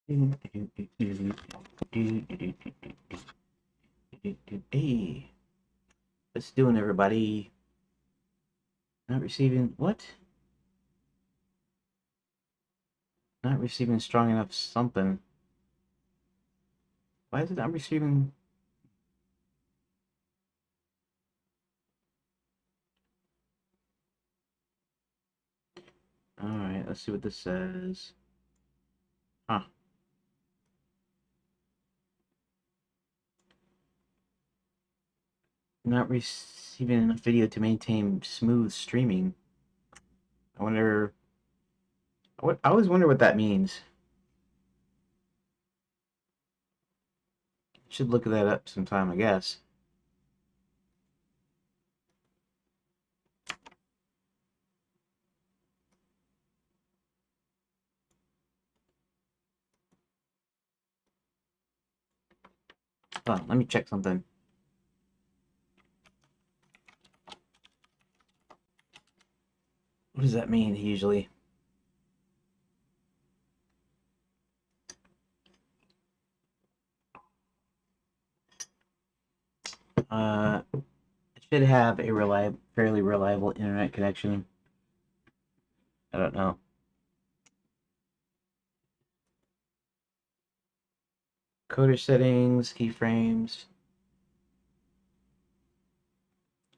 Hey, what's doing, everybody? Not receiving what? Not receiving strong enough something. Why is it not receiving? All right, let's see what this says. Huh? Not receiving enough video to maintain smooth streaming. I wonder. I always wonder what that means. Should look that up sometime, I guess. Hold on, let me check something. What does that mean usually? It should have a fairly reliable internet connection. I don't know. Coder settings, keyframes,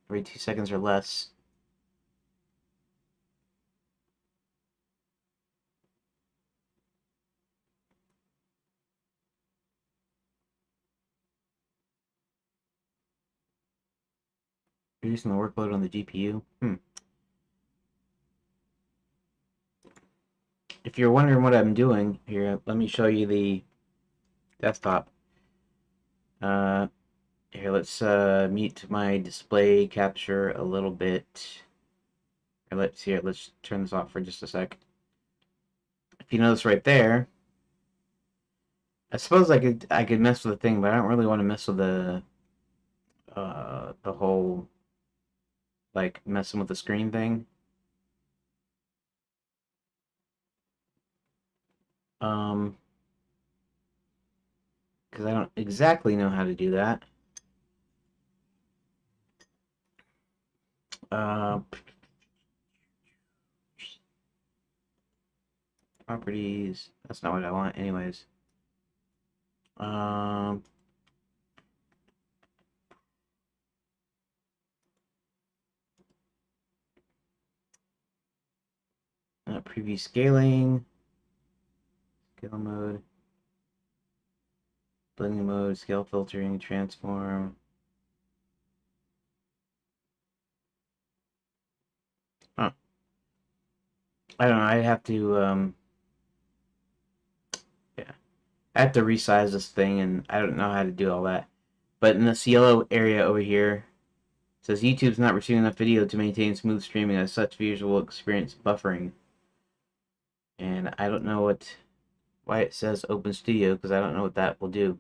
every 2 seconds or less. Reducing the workload on the GPU. If you're wondering what I'm doing here, let me show you the desktop. Uh, Here, let's mute my display capture a little bit. Let's turn this off for just a sec. If you notice right there, I suppose I could mess with the thing, but I don't really want to mess with the whole like messing with the screen thing. Um, because I don't exactly know how to do that. Uh, Properties. That's not what I want, anyways. Um, Preview scaling, scale mode, blending mode, scale filtering, transform. Huh. I don't know. I have to yeah, I have to resize this thing, and I don't know how to do all that. But in this yellow area over here, it says YouTube's not receiving enough video to maintain smooth streaming. As such, viewers will experience buffering. And I don't know why it says Open Studio, because I don't know what that will do.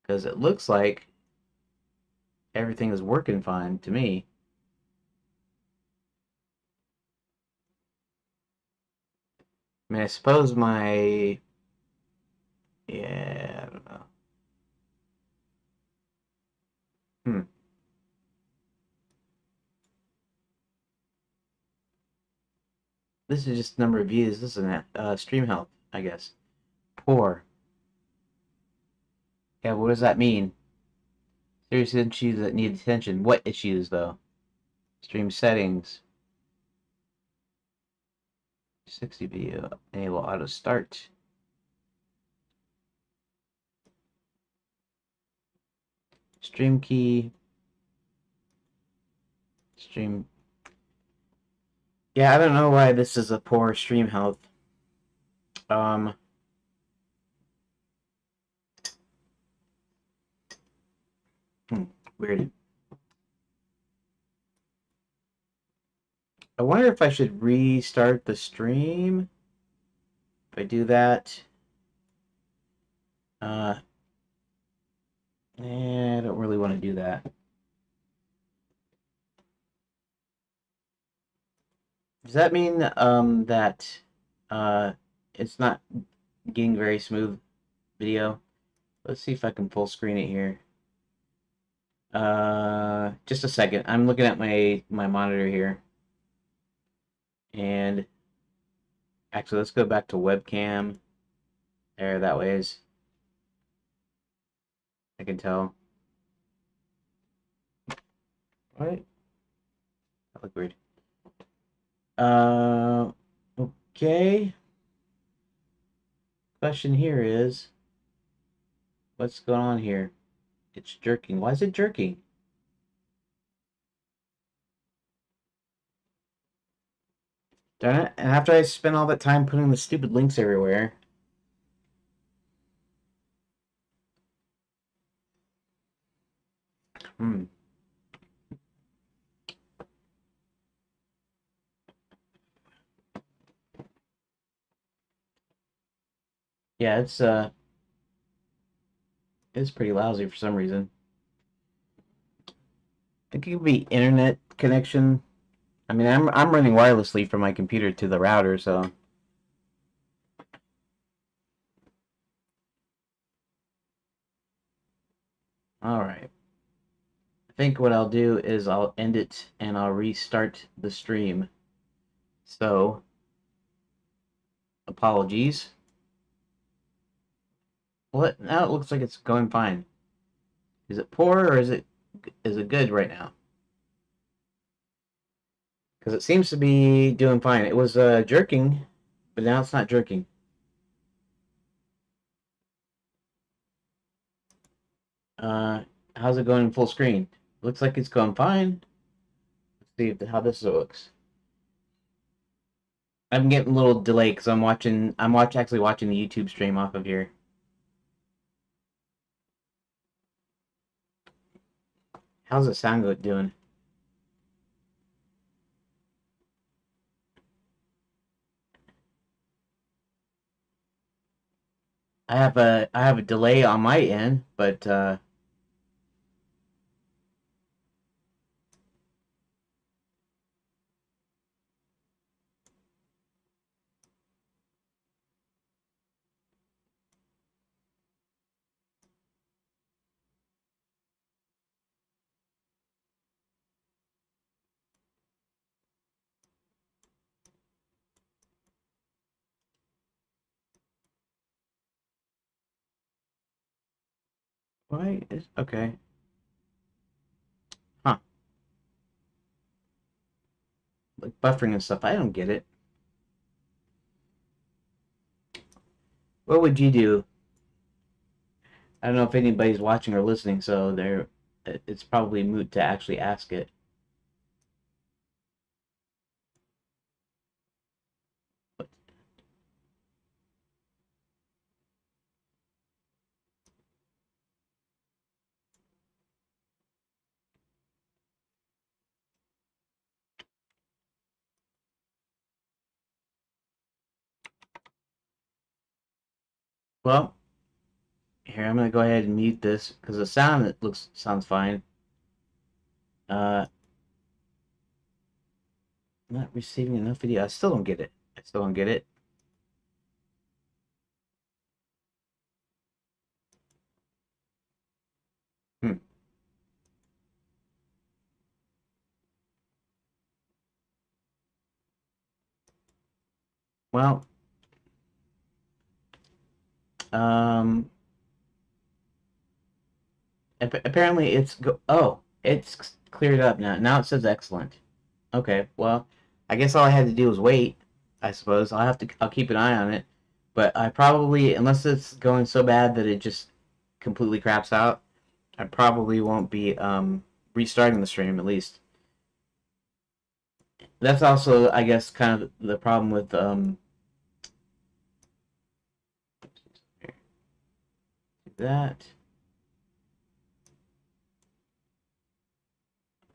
Because it looks like everything is working fine to me. I mean, I suppose yeah, I don't know. Hmm. This is just number of views. This is stream health, I guess. Poor. Yeah, what does that mean? Serious issues that need attention. What issues, though? Stream settings. 60 video. Enable auto start. Stream key. Stream. Yeah, I don't know why this is a poor stream health. Um. Weird. I wonder if I should restart the stream. If I do that. I don't really want to do that. Does that mean that it's not getting very smooth video. Let's see if I can full screen it here. Just a second. I'm looking at my monitor here. And actually, let's go back to webcam. There, that way is I can tell. What? That looked weird. Uh, okay. Question here is, what's going on here? It's jerking. Why is it jerking? Darn it. And after I spent all that time putting the stupid links everywhere. Hmm. Yeah, it's pretty lousy for some reason. I think it could be internet connection. I mean, I'm running wirelessly from my computer to the router, so. All right. I think what I'll do is I'll end it and I'll restart the stream. So, apologies. What? Now it looks like it's going fine. Is it poor or is it good right now? Because it seems to be doing fine. It was jerking, but now it's not jerking. Uh, how's it going in full screen? Looks like it's going fine. Let's see how this looks. I'm getting a little delay because actually watching the YouTube stream off of here. How's the sound doing? I have a delay on my end, but why is okay? Huh? Like buffering and stuff. I don't get it. What would you do? I don't know if anybody's watching or listening, so it's probably moot to actually ask it. Well, here I'm gonna go ahead and mute this because the sound sounds fine. Uh, not receiving enough video. I still don't get it. I still don't get it. Hmm. Well, um, apparently it's cleared up now. Now it says excellent. Okay, well, I guess all I had to do was wait. I suppose I'll keep an eye on it, but I probably, unless it's going so bad that it just completely craps out, I probably won't be restarting the stream at least. That's also, I guess, kind of the problem with that.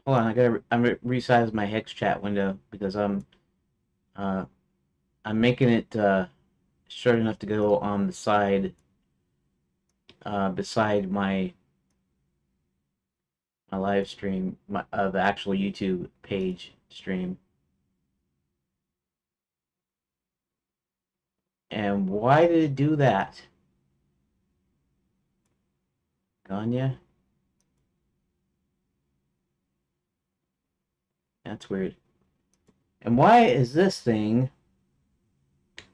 Hold on, I'm resize my hex chat window because uh I'm making it short enough to go on the side beside my live stream, the actual YouTube page stream. And why did it do that? Ganya? That's weird. And why is this thing...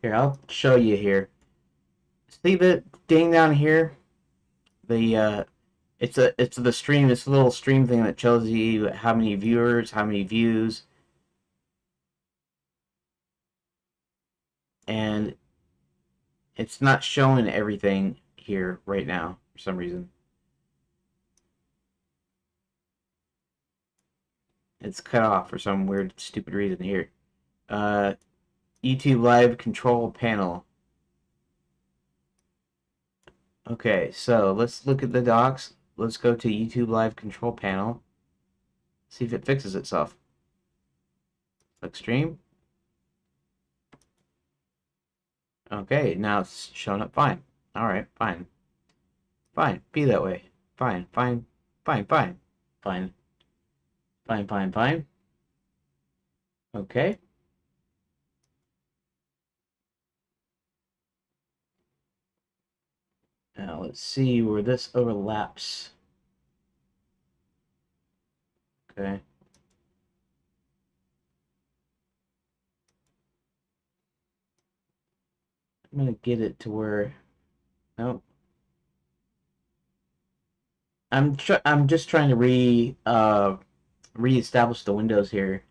Here, I'll show you here. See the thing down here? The it's the stream. It's a little stream thing that tells you how many viewers, how many views, and it's not showing everything here right now for some reason. It's cut off for some weird, stupid reason here. YouTube Live Control Panel. Okay, so let's look at the docs. Let's go to YouTube Live Control Panel. See if it fixes itself. Click Stream. Okay, now it's showing up fine. Alright, fine. Fine, be that way. Fine, fine, fine, fine. Fine. Fine, fine, fine. Okay. Now let's see where this overlaps. Okay. I'm gonna get it to where... Nope. I'm just trying to reestablish the windows here.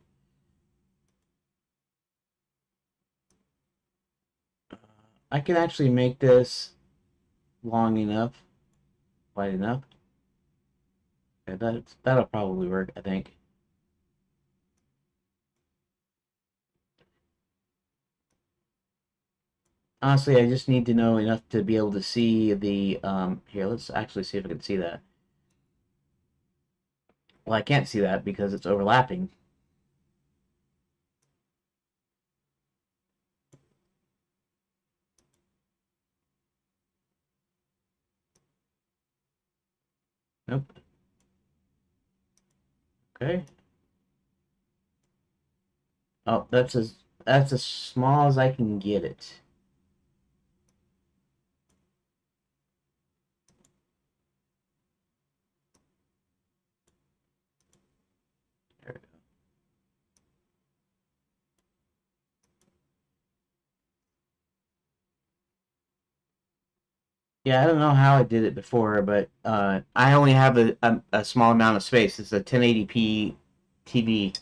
I can actually make this long enough, wide enough. Okay, that'll probably work, I think. Honestly, I just need to know enough to be able to see the here, let's actually see if I can see that. Well, I can't see that because it's overlapping. Nope. Okay. Oh, that's as small as I can get it. There we go. Yeah, I don't know how I did it before, but I only have a small amount of space. It's a 1080p TV.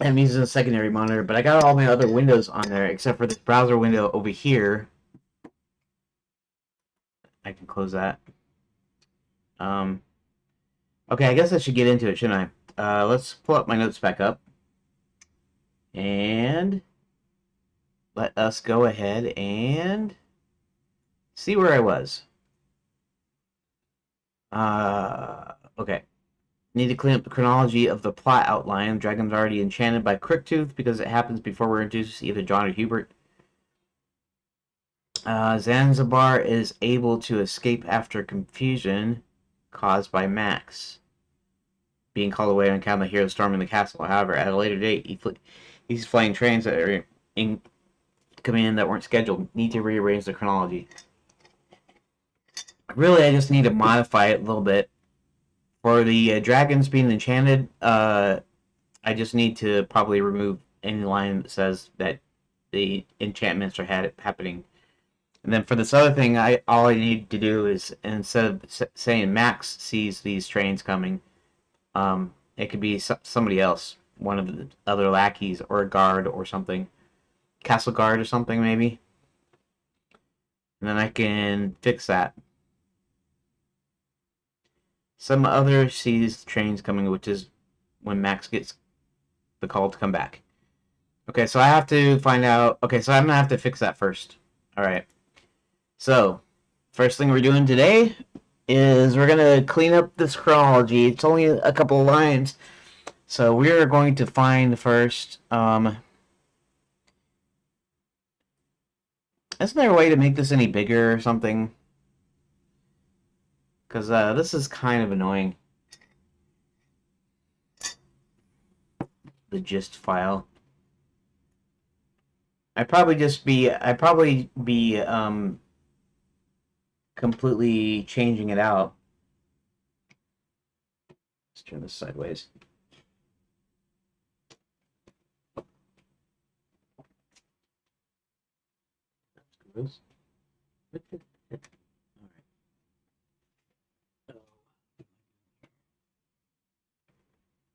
I'm using a secondary monitor, but I got all my other windows on there except for this browser window over here. I can close that. Okay, I guess I should get into it, shouldn't I? Let's pull up my notes back up. And let us go ahead and see where I was. Okay. Need to clean up the chronology of the plot outline. Dragon's already enchanted by Crooktooth because it happens before we're introduced to either John or Hubert. Zanzibar is able to escape after confusion caused by Max being called away on account of the hero storming the castle. However, at a later date, he's flying trains that are in command that weren't scheduled. Need to rearrange the chronology. Really, I just need to modify it a little bit. For the dragons being enchanted, I just need to probably remove any line that says that the enchantments are happening. And then for this other thing, all I need to do is, instead of saying Max sees these trains coming, it could be somebody else, one of the other lackeys or a guard or something, castle guard or something maybe. And then I can fix that. Some other sees trains coming, which is when Max gets the call to come back. Okay, so I have to find out. Okay, so I'm gonna have to fix that first. All right. So, first thing we're doing today is we're gonna clean up this chronology. It's only a couple of lines, so we're going to find first. Isn't there a way to make this any bigger or something? Because this is kind of annoying. The gist file. I'd probably be completely changing it out. Let's turn this sideways.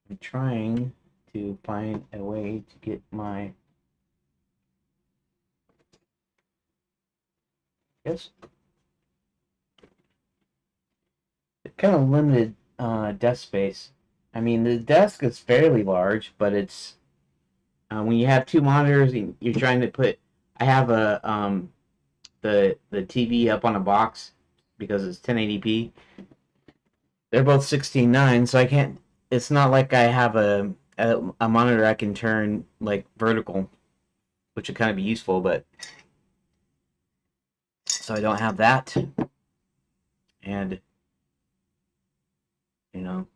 I'm trying to find a way to get my, yes, kind of limited desk space. I mean, the desk is fairly large, but it's when you have two monitors and you're trying to put. I have a the TV up on a box because it's 1080p. They're both 16:9, so I can't. It's not like I have a monitor I can turn like vertical, which would kind of be useful, but so I don't have that. And you know,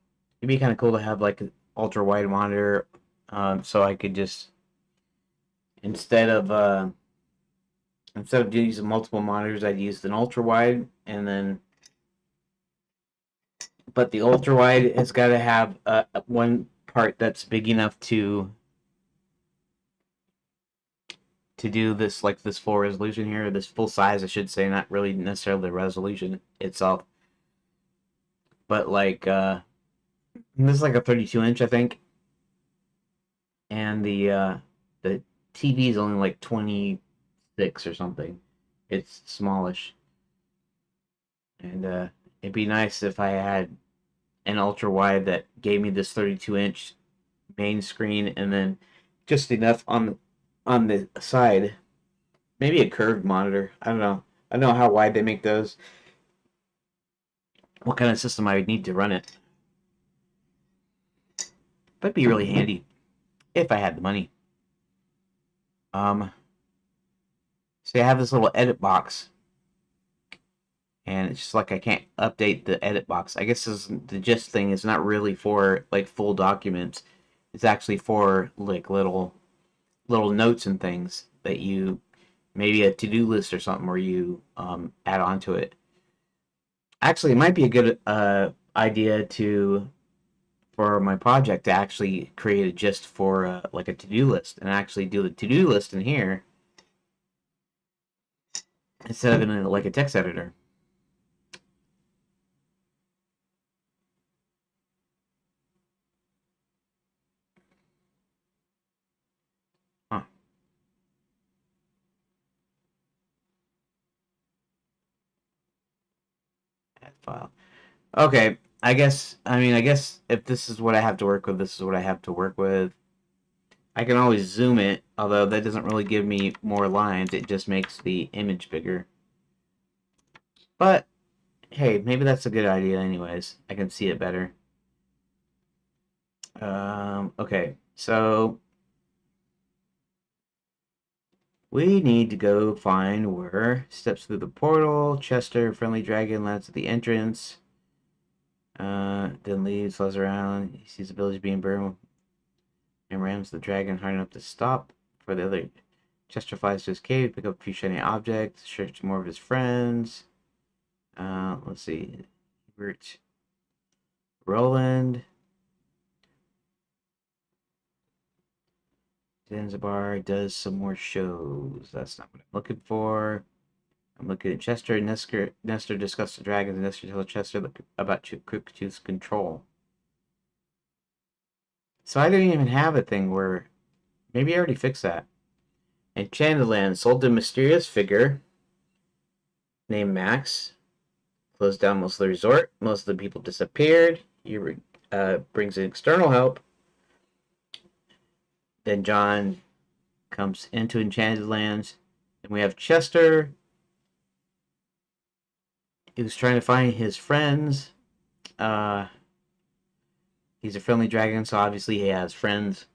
it'd be kind of cool to have like an ultra wide monitor, so I could just instead of using multiple monitors, I'd use an ultra wide, and then but the ultra wide has got to have one part that's big enough to do this like this full resolution here, this full size, I should say, not really necessarily the resolution itself, but like this is like a 32-inch, I think, and the TV is only like 26 or something. It's smallish, and it'd be nice if I had an ultra wide that gave me this 32-inch main screen and then just enough on the side. Maybe a curved monitor. I don't know. I don't know how wide they make those. What kind of system I would need to run it. But it'd be really handy if I had the money. Um, so I have this little edit box, and it's just like I can't update the edit box. I guess the gist thing is not really for like full documents. It's actually for like little notes and things that you maybe a to-do list or something where you add on to it. Actually, it might be a good idea to for my project to actually create a gist for like a to-do list and actually do the to-do list in here instead of in like a text editor. Huh. Add file. Okay. I guess if this is what I have to work with, this is what I have to work with. I can always zoom it, although that doesn't really give me more lines. It just makes the image bigger. But hey, maybe that's a good idea anyways. I can see it better. Okay, so we need to go find where steps through the portal. Chester, friendly dragon, lands at the entrance. Then leaves, flies around. He sees the village being burned and rams the dragon hard enough to stop. For the other, Chester flies to his cave, pick up a few shiny objects, search more of his friends. Let's see. Hubert, Roland, Zanzibar does some more shows. That's not what I'm looking for. I'm looking at Chester. Nestor discussed the dragons, and Nestor tells Chester about Crooktooth's control. So I didn't even have a thing where maybe I already fixed that. Enchanted Land sold to a mysterious figure named Max. Closed down most of the resort. Most of the people disappeared. He brings in external help. Then John comes into Enchanted Lands, and we have Chester, who's trying to find his friends. He's a friendly dragon, so obviously he has friends.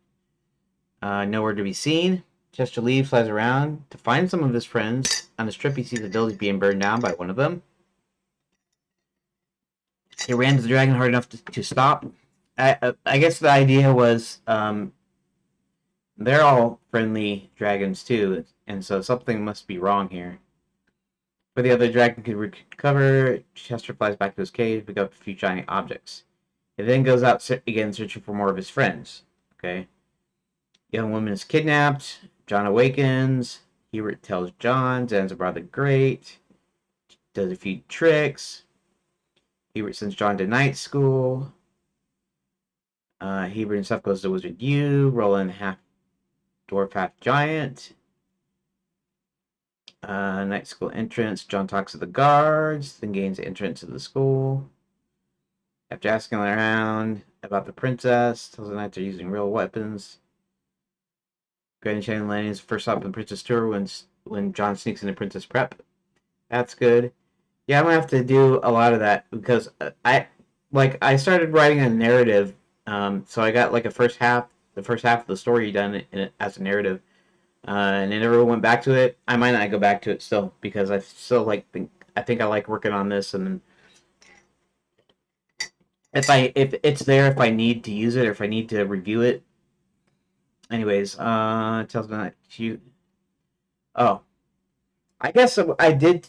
Nowhere to be seen. Chester leaves, flies around to find some of his friends. On his trip, he sees the village being burned down by one of them. He ran to the dragon hard enough to stop. I guess the idea was they're all friendly dragons too, and so something must be wrong here. But the other dragon can recover. Chester flies back to his cave, pick up a few shiny objects. He then goes out again searching for more of his friends. Okay. Young woman is kidnapped. John awakens. Hubert tells John Zanzibar the Great. Does a few tricks. Hubert sends John to night school. Hubert himself goes to Wizard U. Roland half dwarf, half giant. Night school entrance. John talks to the guards, then gains entrance to the school. After asking around about the princess, tells the knights they're using real weapons. Granny Shannon Landing is the first stop on the Princess Tour when John sneaks into Princess Prep. That's good. Yeah, I'm gonna have to do a lot of that because I started writing a narrative, so I got like the first half of the story done as a narrative, and I never went back to it. I might not go back to it still because I still I think I like working on this, and if it's there, if I need to use it or if I need to review it. Anyways, it tells me that you. Oh, I guess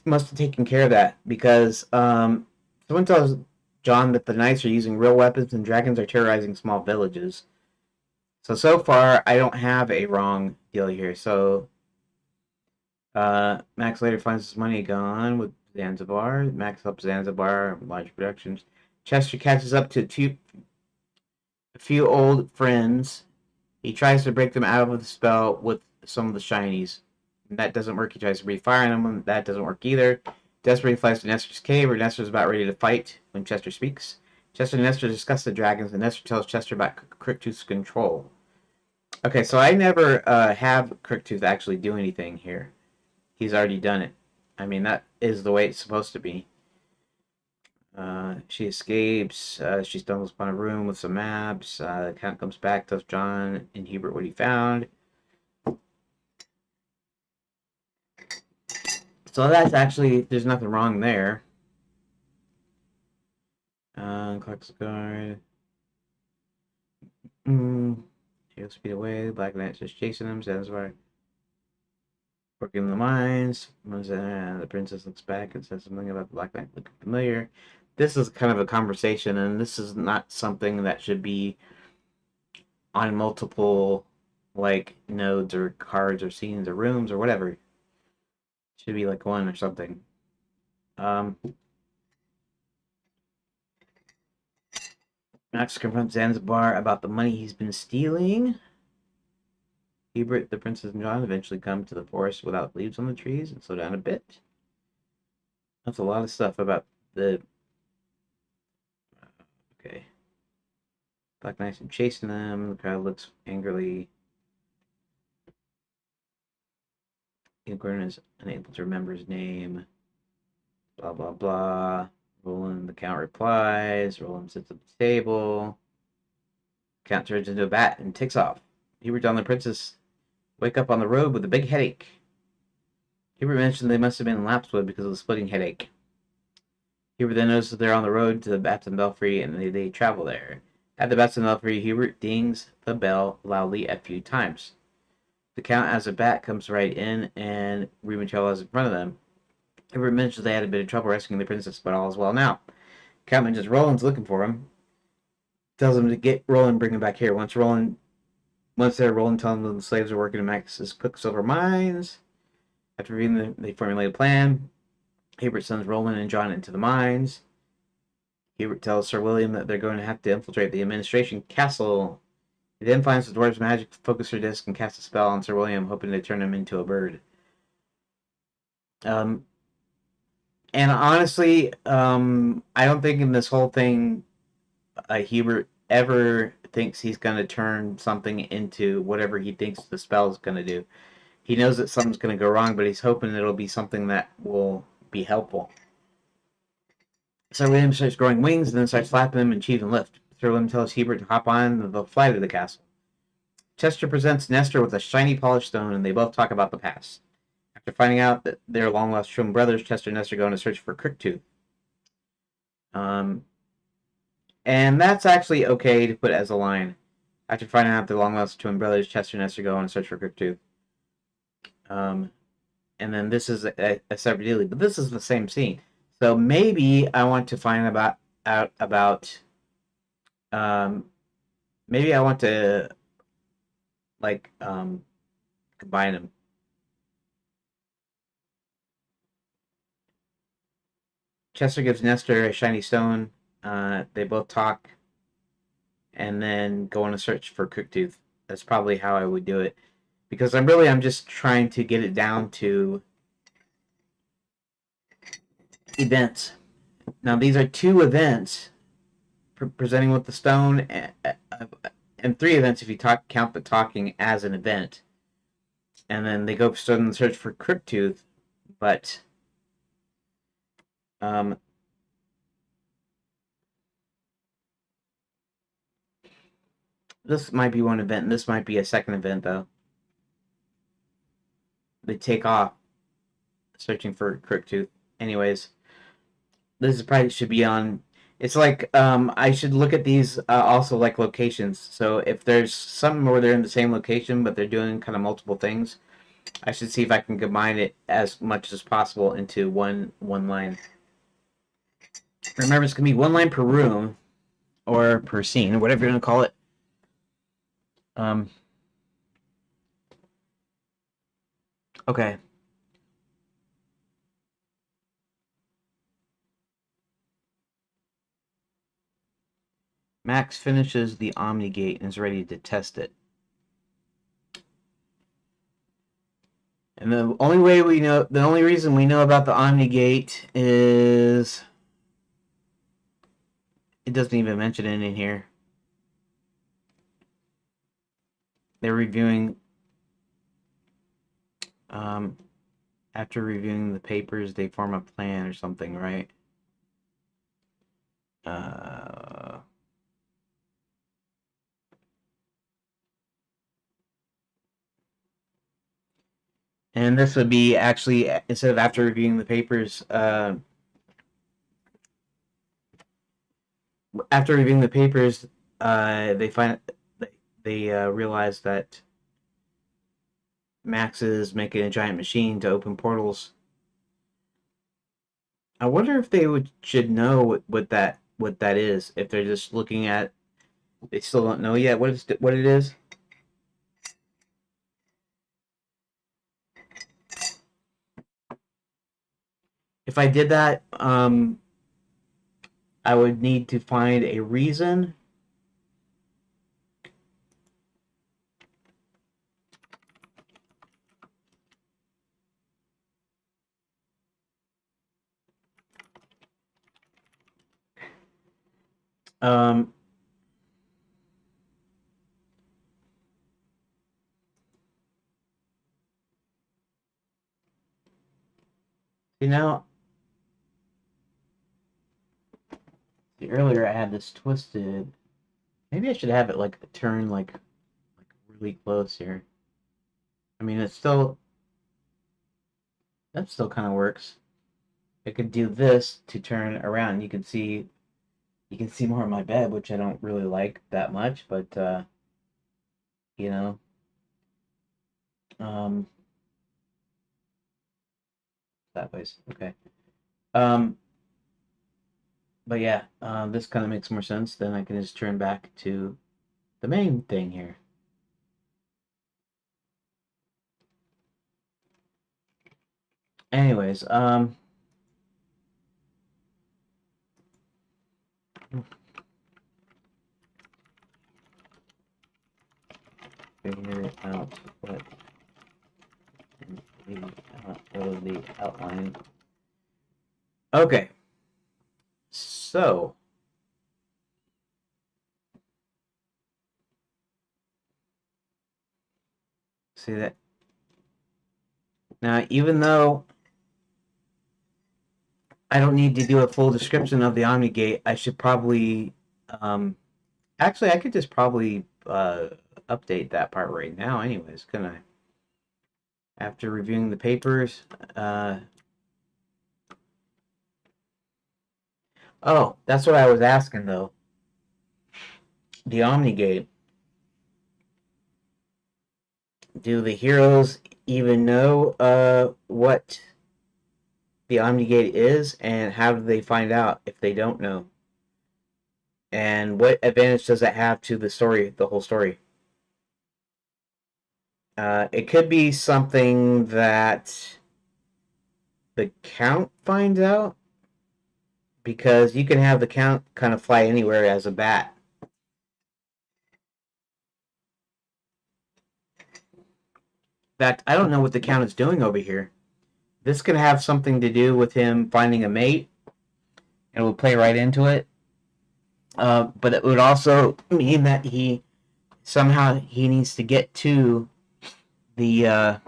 must have taken care of that because someone tells John that the knights are using real weapons and dragons are terrorizing small villages. So far I don't have a wrong deal here. So Max later finds his money gone with Zanzibar. Max helps Zanzibar large productions. Chester catches up to a few old friends. He tries to break them out of the spell with some of the shinies. That doesn't work. He tries to breathe fire on them. That doesn't work either. Desperately flies to Nestor's cave, where Nestor's about ready to fight when Chester speaks. Chester and Nestor discuss the dragons, and Nestor tells Chester about Cricktooth's control. Okay, so I never have Cricktooth actually do anything here. He's already done it. I mean, that is the way it's supposed to be. She escapes. She stumbles upon a room with some maps. The Count comes back, tells John and Hubert what he found. So that's actually, there's nothing wrong there. Clark's guard. He'll speed away. Black Knight's just chasing him. Zanzibar working in the mines. The princess looks back and says something about the Black Knight looking familiar. This is kind of a conversation, and this is not something that should be on multiple like nodes or cards or scenes or rooms or whatever. It should be like one or something. Max confronts Zanzibar about the money he's been stealing. Hubert, the princess, and John eventually come to the forest without leaves on the trees and slow down a bit. That's a lot of stuff about the. Okay. Black Knight's chasing them. The crowd looks angrily. Unicorn is unable to remember his name. Blah, blah, blah. Roland, the Count replies. Roland sits at the table. Count turns into a bat and takes off. Hubert, John, the princess wake up on the road with a big headache. Hubert mentioned they must have been in Lapswood because of the splitting headache. Hubert then notices they're on the road to the Batson Belfry and they travel there. At the Batson Belfry, Hubert dings the bell loudly a few times. The Count, as a bat, comes right in and rematerializes in front of them. Hubert mentions they had a bit of trouble rescuing the princess, but all is well now. Count mentions Roland's looking for him. Tells him to get Roland, bring him back here. Once there, Roland tells them the slaves are working in Max's Quicksilver mines. After reviewing they formulate a plan. Hubert sends Roland and John into the mines. Hubert tells Sir William that they're going to have to infiltrate the administration castle. He then finds the dwarf's magic focuser disc and casts a spell on Sir William, hoping to turn him into a bird. And honestly, I don't think in this whole thing, Hubert ever thinks he's going to turn something into whatever he thinks the spell is going to do. He knows that something's going to go wrong, but he's hoping it'll be something that will be helpful. Sir William starts growing wings and then starts flapping them and achieve and lift. Sir William tells Hubert to hop on and they'll fly to the castle. Chester presents Nestor with a shiny polished stone and they both talk about the past. After finding out that they're long-lost twin brothers, Chester and Nestor go on a search for Cricktooth. And that's actually okay to put as a line. After finding out the long lost twin brothers, Chester and Esther go on a search for Cryptooth. And then this is a separate deal, but this is the same scene. So maybe I want to find out about maybe I want to like combine them. Chester gives Nestor a shiny stone. They both talk and then go on a search for Cryptooth. That's probably how I would do it. Because I'm just trying to get it down to events. Now these are 2 events presenting with the stone, and 3 events if you count the talking as an event. And then they go start on the search for Cryptooth, but this might be one event, and this might be a second event though. They take off searching for Cryptooth. Anyways, this probably should be on. It's like I should look at these also like locations. So if there's some where they're in the same location but they're doing kind of multiple things, I should see if I can combine it as much as possible into one line. Remember, it's gonna be 1 line per room or per scene, or whatever you're gonna call it. Okay. Max finishes the Omni Gate and is ready to test it. And the only reason we know about the Omni Gate is it doesn't even mention it in here. They're reviewing, after reviewing the papers, they form a plan or something, right? And this would be actually, instead of after reviewing the papers, after reviewing the papers, they realize that Max is making a giant machine to open portals. I wonder if they should know what that is. If they're just looking at, they still don't know yet what it is. If I did that, I would need to find a reason. Um, you know, earlier I had this twisted. Maybe I should have it like turn like really close here. I mean, that still kind of works. I could do this to turn around. You can see more of my bed, which I don't really like that much, but you know, um, that way. Okay. Um, but yeah, this kind of makes more sense. Then I can just turn back to the main thing here. Anyways, figure out what the outline. Okay, so see that now, even though I don't need to do a full description of the OmniGate, I should probably, actually, I could just probably update that part right now, anyways, couldn't I? After reviewing the papers, oh, that's what I was asking though. The OmniGate. Do the heroes even know what the Omnigate is, and how do they find out if they don't know? And what advantage does that have to the story, the whole story? It could be something that the Count finds out, because you can have the Count kind of fly anywhere as a bat. In fact, I don't know what the Count is doing over here. This could have something to do with him finding a mate, and we'll play right into it. But it would also mean that he needs to get to the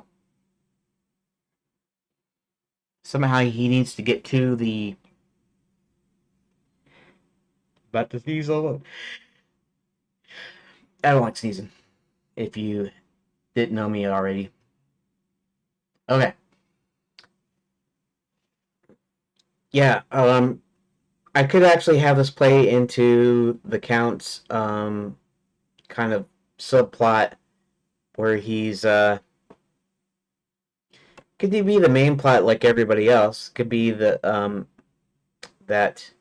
somehow he needs to get to the about to sneeze all over. I don't like sneezing. If you didn't know me already. Okay. Yeah. I could actually have this play into the Count's kind of subplot where he's could he be the main plot like everybody else? Could be the that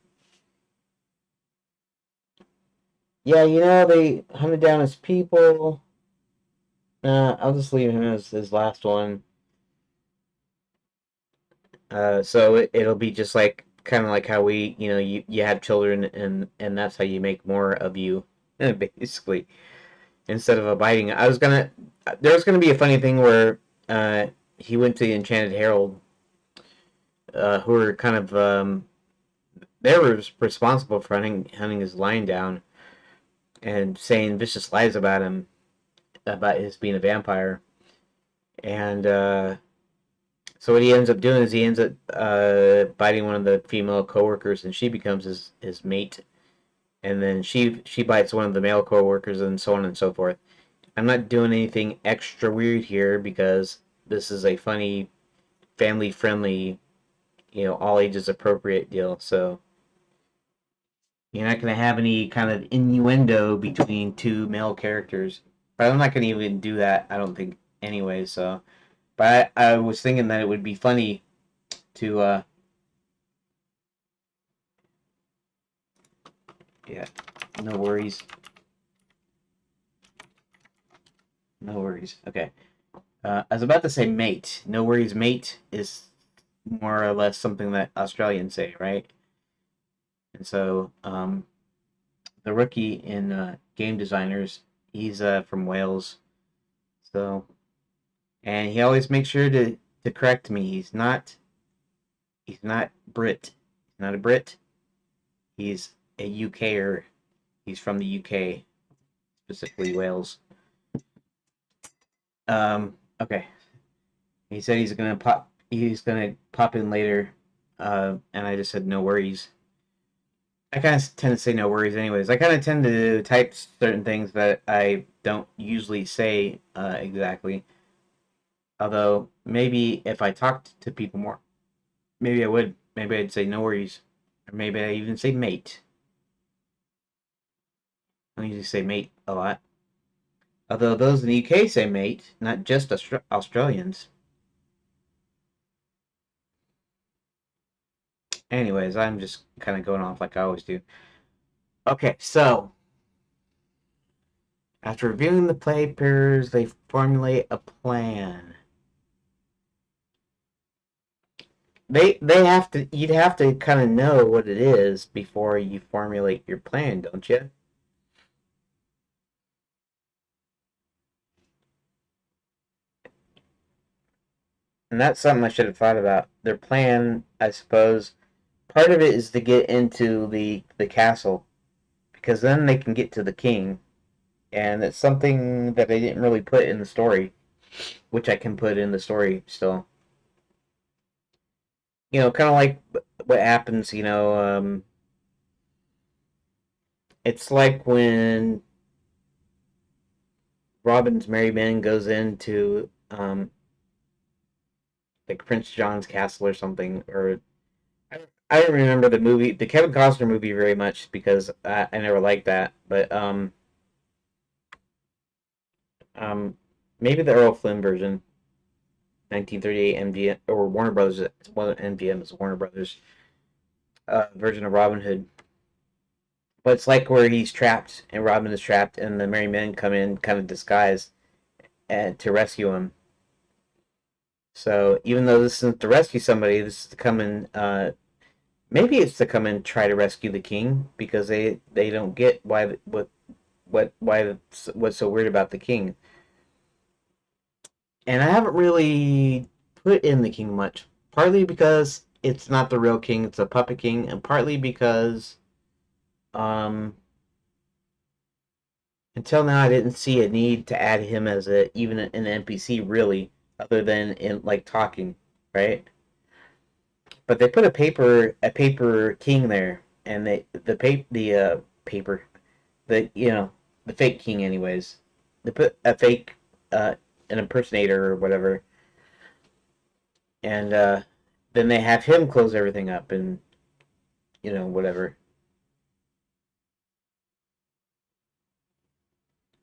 yeah, they hunted down his people. I'll just leave him as his last one. So it'll be just like kind of like how you have children, and that's how you make more of you, basically, instead of abiding. There was gonna be a funny thing where he went to the Enchanted Herald, who were kind of they were responsible for hunting his lion down and saying vicious lies about him, about his being a vampire. And so what he ends up doing is he ends up biting one of the female coworkers, and she becomes his mate. And then she bites one of the male coworkers, and so on and so forth. I'm not doing anything extra weird here because this is a funny, family friendly, all ages appropriate deal. So you're not going to have any kind of innuendo between two male characters. But I'm not going to even do that, I don't think, anyway. So, but I was thinking that it would be funny to, yeah, no worries. No worries. Okay. I was about to say mate. No worries, mate is more or less something that Australians say, right? And so, the rookie in game designers, he's from Wales. So, and he always makes sure to correct me. He's not Brit. He's not a Brit. He's a UKer. He's from the UK, specifically Wales. Okay. He said he's gonna pop. He's gonna pop in later, and I just said no worries. I kind of tend to say no worries, anyways. I kind of tend to type certain things that I don't usually say exactly. Although maybe if I talked to people more, maybe I would. Maybe I'd say no worries, or maybe I even say mate. I usually say mate a lot. Although those in the UK say mate, not just Australians. Anyways, I'm just kind of going off like I always do. Okay, so after reviewing the papers, they formulate a plan. They have to. You'd have to kind of know what it is before you formulate your plan, don't you? And that's something I should have thought about. Their plan, I suppose, part of it is to get into the castle, because then they can get to the king, and it's something that they didn't really put in the story, which I can put in the story still. Kind of like what happens. It's like when Robin's merry man goes into like Prince John's castle or something, or I don't remember the movie, the Kevin Costner movie, very much because I never liked that. But um, Maybe the Earl Flynn version, 1938 MGM or Warner Brothers. It wasn't MGM, it's Warner Brothers version of Robin Hood. But it's like where he's trapped and Robin is trapped, and the merry men come in kind of disguised and to rescue him. So even though this isn't to rescue somebody, this is to come in. Maybe it's to come and try to rescue the king because they don't get what's so weird about the king. And I haven't really put in the king much, partly because it's not the real king; it's a puppet king, and partly because um, until now I didn't see a need to add him as a even an NPC really, other than in like talking, right? But they put a paper king there, and paper the the fake king anyways. They put a fake an impersonator or whatever, and then they have him close everything up and whatever.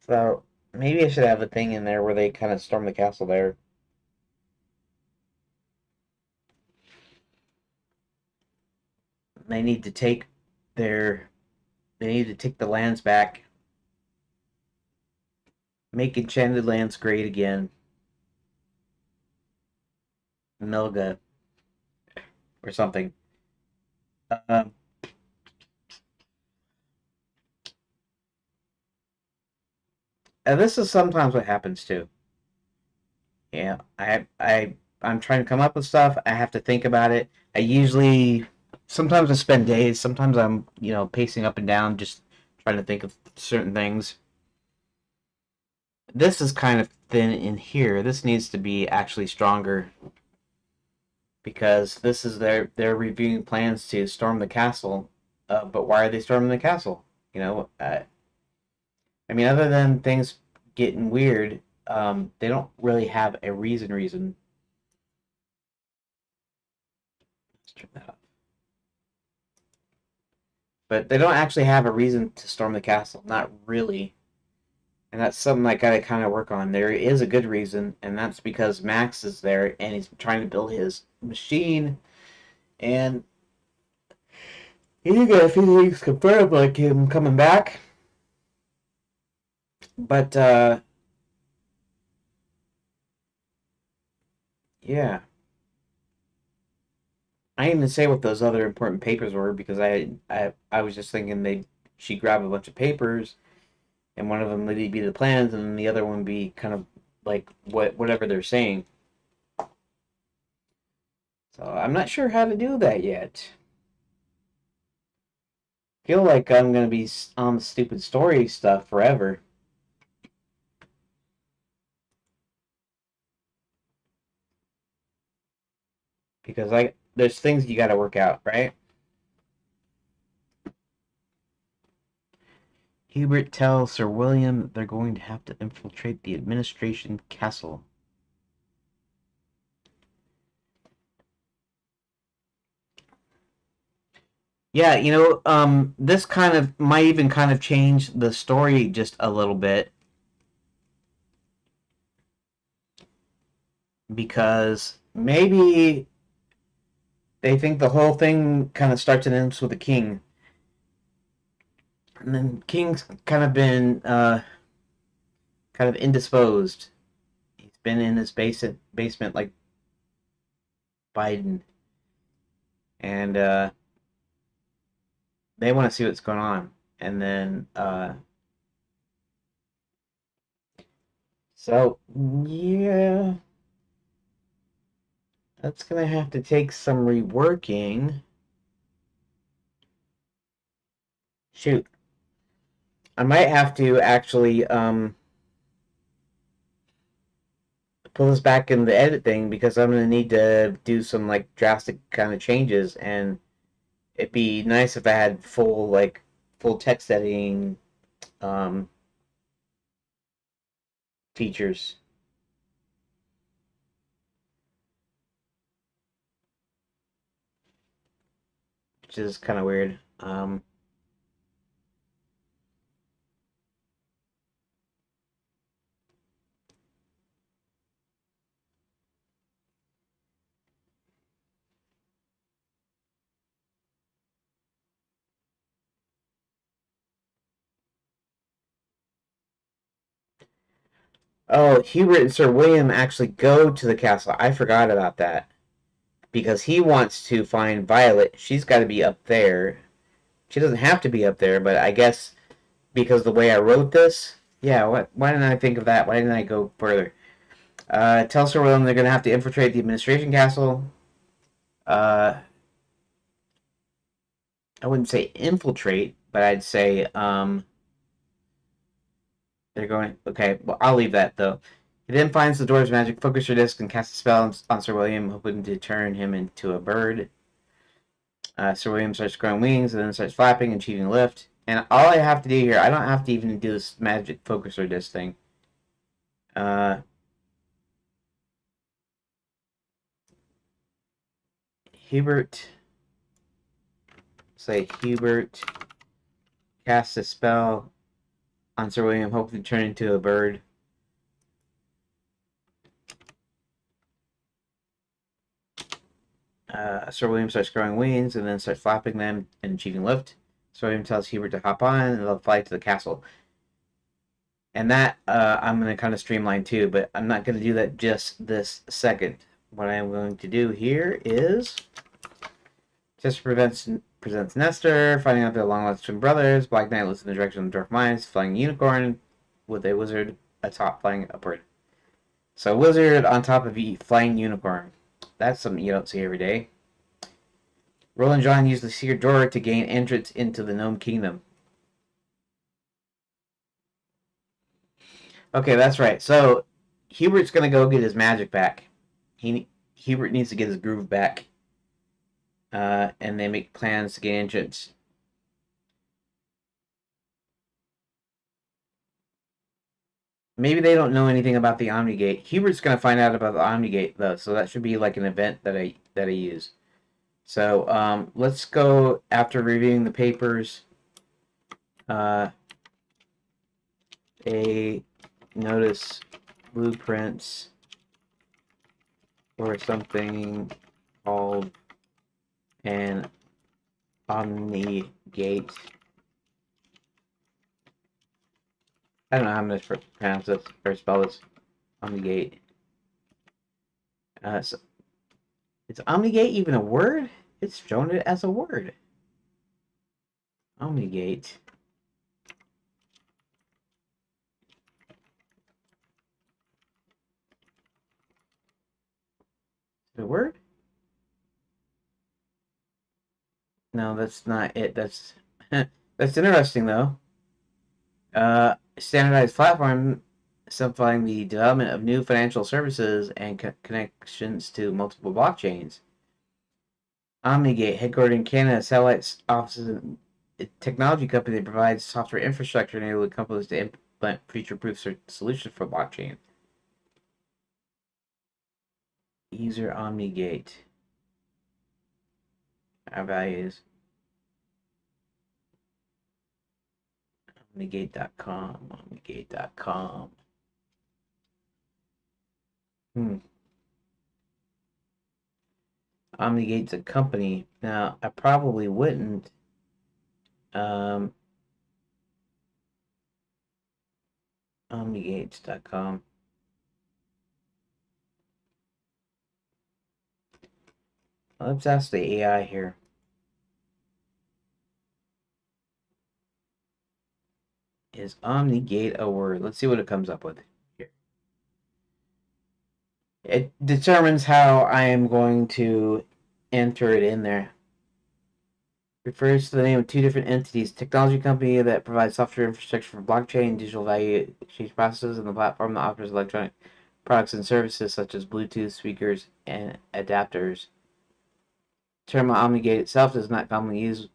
So maybe I should have a thing in there where they kind of storm the castle there. They need to take their they need to take the lands back, make enchanted lands great again. Melga or something. Um, and this is sometimes what happens too. Yeah, I'm trying to come up with stuff. I have to think about it. I usually sometimes I spend days. Sometimes I'm pacing up and down, just trying to think of certain things. This is kind of thin in here. This needs to be actually stronger because this is they're reviewing plans to storm the castle. But why are they storming the castle? You know, uh, I mean, other than things getting weird, they don't really have a reason. Let's turn that off. But they don't actually have a reason to storm the castle. Not really. And that's something I gotta kind of work on. There is a good reason, and that's because Max is there and he's trying to build his machine, and he got a few things confirmed, like him coming back. But yeah, I didn't even say what those other important papers were because I was just thinking they she grab a bunch of papers, and one of them would be the plans, and the other one be kind of like whatever they're saying. So I'm not sure how to do that yet. Feel like I'm gonna be on stupid story stuff forever because I there's things you got to work out, right? Hubert tells Sir William that they're going to have to infiltrate the administration castle. Yeah, this kind of might even kind of change the story just a little bit because maybe they think the whole thing kind of starts and ends with the king, and then King's kind of been kind of indisposed. He's been in his basement like Biden, and they want to see what's going on, and then so yeah, that's gonna have to take some reworking. Shoot, I might have to actually pull this back in the edit thing because I'm gonna need to do some like drastic kind of changes, and it'd be nice if I had full text editing um, features, which is kind of weird. Oh, Hubert and Sir William actually go to the castle. I forgot about that. Because he wants to find Violet. She's got to be up there. She doesn't have to be up there, but I guess because the way I wrote this, yeah, why didn't I think of that? Why didn't I go further? Tell Sir William they're going to have to infiltrate the administration castle. Uh, I wouldn't say infiltrate, but I'd say they're going. Okay, well, I'll leave that though. He then finds the door's magic focuser disc and casts a spell on Sir William, hoping to turn him into a bird. Sir William starts growing wings and then starts flapping and achieving lift. And all I have to do here, I don't have to even do this magic focuser disc thing. Hubert, say Hubert, casts a spell on Sir William, hoping to turn into a bird. Sir William starts growing wings and then starts flapping them and achieving lift. Sir William tells Hubert to hop on and they'll fly to the castle. And that I'm going to kind of streamline too, but I'm not going to do that just this second. What I am going to do here is just presents Nestor, finding out they're long-lost twin brothers. Black Knight looks in the direction of the Dwarf Mines, flying a unicorn with a wizard atop flying upward. So a wizard on top of a flying unicorn. That's something you don't see every day. Roland John used the secret door to gain entrance into the Gnome Kingdom. Okay, that's right. So Hubert's gonna go get his magic back. Hubert needs to get his groove back. And they make plans to gain entrance. Maybe they don't know anything about the Omnigate. Hubert's gonna find out about the Omnigate though, so that should be like an event that I use. So let's go after reviewing the papers. A notice blueprints or something called an Omnigate. I don't know how I'm going to pronounce this or spell this. Omnigate. So is Omnigate even a word? It's shown it as a word. Omnigate. Is it a word? No, that's not it. That's that's interesting though. Standardized platform simplifying the development of new financial services and connections to multiple blockchains. Omnigate, headquartered in Canada, satellite offices and technology company that provides software infrastructure enabling companies to implement future-proof solutions for blockchain. User Omnigate. Our values. Omnigate.com. Omnigate.com. Omnigate's a company. Now, I probably wouldn't. Omnigates.com. Let's ask the AI here. Is Omnigate a word? Let's see what it comes up with here. It determines how I am going to enter it in there. Refers to the name of two different entities: technology company that provides software infrastructure for blockchain and digital value exchange processes, and the platform that offers electronic products and services such as Bluetooth speakers and adapters. The term Omnigate itself does not commonly use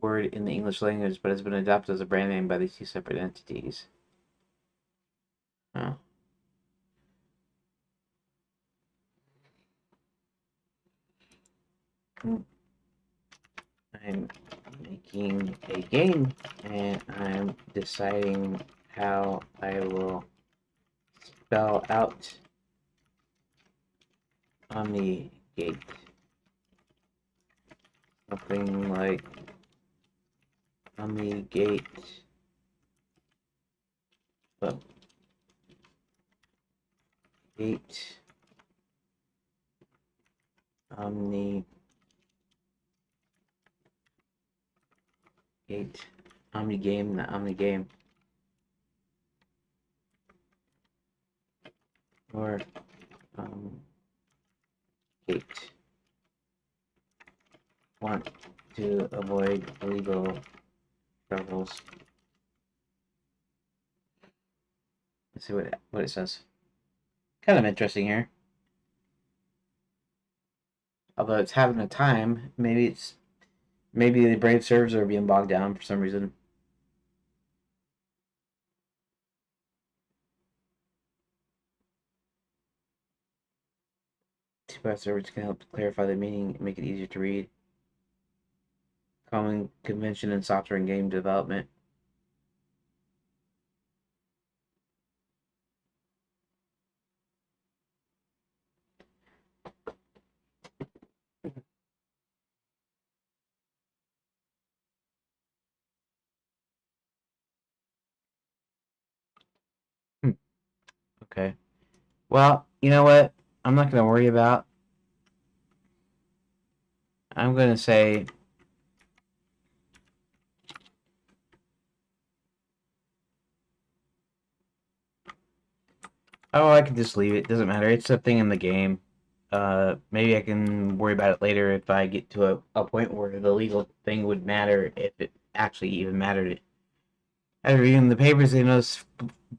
word in the English language, but has been adopted as a brand name by these two separate entities. Oh. I'm making a game and I'm deciding how I will spell out Omnigate. Something like Omnigate. Well, Gate. Omni. Gate. Omni game, not Omni game. Or gate. Want to avoid illegal troubles. Let's see what it says. Kind of interesting here. Although it's having a time, maybe the Brave servers are being bogged down for some reason. Two-path servers can help clarify the meaning and make it easier to read. Common convention in software and game development. Okay. Well, you know what? I'm not going to worry about. I'm going to say. Oh, I can just leave it. Doesn't matter. It's a thing in the game. Maybe I can worry about it later if I get to a point where the legal thing would matter, if it actually even mattered. After reading the papers, they noticed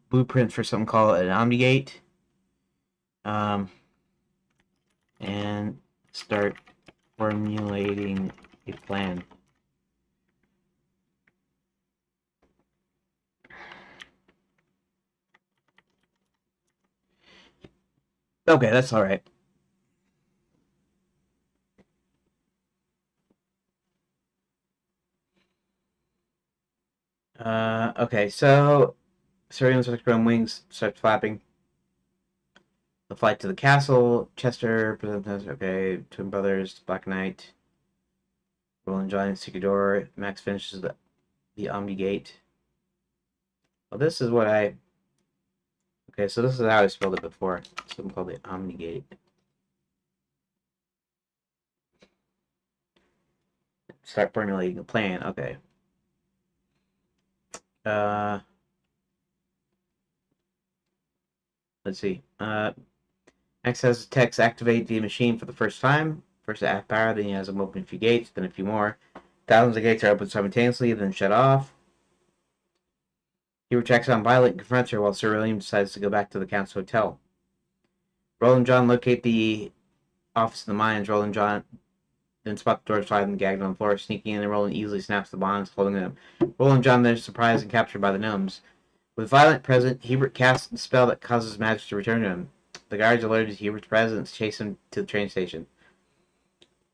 blueprints for something called an Omnigate. And start formulating a plan. Okay, that's all right. Okay, so Sirius with grown wings starts flapping. The flight to the castle. Chester presents. Okay, twin brothers. Black Knight. Roland John secret door. Max finishes the Omni Gate. Well, this is what I. Okay, so this is how I spelled it before. Something called the Omni Gate. Start formulating a plan. Okay. Let's see. X has text activate the machine for the first time. First at half power, then he has them open a few gates, then a few more. Thousands of gates are opened simultaneously, then shut off. He checks on Violet and confronts her while Sir William decides to go back to the Count's hotel. Roland John locate the office of the mines. Roland John then spot the door slide and gagged on the floor. Sneaking in, and Roland easily snaps the bonds, holding them. Roland John then is surprised and captured by the gnomes. With Violet present, Hubert casts a spell that causes magic to return to him. The guards alerted to Hubert's presence chase him to the train station.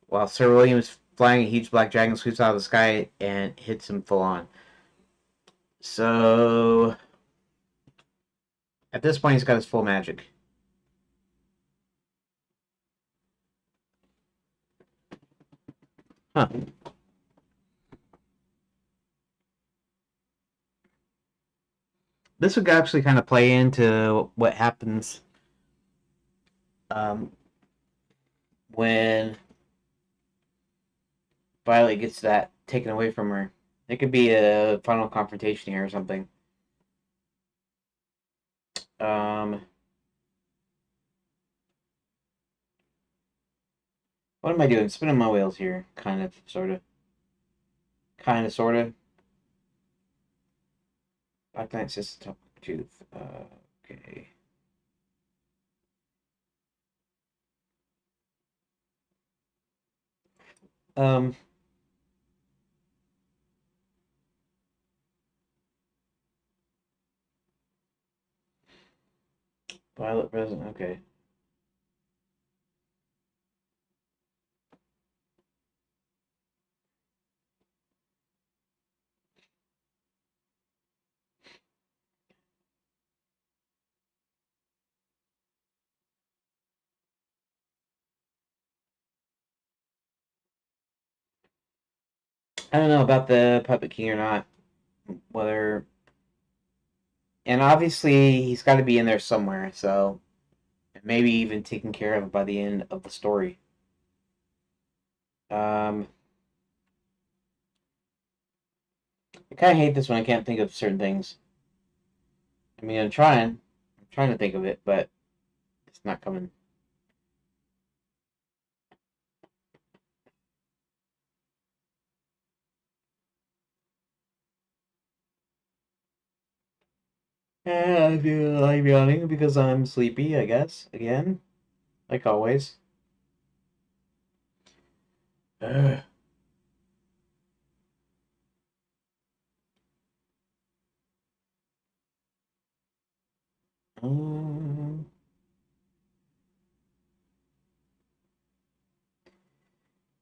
While Sir William is flying, a huge black dragon sweeps out of the sky and hits him full on. So, at this point, he's got his full magic. Huh. This would actually kind of play into what happens when Violet gets that taken away from her. It could be a final confrontation here or something. What am I doing? Spinning my wheels here. Kind of, sort of. Kind of, sort of. Black Knight says top tooth. Okay. Um. Violet present. Okay. I don't know about the Puppet King or not. Whether. And obviously, he's got to be in there somewhere, so. and maybe even taken care of by the end of the story. I kind of hate this when I can't think of certain things. I mean, I'm trying to think of it, but it's not coming. I feel like yawning because I'm sleepy, I guess, again, like always. Ugh. Um,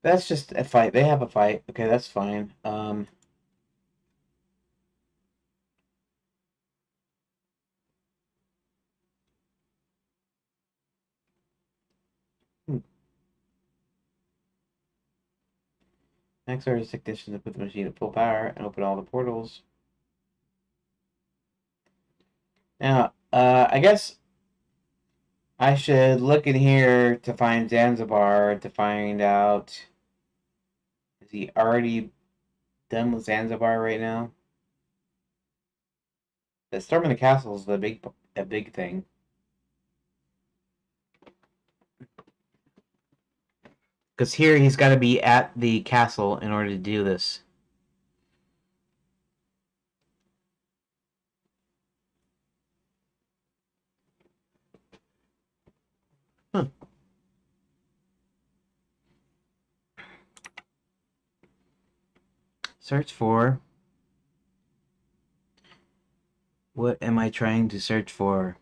that's just a fight. They have a fight. Okay, that's fine. Hmm. Next artistic dish is to put the machine at full power and open all the portals. Now, I guess I should look in here to find Zanzibar to find out, is he already done with Zanzibar right now? The storming the castle is a big thing. Because here he's got to be at the castle in order to do this. Huh. Search for. What am I trying to search for?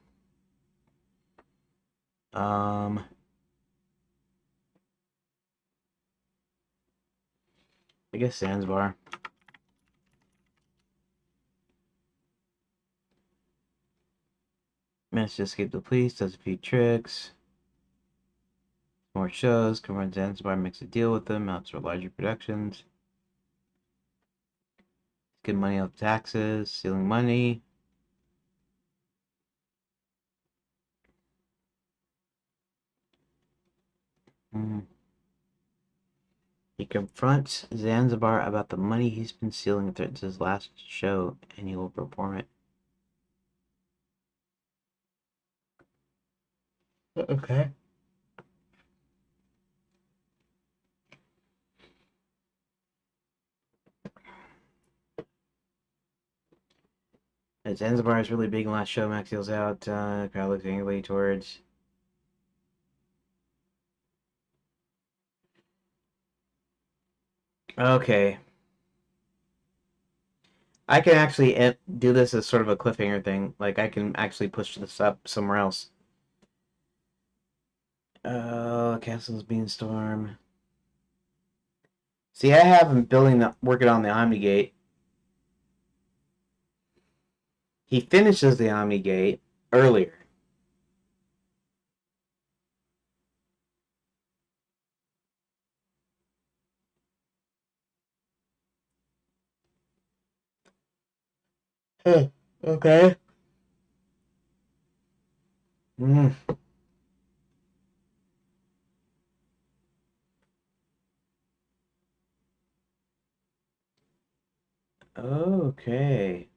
Um, I guess Zanzibar. Managed to escape the police, does a few tricks. More shows, confronts Zanzibar, makes a deal with them, mounts for larger productions. Get money off taxes, stealing money. Mm. He confronts Zanzibar about the money he's been stealing and threatens his last show, and he will perform it. Okay. Zanzibar is really big in last show. Max yells out. Crowd looks angrily towards. Okay. I can actually do this as sort of a cliffhanger thing. Like, I can actually push this up somewhere else. Castle's being stormed. See, I have him working on the Omni Gate. He finishes the Omni Gate earlier. Huh. Okay. Mm. Okay.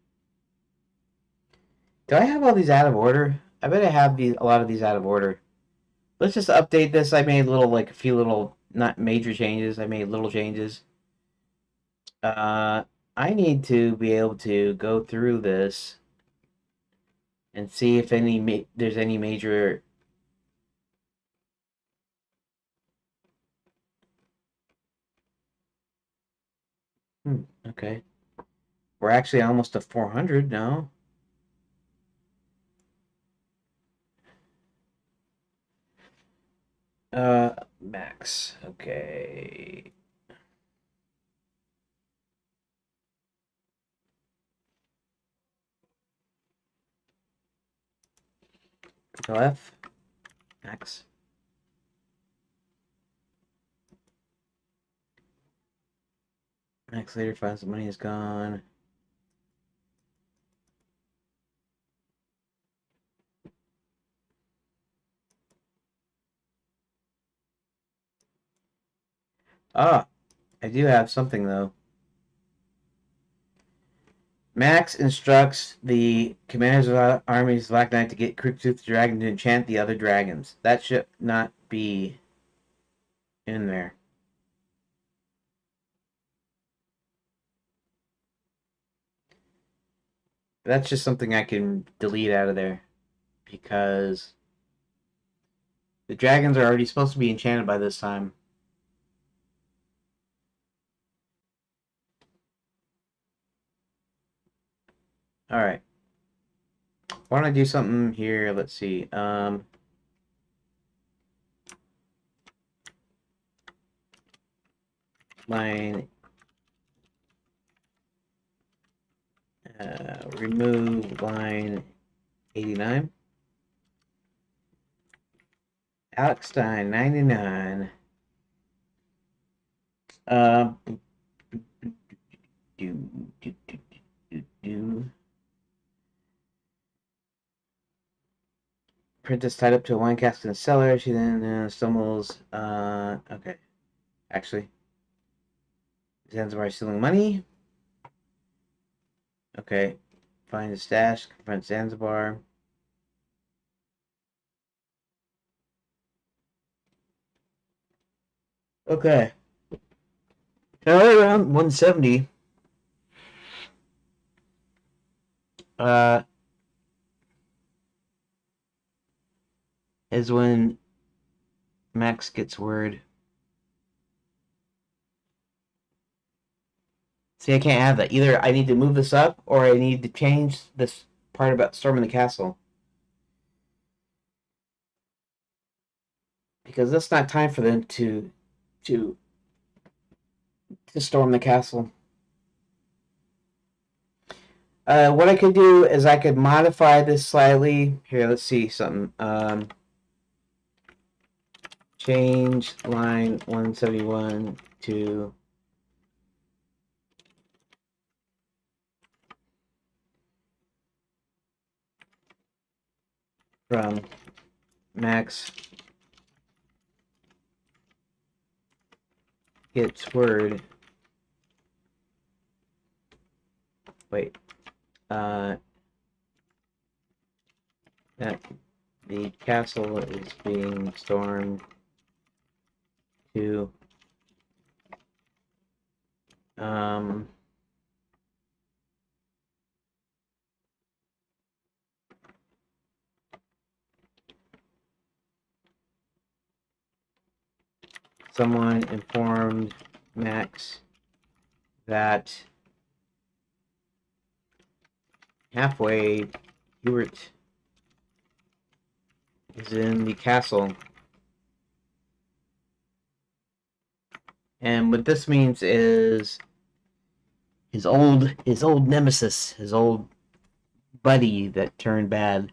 Do I have all these out of order? I bet I have a lot of these out of order. Let's just update this. I made a few little, not major changes. I made little changes. Uh, I need to be able to go through this and see if there's any major. Okay, we're actually almost to 400 now. Max. Okay. Control F. Max. Max later finds the money is gone. Ah, I do have something though. Max instructs the commanders of armies of Black Knight to get Crooktooth the Dragon to enchant the other dragons. That should not be in there. That's just something I can delete out of there because the dragons are already supposed to be enchanted by this time. Alright. Why don't I do something here? Let's see. Line remove line 89. Alex Stein 99. Um do do do do do. Princess tied up to a wine cask in the cellar. She then stumbles. Okay. Actually, Zanzibar stealing money. Okay. Find the stash. Confront Zanzibar. Okay. Now around 170. Uh, is when Max gets word. See, I can't have that. Either I need to move this up, or I need to change this part about storming the castle. Because it's not time for them to to storm the castle. What I could do is I could modify this slightly. Here, let's see something. Change line 171 to from Max gets word. Wait. That the castle is being stormed to someone informed Max that halfway Hubert is in the castle. And what this means is his old nemesis, his old buddy that turned bad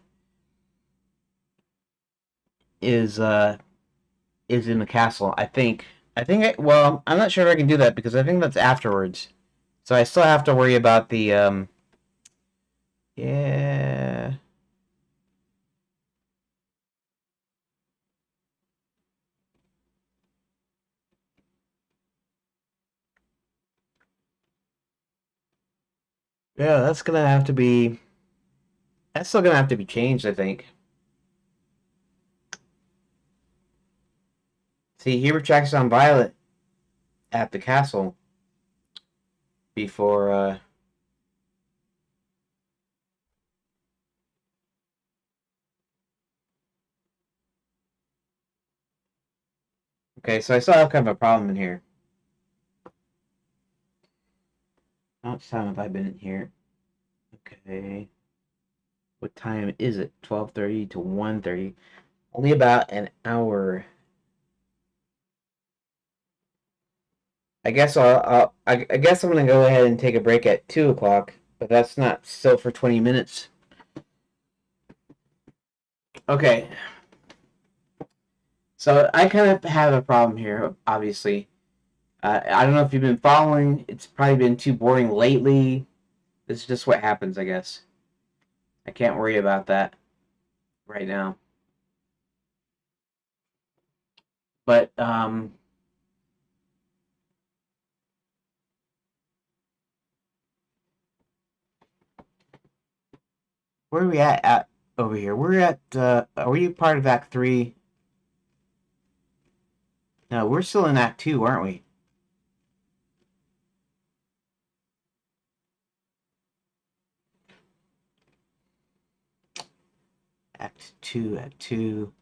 is in the castle. Well, I'm not sure if I can do that because I think that's afterwards. So I still have to worry about the yeah. Yeah, that's still gonna have to be changed, I think. See, he retracts on Violet at the castle before okay, so I still have kind of a problem in here. How much time have I been in here? Okay. What time is it? 12:30 to 1:30. Only about an hour. I guess I'm gonna go ahead and take a break at 2 o'clock, but that's not still for 20 minutes. Okay. So I kind of have a problem here, obviously. I don't know if you've been following. It's probably been too boring lately. This is just what happens, I guess. I can't worry about that right now. But Where are we at over here? We're at, are we part of Act 3? No, we're still in Act 2, aren't we? Act 2, Act 2.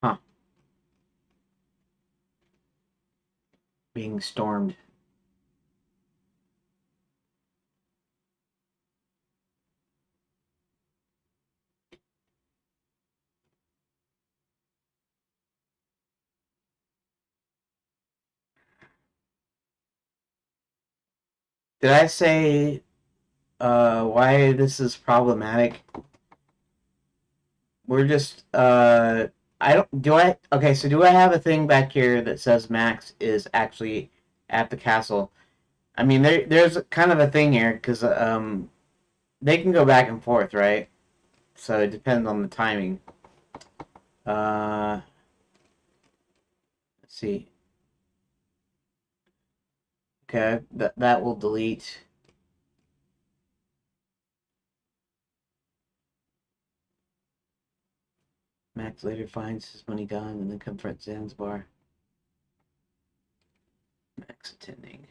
Huh. Being stormed. Did I say why this is problematic? We're just I don't do I okay, so do I have a thing back here that says Max is actually at the castle? I mean there's kind of a thing here because they can go back and forth, right? So it depends on the timing. Uh let's see. Okay, that will delete. Max later finds his money gone and then confronts Zanzibar. Max attending.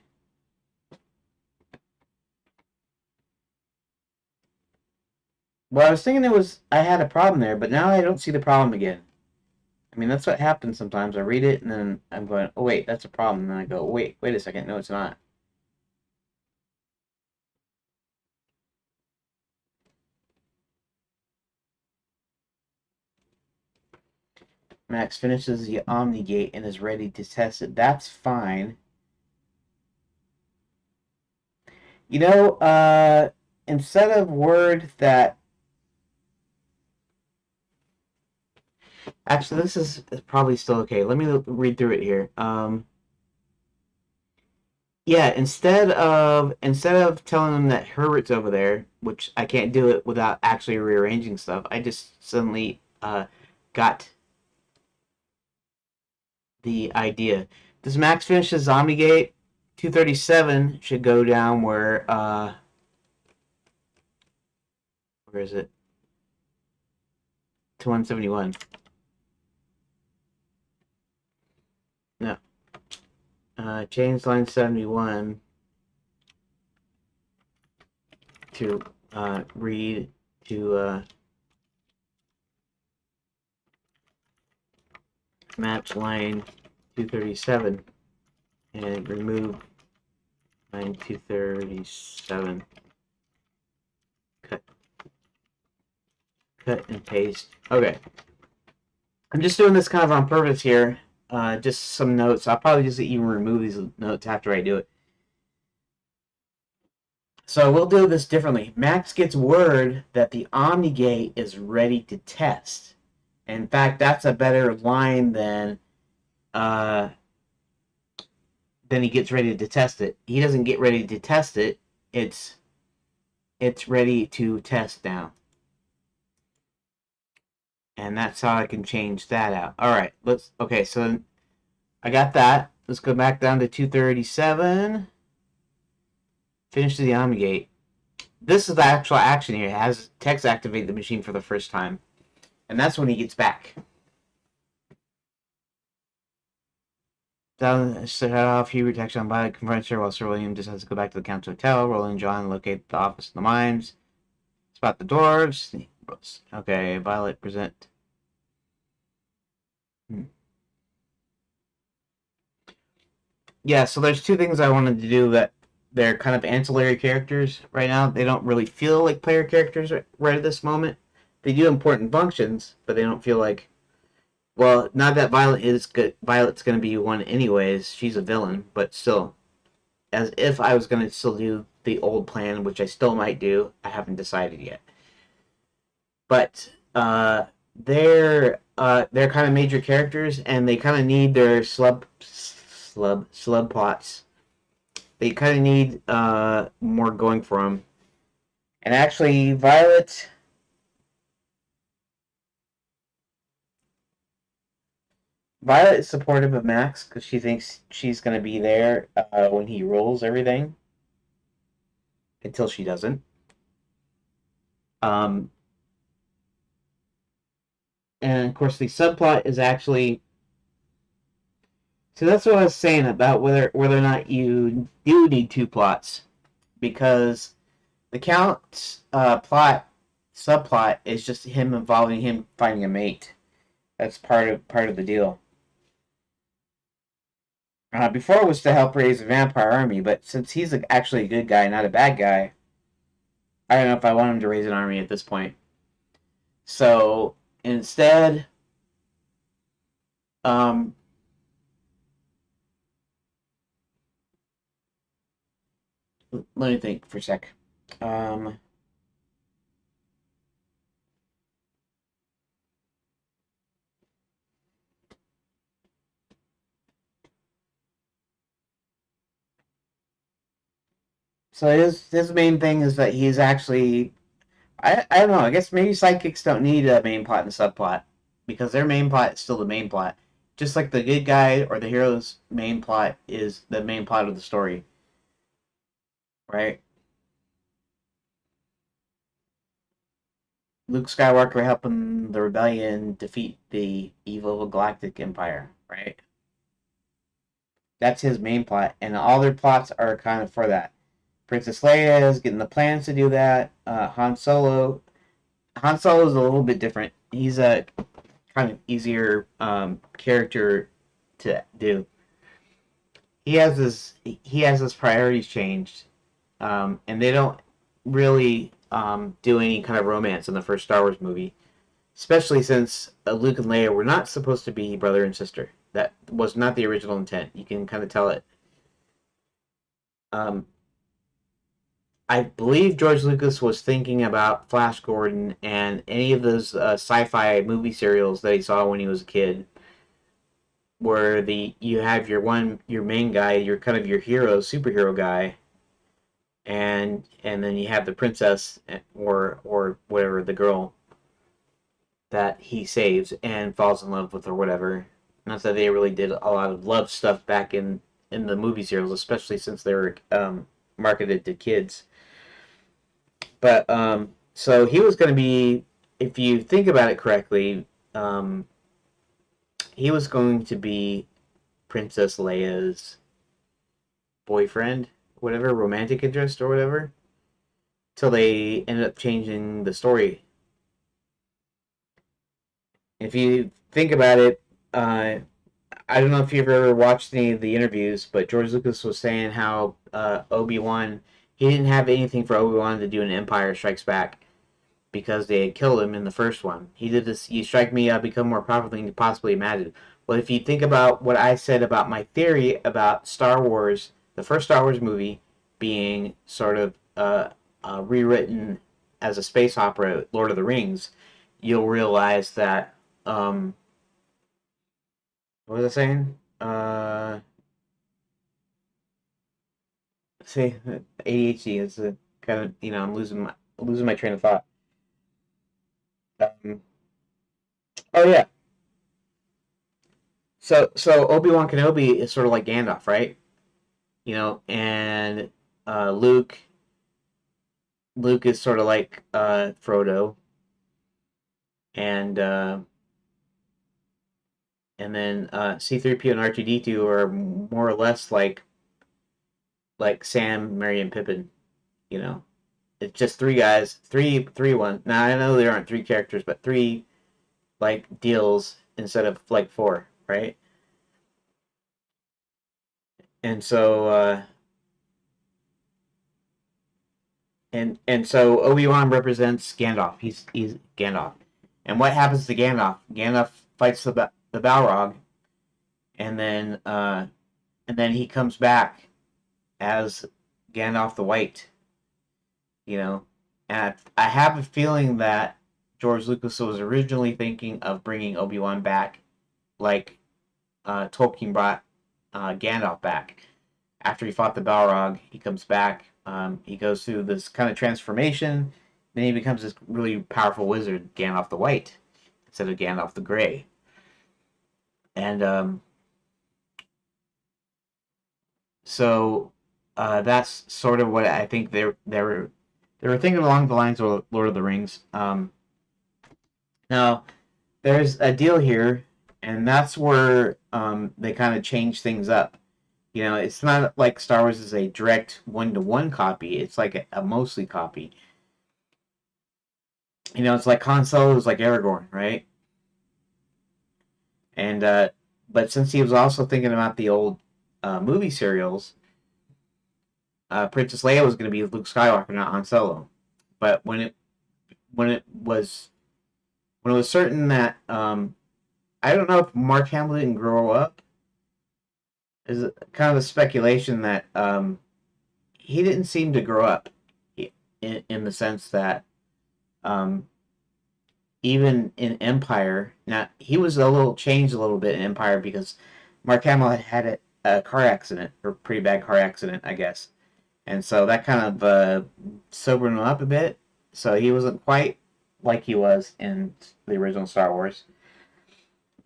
Well, I was thinking I had a problem there, but now I don't see the problem again. I mean, that's what happens sometimes. I read it and then I'm going, oh wait, that's a problem. And then I go, wait a second, no, it's not. Max finishes the Omni Gate and is ready to test it. That's fine. You know, instead of word that actually this is probably still okay. Let me read through it here. Yeah, instead of telling them that Herbert's over there, which I can't do it without actually rearranging stuff, I just suddenly got the idea. Does Max finish his Omnigate? 237 should go down where is it? To 171. No. Change line 71 to read to match line 237 and remove line 237. Cut and paste. Okay. I'm just doing this kind of on purpose here. Just some notes. I'll probably just even remove these notes after I do it. So we'll do this differently. Max gets word that the Omnigate is ready to test. In fact, that's a better line uh, than he gets ready to test it. He doesn't get ready to test it. It's ready to test now. And that's how I can change that out. All right, okay, so I got that. Let's go back down to 237. Finish the Omnigate. This is the actual action here. It has text activate the machine for the first time. And that's when he gets back. Down set off, he attacks on Violet, confronts her while Sir William just has to go back to the Count's hotel. Roland and John locate the office in the mines. Spot the dwarves. Okay, Violet present. Yeah, so there's two things I wanted to do that they're kind of ancillary characters right now. They don't really feel like player characters right at this moment. They do important functions, but they don't feel like. Well, not that Violet is good. Violet's going to be one anyways. She's a villain, but still, as if I was going to still do the old plan, which I still might do. I haven't decided yet. But they're kind of major characters, and they kind of need their slub plots. They kind of need more going for them. And actually, Violet. Violet is supportive of Max because she thinks she's going to be there when he rules everything until she doesn't. Um, and of course, the subplot is actually. So that's what I was saying about whether or not you do need two plots, because the Count's subplot is just him involving him finding a mate. That's part of the deal. Before it was to help raise a vampire army, but since he's actually a good guy, not a bad guy, I don't know if I want him to raise an army at this point. So instead, um, let me think for a sec. Um, so his main thing is that he's actually I don't know. I guess maybe sidekicks don't need a main plot and a subplot because their main plot is still the main plot. Just like the good guy or the hero's main plot is the main plot of the story, right? Luke Skywalker helping the rebellion defeat the evil Galactic Empire, right? That's his main plot, and all their plots are kind of for that. Princess Leia is getting the plans to do that. Han Solo is a little bit different. He's a kind of easier character to do. He has his priorities changed, and they don't really do any kind of romance in the first Star Wars movie, especially since Luke and Leia were not supposed to be brother and sister. That was not the original intent. You can kind of tell it. Um, I believe George Lucas was thinking about Flash Gordon and any of those sci-fi movie serials that he saw when he was a kid, where you have your main guy, your kind of your hero, superhero guy, and then you have the princess or whatever, the girl that he saves and falls in love with or whatever. Not that they really did a lot of love stuff back in the movie serials, especially since they were marketed to kids. But so he was going to be, if you think about it correctly, he was going to be Princess Leia's boyfriend, whatever, romantic interest or whatever, till they ended up changing the story. If you think about it, I don't know if you've ever watched any of the interviews, but George Lucas was saying how Obi-Wan, he didn't have anything for Obi-Wan to do in Empire Strikes Back because they had killed him in the first one. He did this, you strike me, I become more powerful than you could possibly imagine. Well, if you think about what I said about my theory about Star Wars, the first Star Wars movie being sort of rewritten as a space opera, Lord of the Rings, you'll realize that, what was I saying? See, ADHD is a kind of, I'm losing my train of thought. Um, oh yeah, so Obi-Wan Kenobi is sort of like Gandalf, right? And uh, Luke Luke is sort of like Frodo, and then C-3PO and R2-D2 are more or less like Sam, Merry, and Pippin. You know, it's just three guys, three one. Now I know there aren't three characters, but three like deals instead of like four, right? And so and so Obi-Wan represents Gandalf. He's Gandalf. And what happens to Gandalf? Gandalf fights the Balrog, and then he comes back as Gandalf the White. You know, and I have a feeling that George Lucas was originally thinking of bringing Obi-Wan back, like Tolkien brought Gandalf back. After he fought the Balrog, he comes back. He goes through this kind of transformation. Then he becomes this really powerful wizard, Gandalf the White, instead of Gandalf the Gray. And so that's sort of what I think they were thinking along the lines of Lord of the Rings. Now there's a deal here, and that's where they kind of change things up. You know, it's not like Star Wars is a direct one-to-one copy. It's like a mostly copy. You know, it's like Han Solo is like Aragorn, right? And but since he was also thinking about the old movie serials, Princess Leia was going to be Luke Skywalker, not Han Solo. But when it was when it was certain that I don't know if Mark Hamill didn't grow up, is kind of a speculation that he didn't seem to grow up in the sense that um, even in Empire, now he was a little changed a little bit in Empire because Mark Hamill had a car accident, or pretty bad car accident, I guess, and so that kind of sobered him up a bit. So he wasn't quite like he was in the original Star Wars.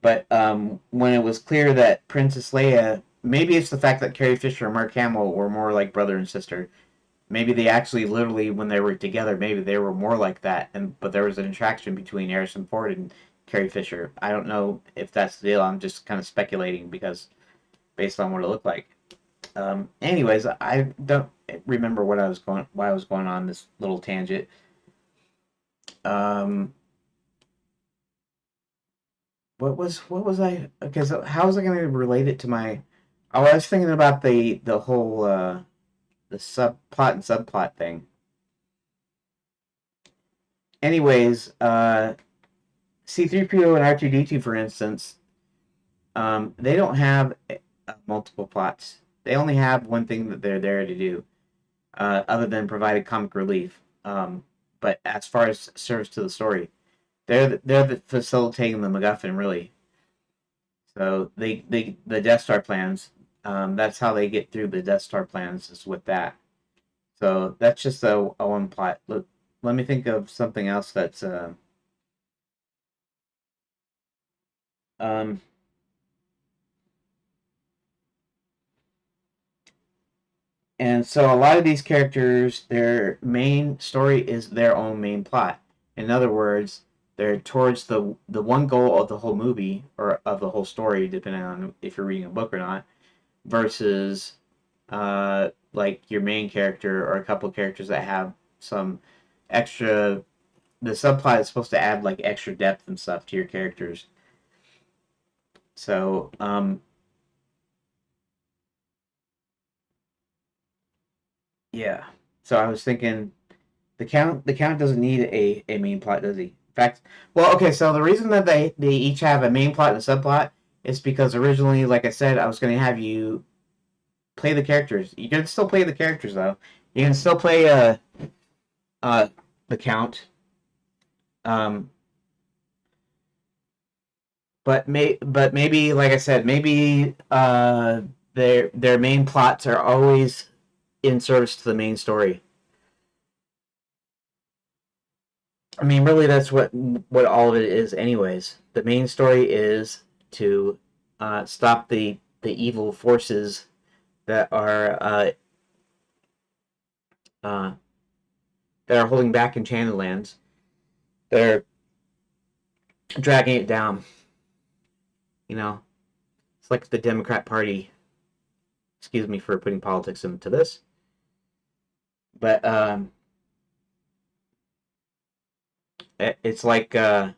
But when it was clear that Princess Leia, maybe it's the fact that Carrie Fisher and Mark Hamill were more like brother and sister. Maybe they actually literally when they were together, maybe they were more like that. And but there was an attraction between Harrison Ford and Carrie Fisher. I don't know if that's the deal. I'm just kind of speculating because based on what it looked like. Anyways, I don't remember why I was going on this little tangent. Um, what was I? Okay, so how was I going to relate it to my? Oh, I was thinking about the whole the subplot and subplot thing. Anyways, C-3PO and R2-D2, for instance, they don't have multiple plots. They only have one thing that they're there to do, other than provide comic relief. But as far as service to the story, they're facilitating the MacGuffin really. So the Death Star plans. That's how they get through the Death Star plans is with that. So that's just a one plot. Let me think of something else that's um and so a lot of these characters, their main story is their own main plot. In other words, they're towards the one goal of the whole movie or of the whole story, depending on if you're reading a book or not, versus like your main character or a couple of characters that have some extra. The subplot is supposed to add like extra depth and stuff to your characters. So yeah. So I was thinking the count doesn't need a main plot, does he? In fact, well, okay. So the reason that they each have a main plot and a subplot is because originally, like I said, I was going to have you play the characters. You can still play the characters though. You can still play uh the count. Um, but maybe like I said, maybe their main plots are always in service to the main story. I mean, really, that's what all of it is, anyways. The main story is to stop the evil forces that uh, that are holding back Enchanted Lands. They're dragging it down. You know, it's like the Democrat Party. Excuse me for putting politics into this, but it's like yeah.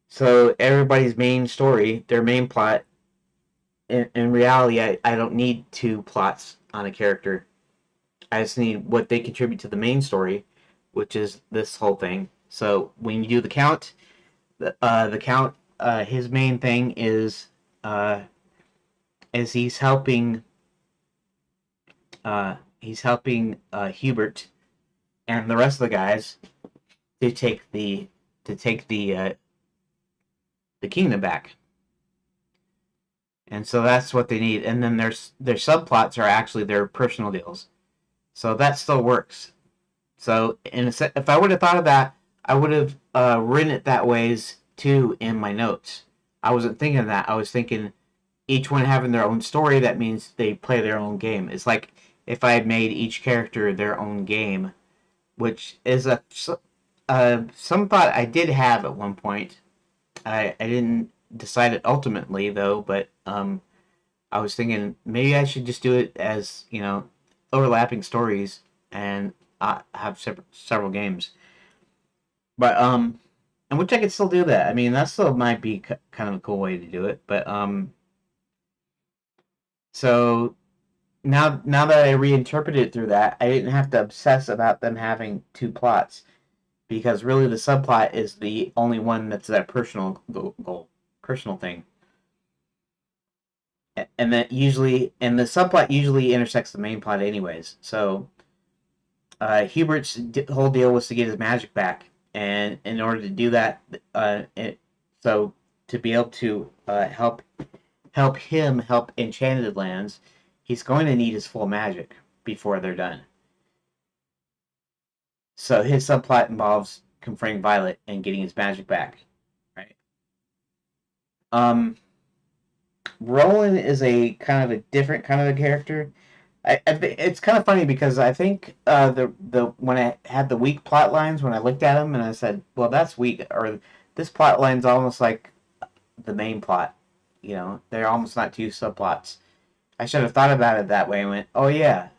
So everybody's main story, their main plot, in reality, I don't need two plots on a character. I just need what they contribute to the main story, which is this whole thing. So when you do the count, the count, his main thing uh, is he's helping Hubert and the rest of the guys to take the kingdom back. And so that's what they need. And then their subplots are actually their personal deals. So that still works. So if I would have thought of that, I would have written it that ways too in my notes. I wasn't thinking of that. I was thinking each one having their own story. That means they play their own game. It's like if I had made each character their own game, which is some thought I did have at one point. I didn't decide it ultimately though, but I was thinking maybe I should just do it as overlapping stories and have several games. But and which I could still do that. I mean, that still might be kind of a cool way to do it. But so now that I reinterpreted it through that, I didn't have to obsess about them having two plots because really the subplot is the only one that's that personal goal, personal thing. And the subplot usually intersects the main plot anyways. So Hubert's whole deal was to get his magic back, and in order to do that, so to be able to help Enchanted Lands, he's going to need his full magic before they're done. So his subplot involves confronting Violet and getting his magic back. Right. Um, Roland is a kind of a different kind of a character. It's kind of funny because I think the when I had the weak plot lines when I looked at them and I said, well, that's weak, or this plot line's almost like the main plot. They're almost not two subplots. I should have thought about it that way and went, oh yeah,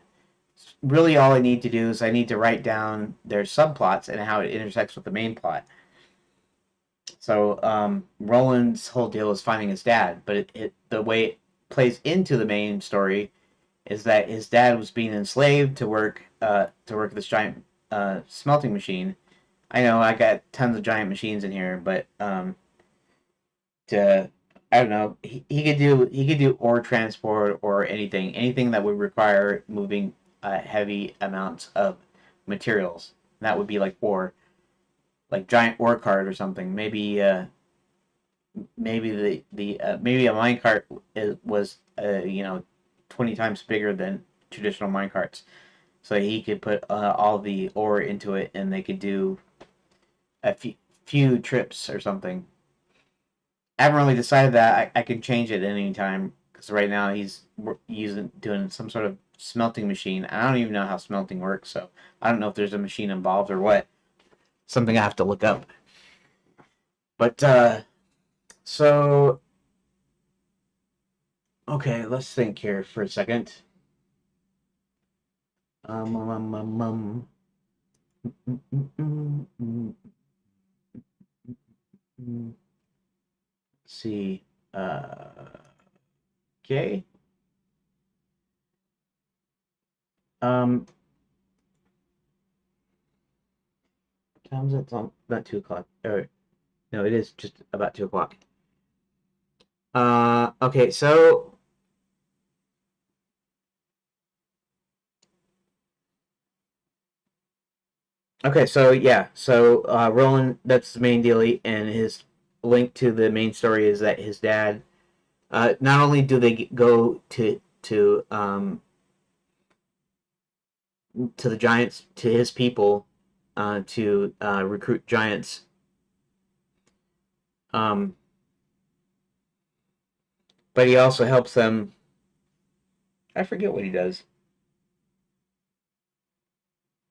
really all I need to do is I need to write down their subplots and how it intersects with the main plot. So Roland's whole deal is finding his dad, but the way it plays into the main story is that his dad was being enslaved to work this giant smelting machine. I know I got tons of giant machines in here, but to I don't know. He could do ore transport or anything that would require moving heavy amounts of materials. And that would be like ore, like giant ore cart or something. Maybe a mine cart was 20 times bigger than traditional mine carts. So he could put all the ore into it, and they could do a few trips or something. I haven't really decided that. I can change it at any time because right now he's doing some sort of smelting machine. I don't even know how smelting works, so I don't know if there's a machine involved or what. Something I have to look up. But so okay, let's think here for a second. Um, um, um, um, um. Mm, mm, mm, mm, mm. Let's see. Okay. Um, time's it? It's about 2 o'clock. No, it is just about 2 o'clock. Okay, so yeah, so Roland, that's the main deal, and his link to the main story is that his dad. Not only do they go to the giants, to his people, to recruit giants. Um, but he also helps them. I forget what he does.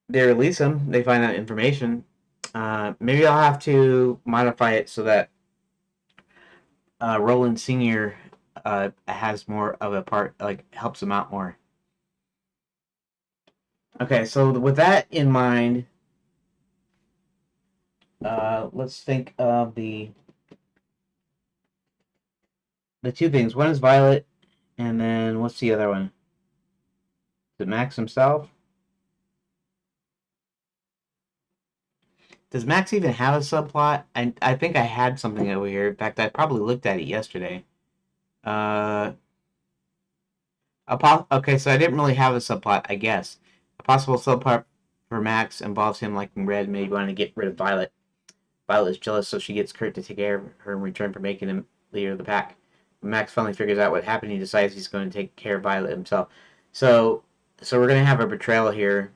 They release him. They find out information. Maybe I'll have to modify it so that Roland Senior has more of a part, like helps him out more. Okay, so with that in mind, let's think of the two things. One is Violet, and then what's the other one? Is it Max himself? Does Max even have a subplot? I think I had something over here. In fact, I probably looked at it yesterday. Uh, okay, so I didn't really have a subplot, I guess. A possible subplot for Max involves him liking Red, maybe wanting to get rid of Violet. Violet is jealous, so she gets Kurt to take care of her in return for making him leader of the pack. When Max finally figures out what happened, he decides he's going to take care of Violet himself. So, so we're gonna have a betrayal here,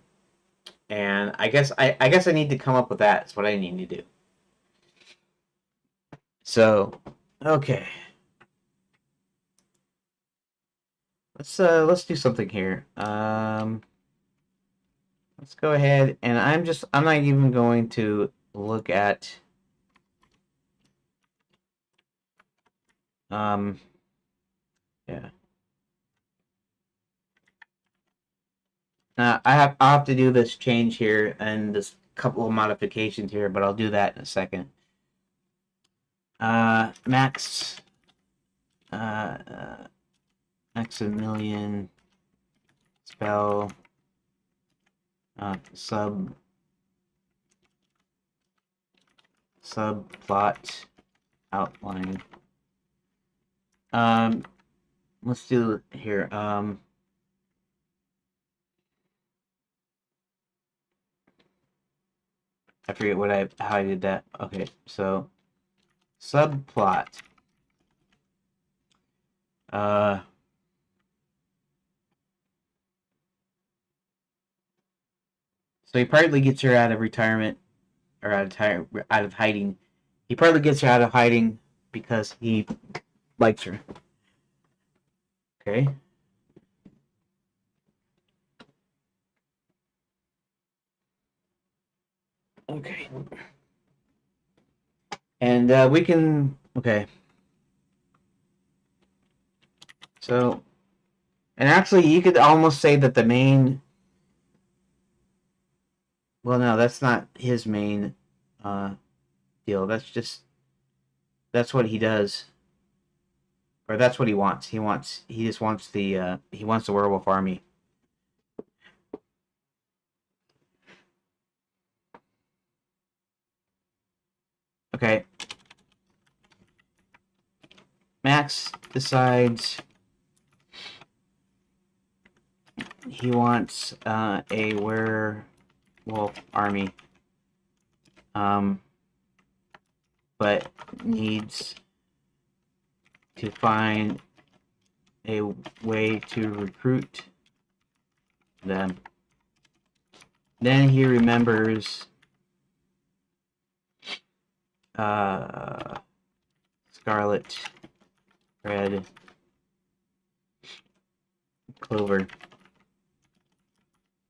and I guess I need to come up with that. That's what I need to do. So Okay. Let's do something here. Let's go ahead and I'm not even going to look at yeah. I'll have to do this change here and this couple of modifications here, but I'll do that in a second. Max Maximilian spell subplot outline. Let's do here. I forget how I did that. Okay, so subplot. So he partly gets her out of retirement or out of hiding. He partly gets her out of hiding because he likes her. Okay. Okay. And we can. Okay. So, and actually, you could almost say that the main. Well, no, that's not his main uh, deal. That's what he does, or that's what he wants. He just wants he wants the werewolf army. Okay. Max decides he wants a werewolf army, but needs to find a way to recruit them. Then he remembers Scarlet, Red, Clover,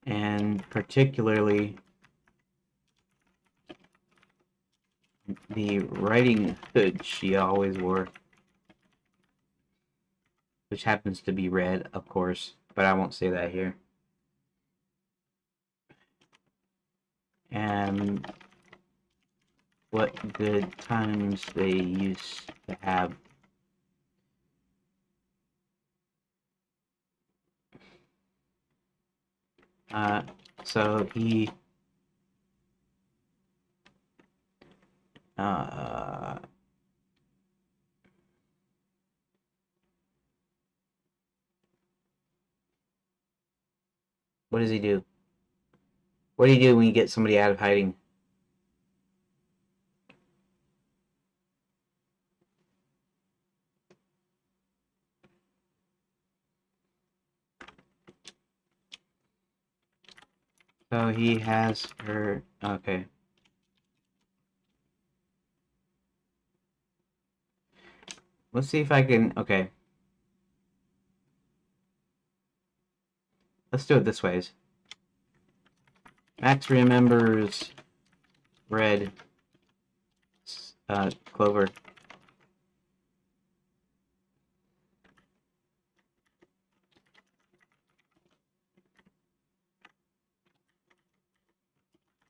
and particularly the riding hood she always wore, which happens to be red, of course, but I won't say that here. And what good times they used to have. So he what does he do? What do you do when you get somebody out of hiding? So he has her. Okay. Let's see if I can. Okay. Let's do it this way. Max remembers Red, Clover.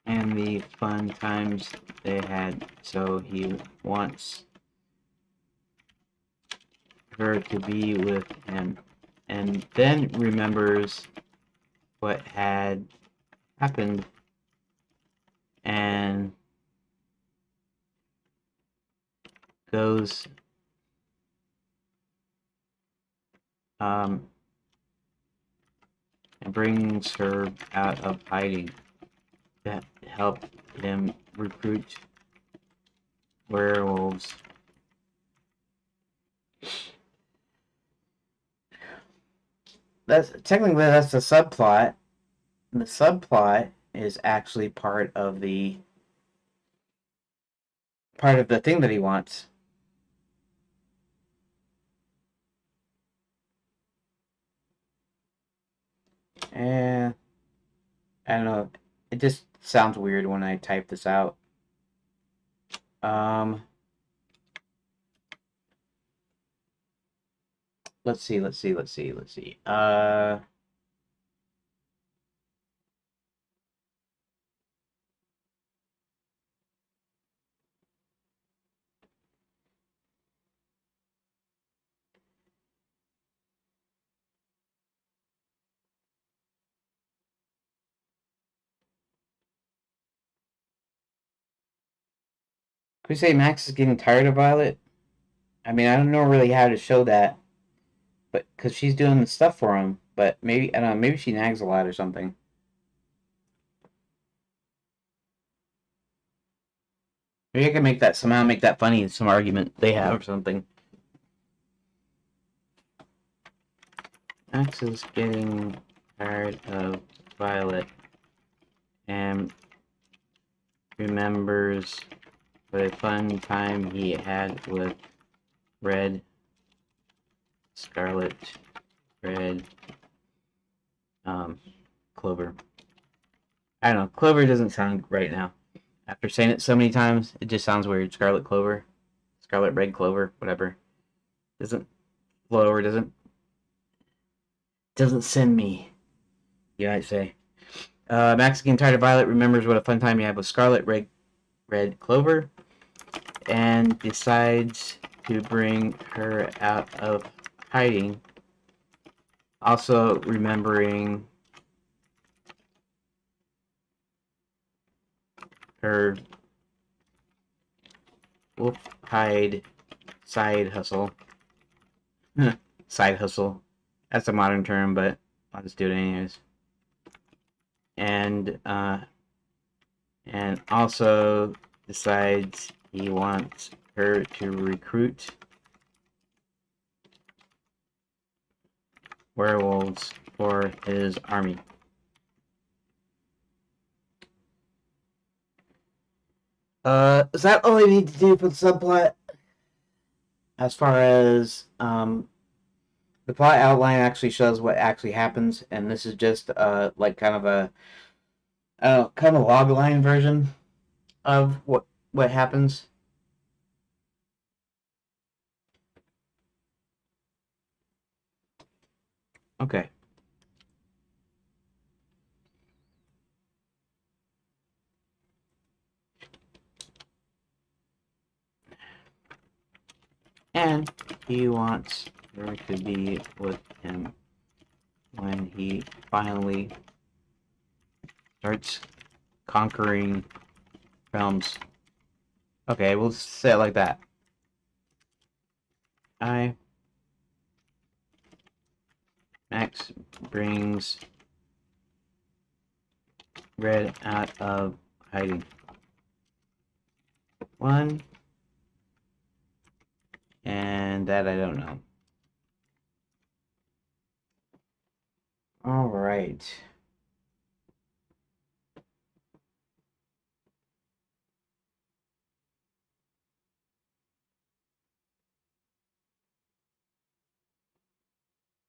And the fun times they had, so he wants her to be with him. And then remembers what had happened and goes and brings her out of hiding to help him recruit werewolves. That's the subplot. The subplot is actually part of the thing that he wants. And I don't know. It just sounds weird when I type this out. Um, let's see, let's see, let's see, let's see. Could we say Max is getting tired of Violet? I mean, I don't know really how to show that, but because she's doing the stuff for him. But maybe I don't know. Maybe she nags a lot or something. Maybe I can make that somehow make that funny. Some argument they have or something. Max is getting tired of Violet and remembers what a fun time he had with Red, Scarlet, Red, Clover. I don't know. Clover doesn't sound right now. After saying it so many times, it just sounds weird. Scarlet Clover, Scarlet Red Clover, whatever. Doesn't flow or doesn't send me. You might say. Max getting tired of Violet remembers what a fun time he had with Scarlet Red Clover and decides to bring her out of hiding. Also remembering her wolf hide side hustle. Side hustle. That's a modern term, but I'll just do it anyways. And also decides he wants her to recruit werewolves for his army. Is that all I need to do for the subplot? As far as the plot outline actually shows what actually happens, and this is just like kind of a kind of log line version of what happens. Okay. And he wants her to be with him when he finally starts conquering realms. Okay, we'll say it like that. I Max brings Red out of hiding. One, and that I don't know. All right.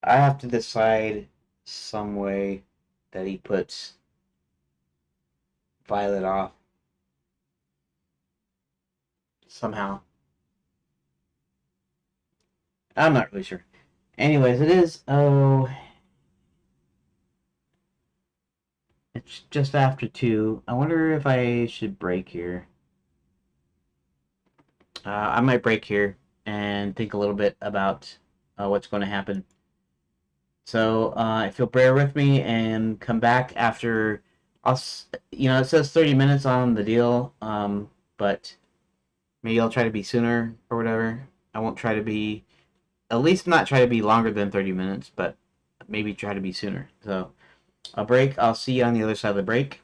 I have to decide some way that he puts Violet off somehow. I'm not really sure. Anyways, it is. Oh, it's just after 2. I wonder if I should break here. I might break here and think a little bit about what's going to happen. So if you'll bear with me and come back after, it says 30 minutes on the deal, but maybe I'll try to be sooner or whatever. I won't try to be, at least not try to be longer than 30 minutes, but maybe try to be sooner. So I'll break. I'll see you on the other side of the break.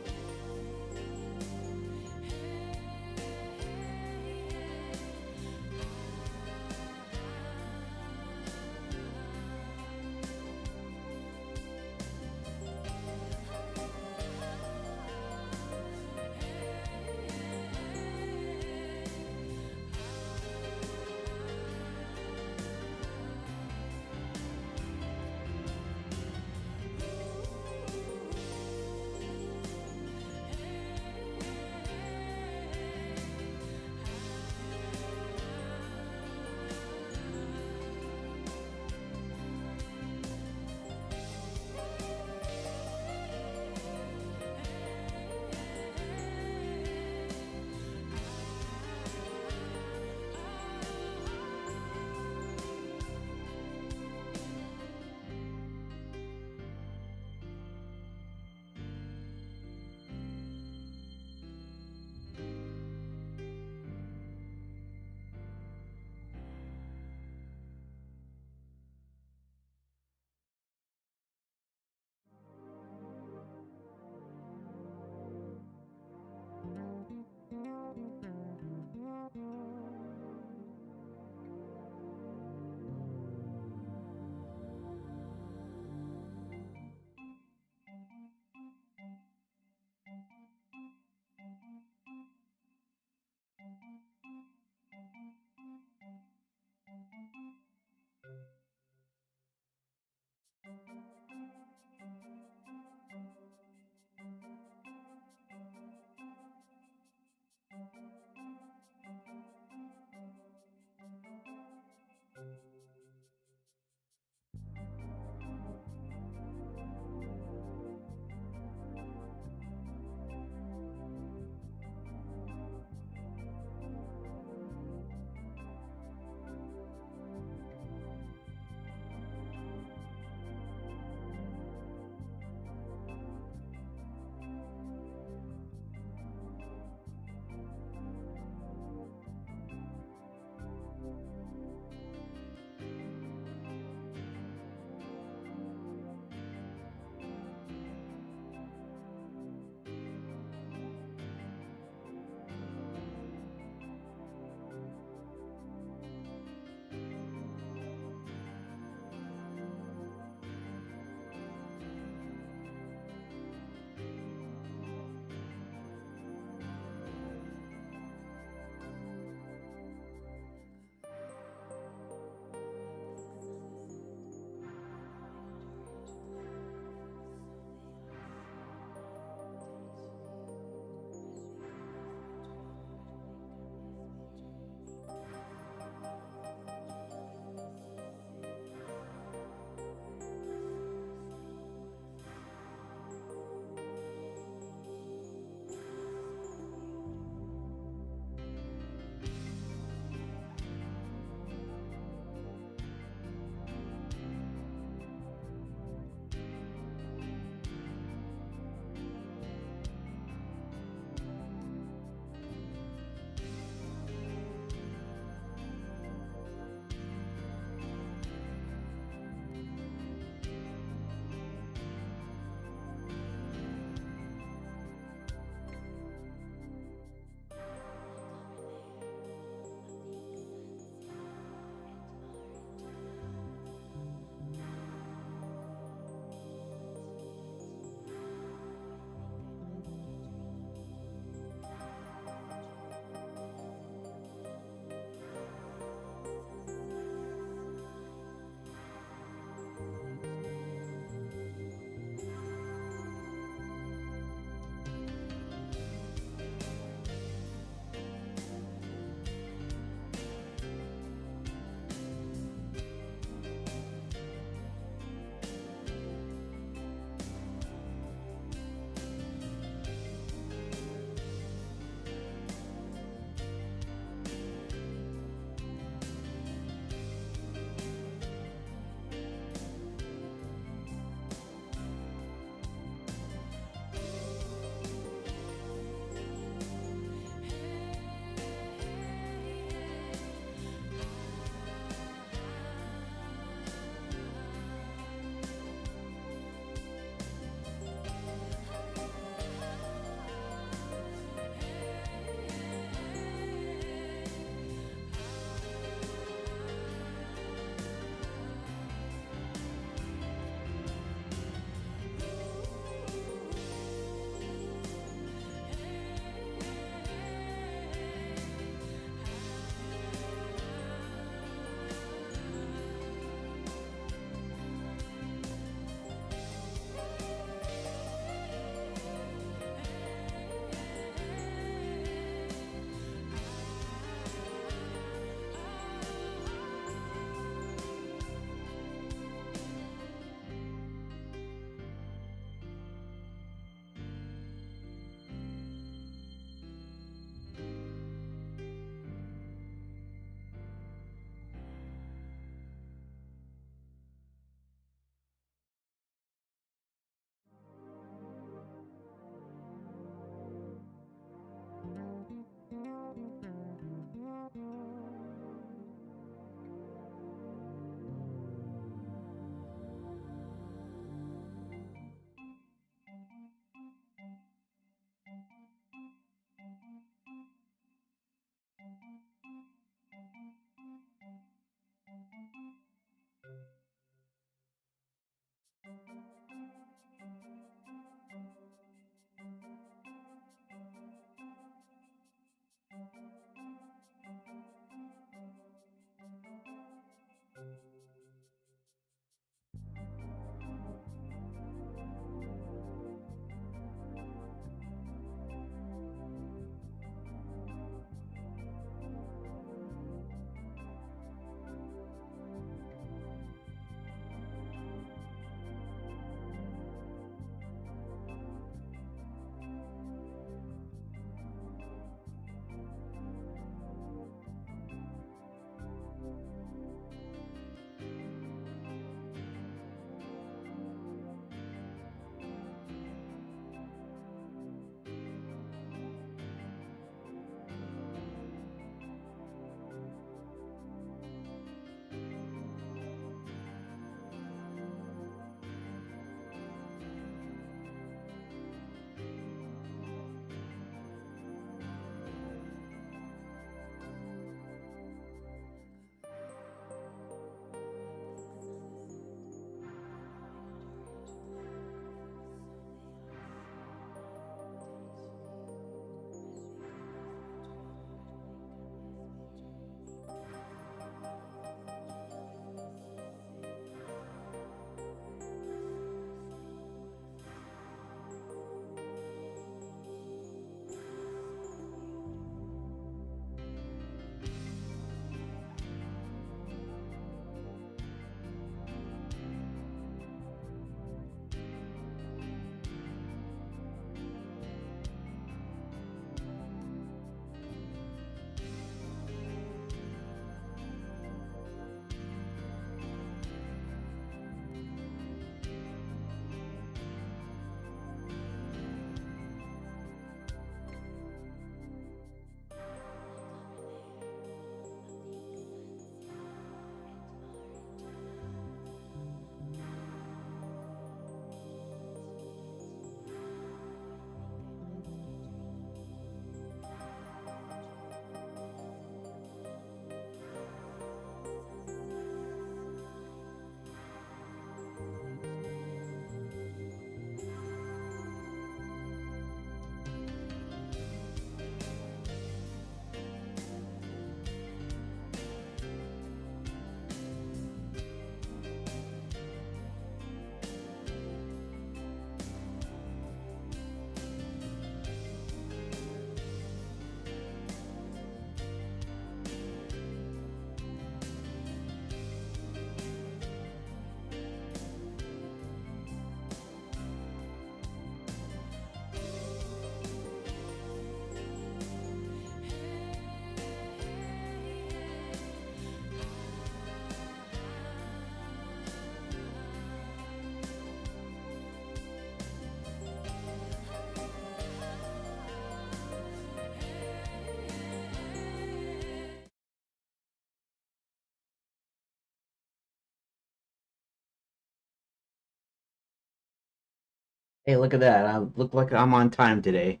Hey, look at that. I look like I'm on time today.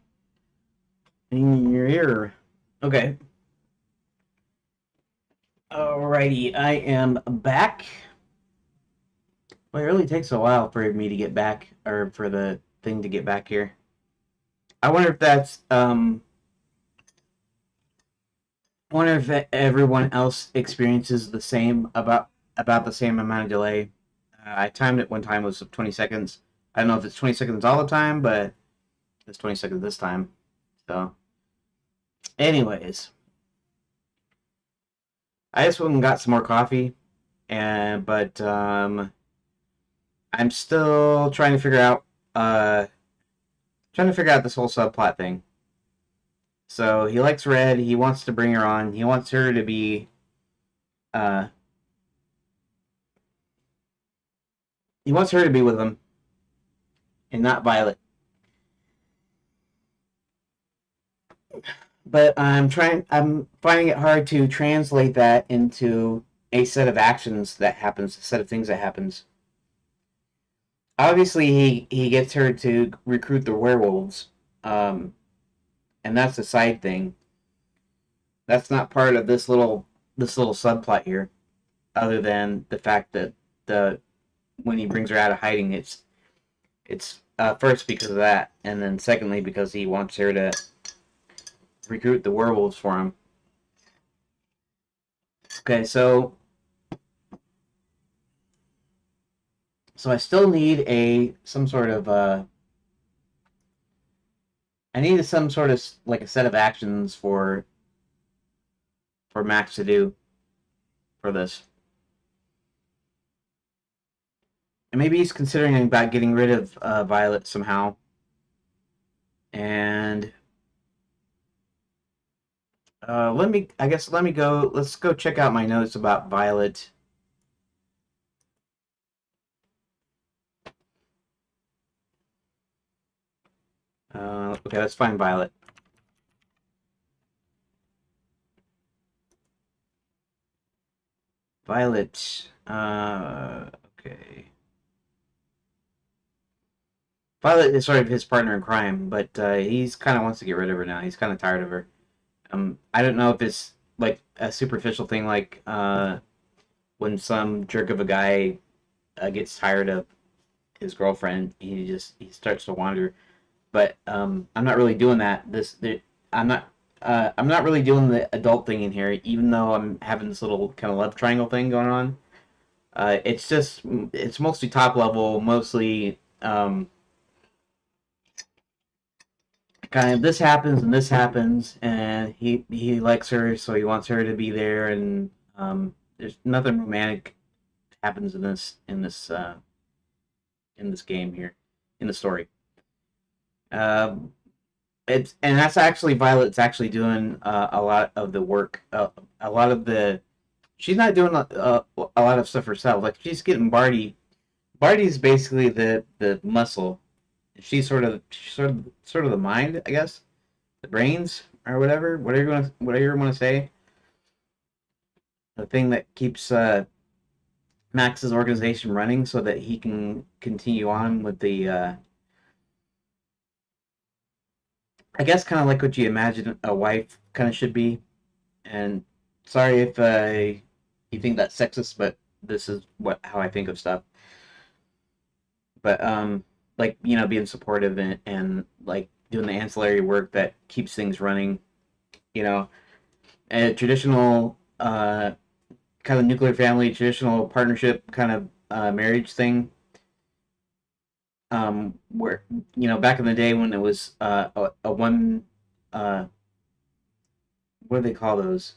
And you're here. Okay. Alrighty, I am back. Well, it really takes a while for me to get back, or for the thing to get back here. I wonder if that's I wonder if everyone else experiences the same about the same amount of delay. I timed it one time it was 20 seconds. I don't know if it's 20 seconds all the time, but it's 20 seconds this time. So, anyways, I just went and got some more coffee, and but I'm still uh trying to figure out this whole subplot thing. So he likes Red. He wants to bring her on. He wants her to be uh he wants her to be with him and not Violet. But I'm finding it hard to translate that into a set of actions that happens, a set of things that happens. Obviously he gets her to recruit the werewolves. Um and that's a side thing. That's not part of this little subplot here, other than the fact that the when he brings her out of hiding, it's first because of that, and then secondly because he wants her to recruit the werewolves for him. Okay, so I still need a some sort of I need some sort of like a set of actions for Max to do for this, and maybe he's considering about getting rid of Violet somehow, and let me go. Let's go check out my notes about Violet. Okay, let's find Violet. Violet. Okay. Violet is sort of his partner in crime, but he's kind of wants to get rid of her now. He's kind of tired of her. I don't know if it's like a superficial thing, like when some jerk of a guy gets tired of his girlfriend, he starts to wander. But I'm not really doing that. I'm not. I'm not really doing the adult thing in here, even though I'm having this little kind of love triangle thing going on. It's mostly top level, mostly kind of this happens, and he likes her, so he wants her to be there, and there's nothing romantic happens in this game here, in the story. Um, it's and that's actually Violet's actually doing a lot of the work, a lot of the. She's not doing a lot of stuff herself. Like she's getting Barty. Barty's basically the muscle. She's sort of the mind, I guess, the brains or whatever you want to say, the thing that keeps Max's organization running so that he can continue on with the I guess kind of like what you imagine a wife kind of should be. And sorry if you think that's sexist, but this is what how I think of stuff. But like being supportive and like doing the ancillary work that keeps things running. You know, a traditional kind of nuclear family, traditional partnership kind of marriage thing. Where back in the day when it was a one what do they call those?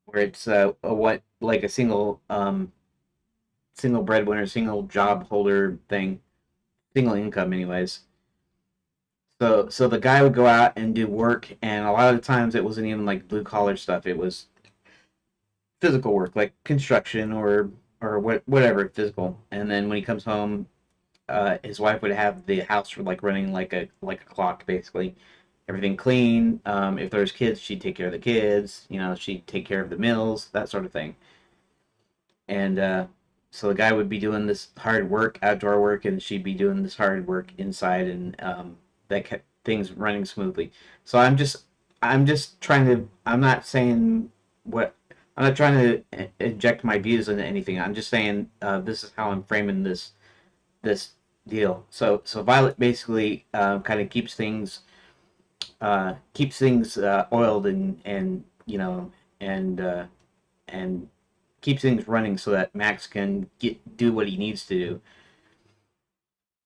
Where it's a what like a single breadwinner, single job holder thing, single income, anyways. So the guy would go out and do work, and a lot of the times it wasn't even like blue collar stuff. It was physical work, like construction or whatever physical. And then when he comes home, his wife would have the house like running like a clock, basically. Everything clean. If there's kids, she'd take care of the kids. She'd take care of the meals, that sort of thing. And So the guy would be doing this hard work, outdoor work, and she'd be doing this hard work inside, and that kept things running smoothly. So I'm just trying to. I'm not saying what. I'm not trying to inject my views into anything. I'm just saying this is how I'm framing this deal. So Violet basically kind of keeps things oiled and and keeps things running so that Max can do what he needs to do,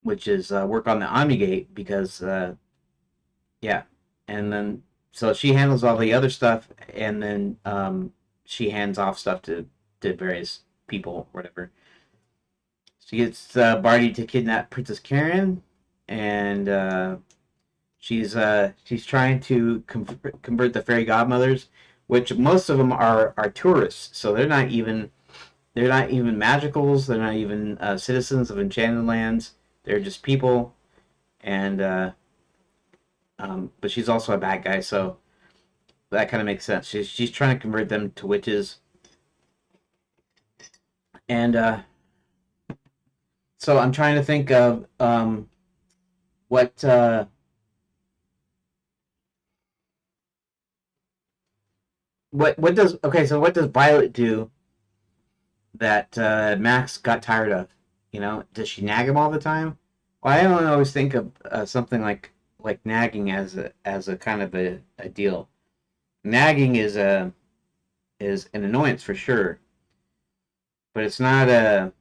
which is work on the Omnigate because yeah, and then so she handles all the other stuff, and then she hands off stuff to various people, whatever. She gets Barty to kidnap Princess Karen, and she's trying to convert the fairy godmothers, which most of them are tourists, so they're not even magicals. They're not even citizens of Enchanted Lands. They're just people, and but she's also a bad guy, so that kind of makes sense. She's trying to convert them to witches, and so I'm trying to think of what what does okay. So what does Violet do that Max got tired of? You know, does she nag him all the time? Well, I don't always think of something like nagging as a kind of a deal. Nagging is an annoyance for sure, but it's not a.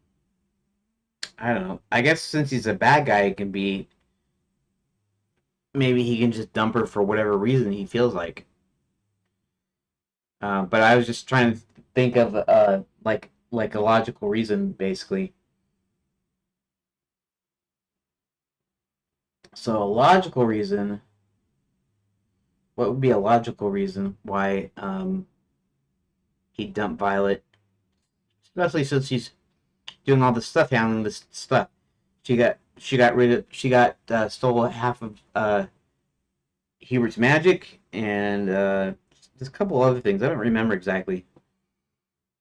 I don't know. I guess since he's a bad guy, it can be maybe he can just dump her for whatever reason he feels like. But I was just trying to think of like a logical reason, basically. So a logical reason. What would be a logical reason why he dumped Violet, especially since she's doing all this stuff, handling this stuff. She got stole half of Hubert's magic and there's a couple other things I don't remember exactly.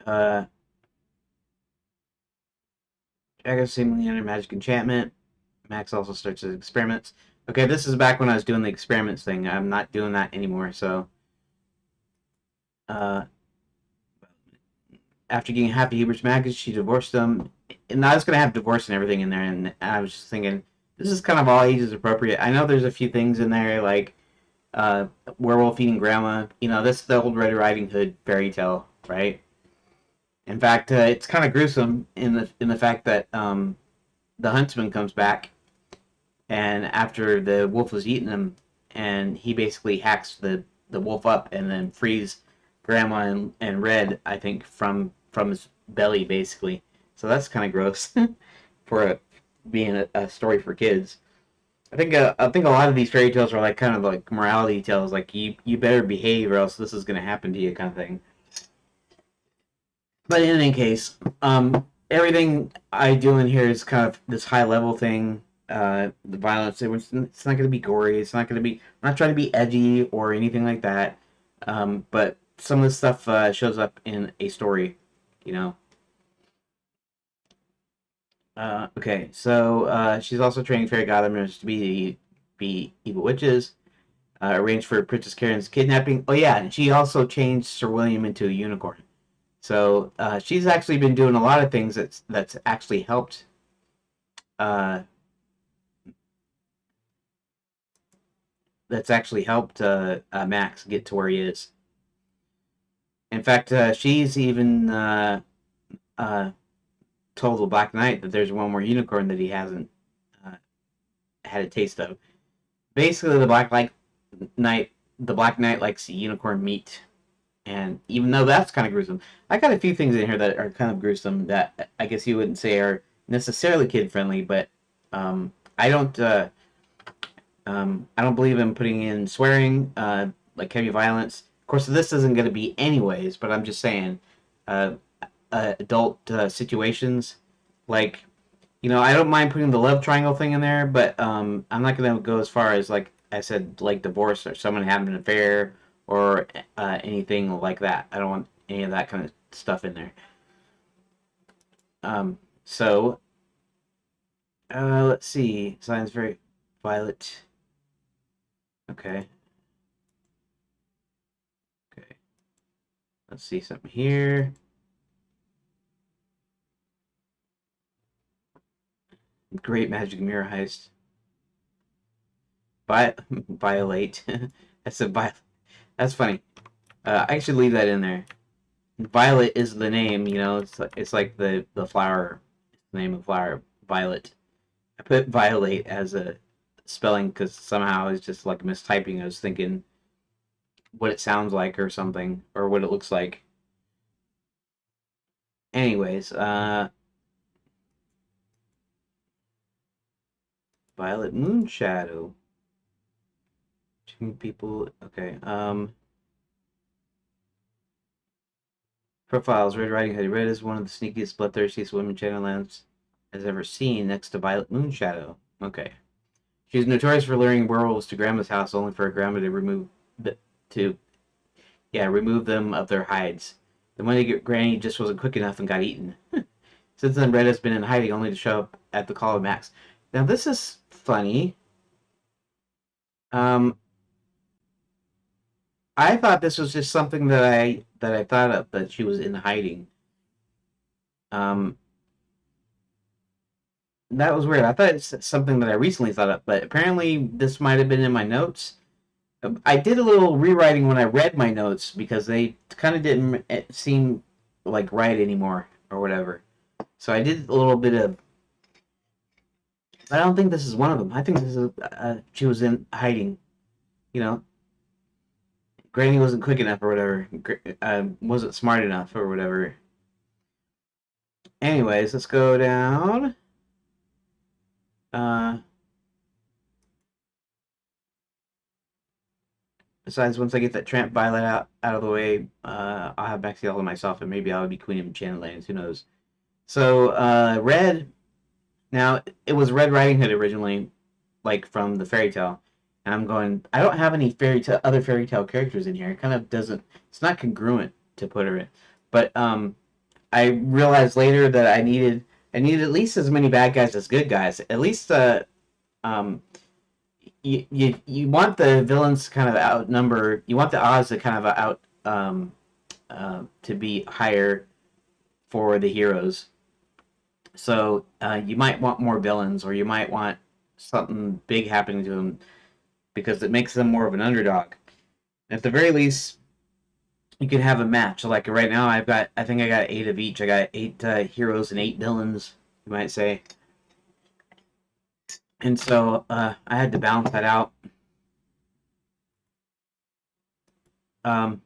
Uh, I guess seemingly under magic enchantment. Max also starts his experiments. Okay, this is back when I was doing the experiments thing. I'm not doing that anymore. So uh, after getting half of Hubert's magic, she divorced him. And I was gonna have divorce and everything in there, and I was just thinking this is kind of all ages appropriate. I know there's a few things in there like uh, werewolf eating grandma. You know, this is the old Red Riding Hood fairy tale, right? In fact, it's kind of gruesome in the fact that the huntsman comes back, and after the wolf was eating him, and he basically hacks the wolf up and then frees grandma and Red, I think, from his belly basically. So that's kind of gross for being a story for kids. I think a lot of these fairy tales are like kind of like morality tales, like you better behave or else this is gonna happen to you kind of thing. But in any case, everything I do in here is kind of this high level thing. The violence, it's not going to be gory. It's not going to be. I'm not trying to be edgy or anything like that. But some of this stuff shows up in a story, you know. Okay, so she's also training fairy godmothers to be evil witches. Arranged for Princess Karen's kidnapping. Oh yeah, and she also changed Sir William into a unicorn. So she's actually been doing a lot of things that's actually helped uh, Max get to where he is. In fact, she's even uh, told the Black Knight that there's one more unicorn that he hasn't uh, had a taste of. Basically, Knight, the Black Knight likes unicorn meat, and even though that's kind of gruesome, I got a few things in here that are kind of gruesome that I guess you wouldn't say are necessarily kid friendly, but I don't. I don't believe in putting in swearing, like heavy violence. Of course, this isn't going to be anyways, but I'm just saying, uh, adult situations, like I don't mind putting the love triangle thing in there, but I'm not going to go as far as like I said, like divorce or someone having an affair or anything like that. I don't want any of that kind of stuff in there. So let's see. Signs very Violet. Okay. Okay. Let's see something here. Great magic mirror heist. Violate. That's a That's funny. I should leave that in there. Violet is the name. It's like the flower. The name of flower. Violet. I put violate as a spelling because somehow it's just like mistyping. I was thinking what it sounds like or something or what it looks like. Anyways, Violet Moonshadow. Two people. Okay. Profiles. Red Riding Hood. Red is one of the sneakiest, bloodthirstiest women Shadowlands has ever seen, next to Violet Moonshadow. Okay. She's notorious for luring werewolves to Grandma's house, only for Grandma to to remove them of their hides. The one to get Granny just wasn't quick enough and got eaten. Since then, Red has been in hiding, only to show up at the call of Max. Now this is funny. Um, I thought this was just something that I thought of, that she was in hiding. Um, that was weird. I thought it's something that I recently thought of, but apparently this might have been in my notes. I did a little rewriting when I read my notes because they kind of didn't seem like right anymore or whatever. So I did a little bit of. I don't think this is one of them. I think this is she was in hiding. You know, Granny wasn't quick enough or whatever. Wasn't smart enough or whatever. Anyways, let's go down. Uh, Besides, once I get that Tramp Violet out of the way, I'll have Maxi all to myself, and maybe I'll be Queen of Enchanted Lands. Who knows? So, Red. Now, it was Red Riding Hood originally, like from the fairy tale. And I'm going, I don't have any other fairy tale characters in here. It kind of doesn't, it's not congruent to put her in. But I realized later that I needed at least as many bad guys as good guys. At least um, you want the villains to kind of outnumber. You want the odds to kind of to be higher for the heroes. So you might want more villains, or you might want something big happening to them because it makes them more of an underdog. At the very least, you can have a match. Like right now, I think I got 8 of each. I got 8 heroes and 8 villains, you might say. And so I had to balance that out. Um,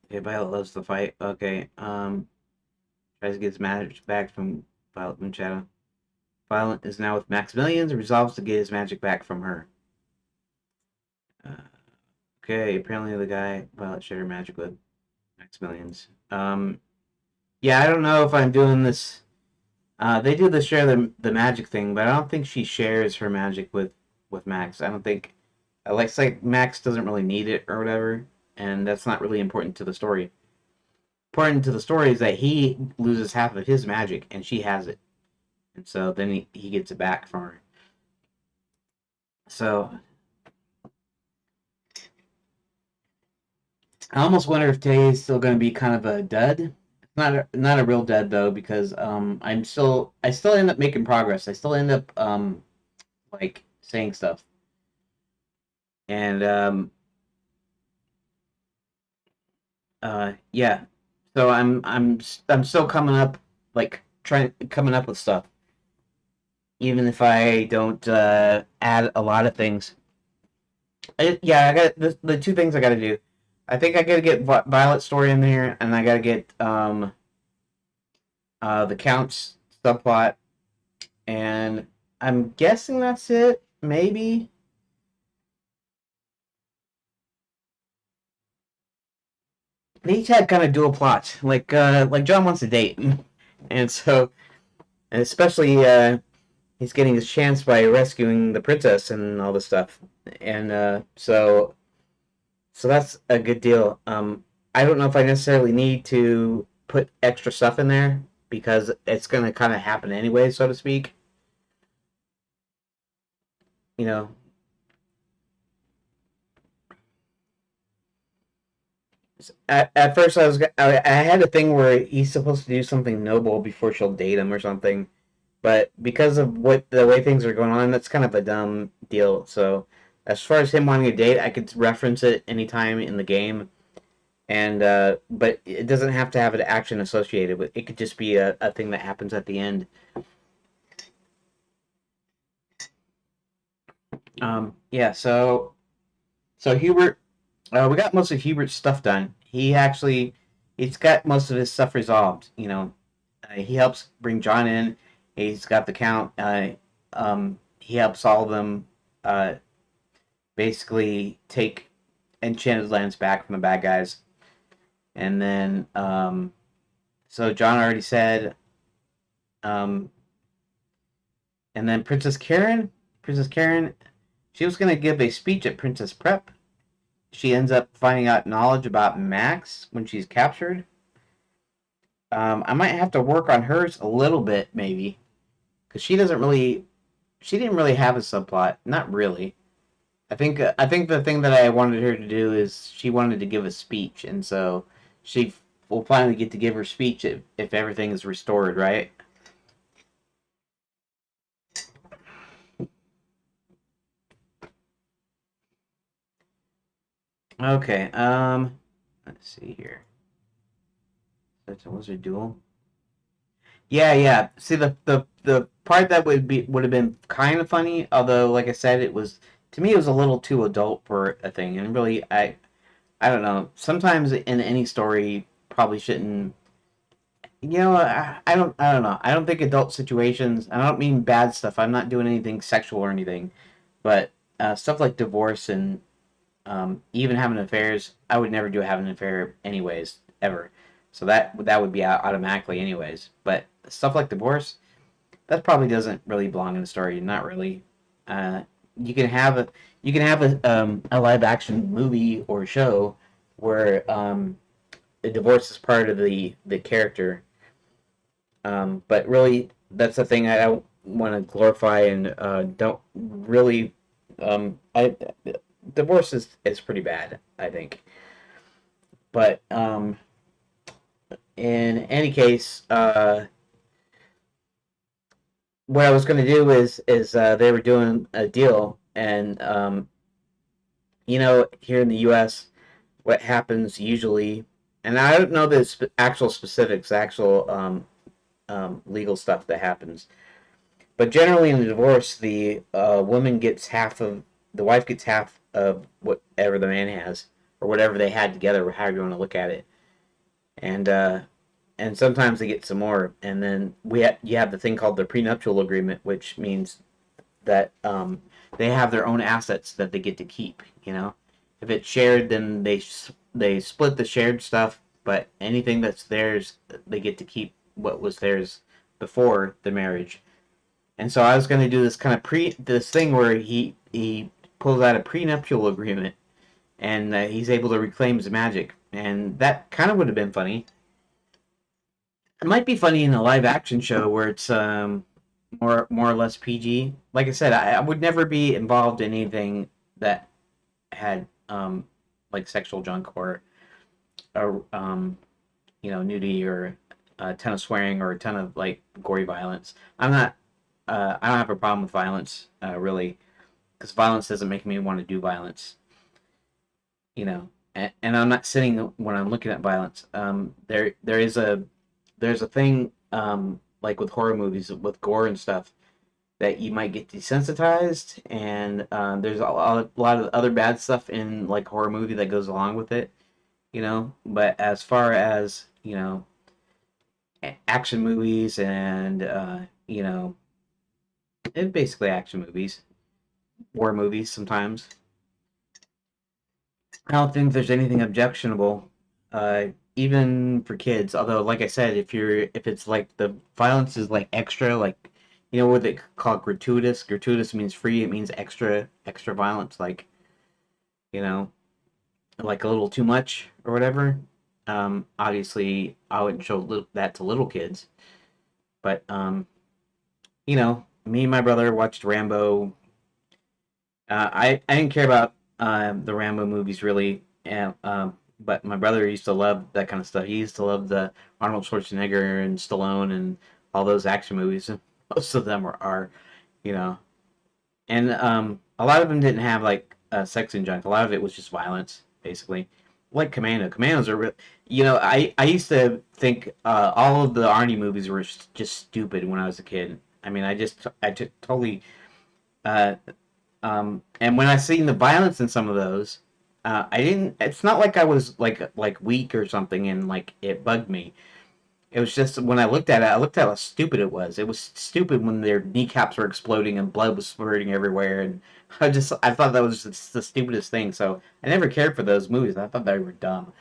okay, Violet loves the fight. Okay, tries to get his magic back from Violet Moonshadow. Violet is now with Maximilians and resolves to get his magic back from her. Uh, okay, apparently the guy Violet shared her magic with Maximilians. Yeah, I don't know if I'm doing this. They do the share the magic thing, but I don't think she shares her magic with Max. I don't think. Like Max doesn't really need it or whatever, and that's not really important to the story. Important to the story is that he loses half of his magic and she has it, and so then he gets it back from her. So I almost wonder if today is still going to be kind of a dud. It's not a real dud though, because I still end up making progress. I still end up like saying stuff, and yeah. So I'm still coming up, like trying coming up with stuff, even if I don't add a lot of things. Yeah, I got the two things I got to do. I think I got to get Violet's story in there, and I got to get the Count's subplot, and I'm guessing that's it. Maybe. They each had kind of dual plots. Like John wants to date, and so, and especially he's getting his chance by rescuing the princess and all this stuff, and so So that's a good deal. I don't know if I necessarily need to put extra stuff in there because it's going to kind of happen anyway, so to speak. You know, at first I had a thing where he's supposed to do something noble before she'll date him or something, but because of what the way things are going on, that's kind of a dumb deal. So as far as him wanting a date, I could reference it anytime in the game, and but it doesn't have to have an action associated with it. It could just be a thing that happens at the end. Yeah, so Hubert, we got most of Hubert's stuff done. He's got most of his stuff resolved. He helps bring John in. He's got the count. He helps all of them basically take enchanted lands back from the bad guys. And then, so John already said, um, and then Princess Karen, she was going to give a speech at Princess Prep. She ends up finding out knowledge about Max when she's captured. I might have to work on hers a little bit, maybe, because she didn't really have a subplot, not really. I think the thing that I wanted her to do is she wanted to give a speech, and so she will finally get to give her speech if everything is restored, right? Okay. Let's see here. That's a wizard duel. Yeah, yeah. See the part that would have been kind of funny, although like I said, it was to me it was a little too adult for a thing, and really I don't know. Sometimes in any story probably shouldn't. I don't know. I don't think adult situations. I don't mean bad stuff. I'm not doing anything sexual or anything, but stuff like divorce and even having affairs. I would never do having an affair anyways, ever. So that would be out automatically anyways. But stuff like divorce, that probably doesn't really belong in the story. Not really. Uh, you can have a live action movie or show where the divorce is part of the character. But really, that's the thing I don't want to glorify and don't really. I Divorce is pretty bad, I think. But in any case, what I was going to do is they were doing a deal, and here in the U.S., what happens usually, and I don't know the actual specifics, actual legal stuff that happens, but generally in a divorce, the wife gets half of whatever the man has, or whatever they had together, or however you want to look at it, and sometimes they get some more, and then you have the thing called the prenuptial agreement, which means that they have their own assets that they get to keep. If it's shared, then they split the shared stuff, but anything that's theirs, they get to keep what was theirs before the marriage. And so I was going to do this thing where he pulls out a prenuptial agreement, and he's able to reclaim his magic, and that kind of would have been funny. It might be funny in a live action show where it's more or less PG. Like I said, I would never be involved in anything that had like sexual junk or nudity or a ton of swearing or a ton of like gory violence. I don't have a problem with violence really, because violence doesn't make me want to do violence. And I'm not sitting when I'm looking at violence. There's a thing like with horror movies with gore and stuff that you might get desensitized, and there's a lot of other bad stuff in like horror movie that goes along with it. But as far as action movies and basically action movies, war movies sometimes. I don't think there's anything objectionable, even for kids. Although, like I said, if it's like the violence is like extra, like what they call gratuitous. Gratuitous means free. It means extra violence. Like you know, like a little too much or whatever. Obviously, I wouldn't show that to little kids, but me and my brother watched Rambo. I didn't care about the Rambo movies really, and but my brother used to love that kind of stuff. He used to love the Arnold Schwarzenegger and Stallone and all those action movies. Most of them are you know, and a lot of them didn't have like sex and junk. A lot of it was just violence, basically. Like Commando. Commandos are, I used to think all of the Arnie movies were just stupid when I was a kid. I mean, I took totally uh, and when I seen the violence in some of those, I didn't. It's not like I was like weak or something, and like it bugged me. It was just when I looked at it, I looked at how stupid it was. It was stupid when their kneecaps were exploding and blood was spurting everywhere, and I thought that was just the stupidest thing. So I never cared for those movies. I thought they were dumb.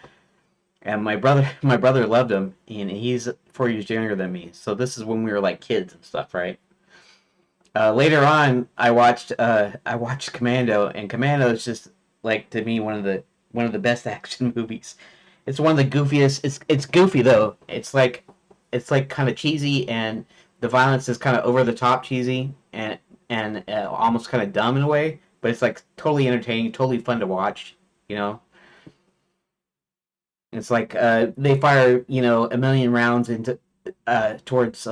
And my brother loved them, and he's 4 years younger than me. So this is when we were like kids and stuff, right? Later on, I watched Commando, and Commando is just like to me one of the best action movies. It's one of the goofiest. It's goofy though. It's like kind of cheesy, and the violence is kind of over the top cheesy, and almost kind of dumb in a way. But it's like totally entertaining, totally fun to watch. You know, it's like they fire a million rounds into towards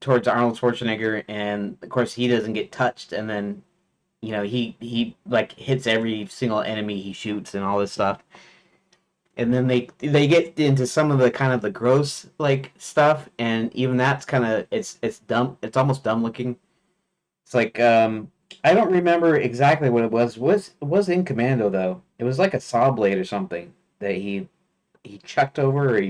towards Arnold Schwarzenegger, and of course he doesn't get touched, and then he like hits every single enemy he shoots and all this stuff, and then they get into some of the kind of the gross like stuff, and even that's kind of it's dumb. It's almost dumb looking. It's like I don't remember exactly what it was in Commando though. It was like a saw blade or something that he chucked over, or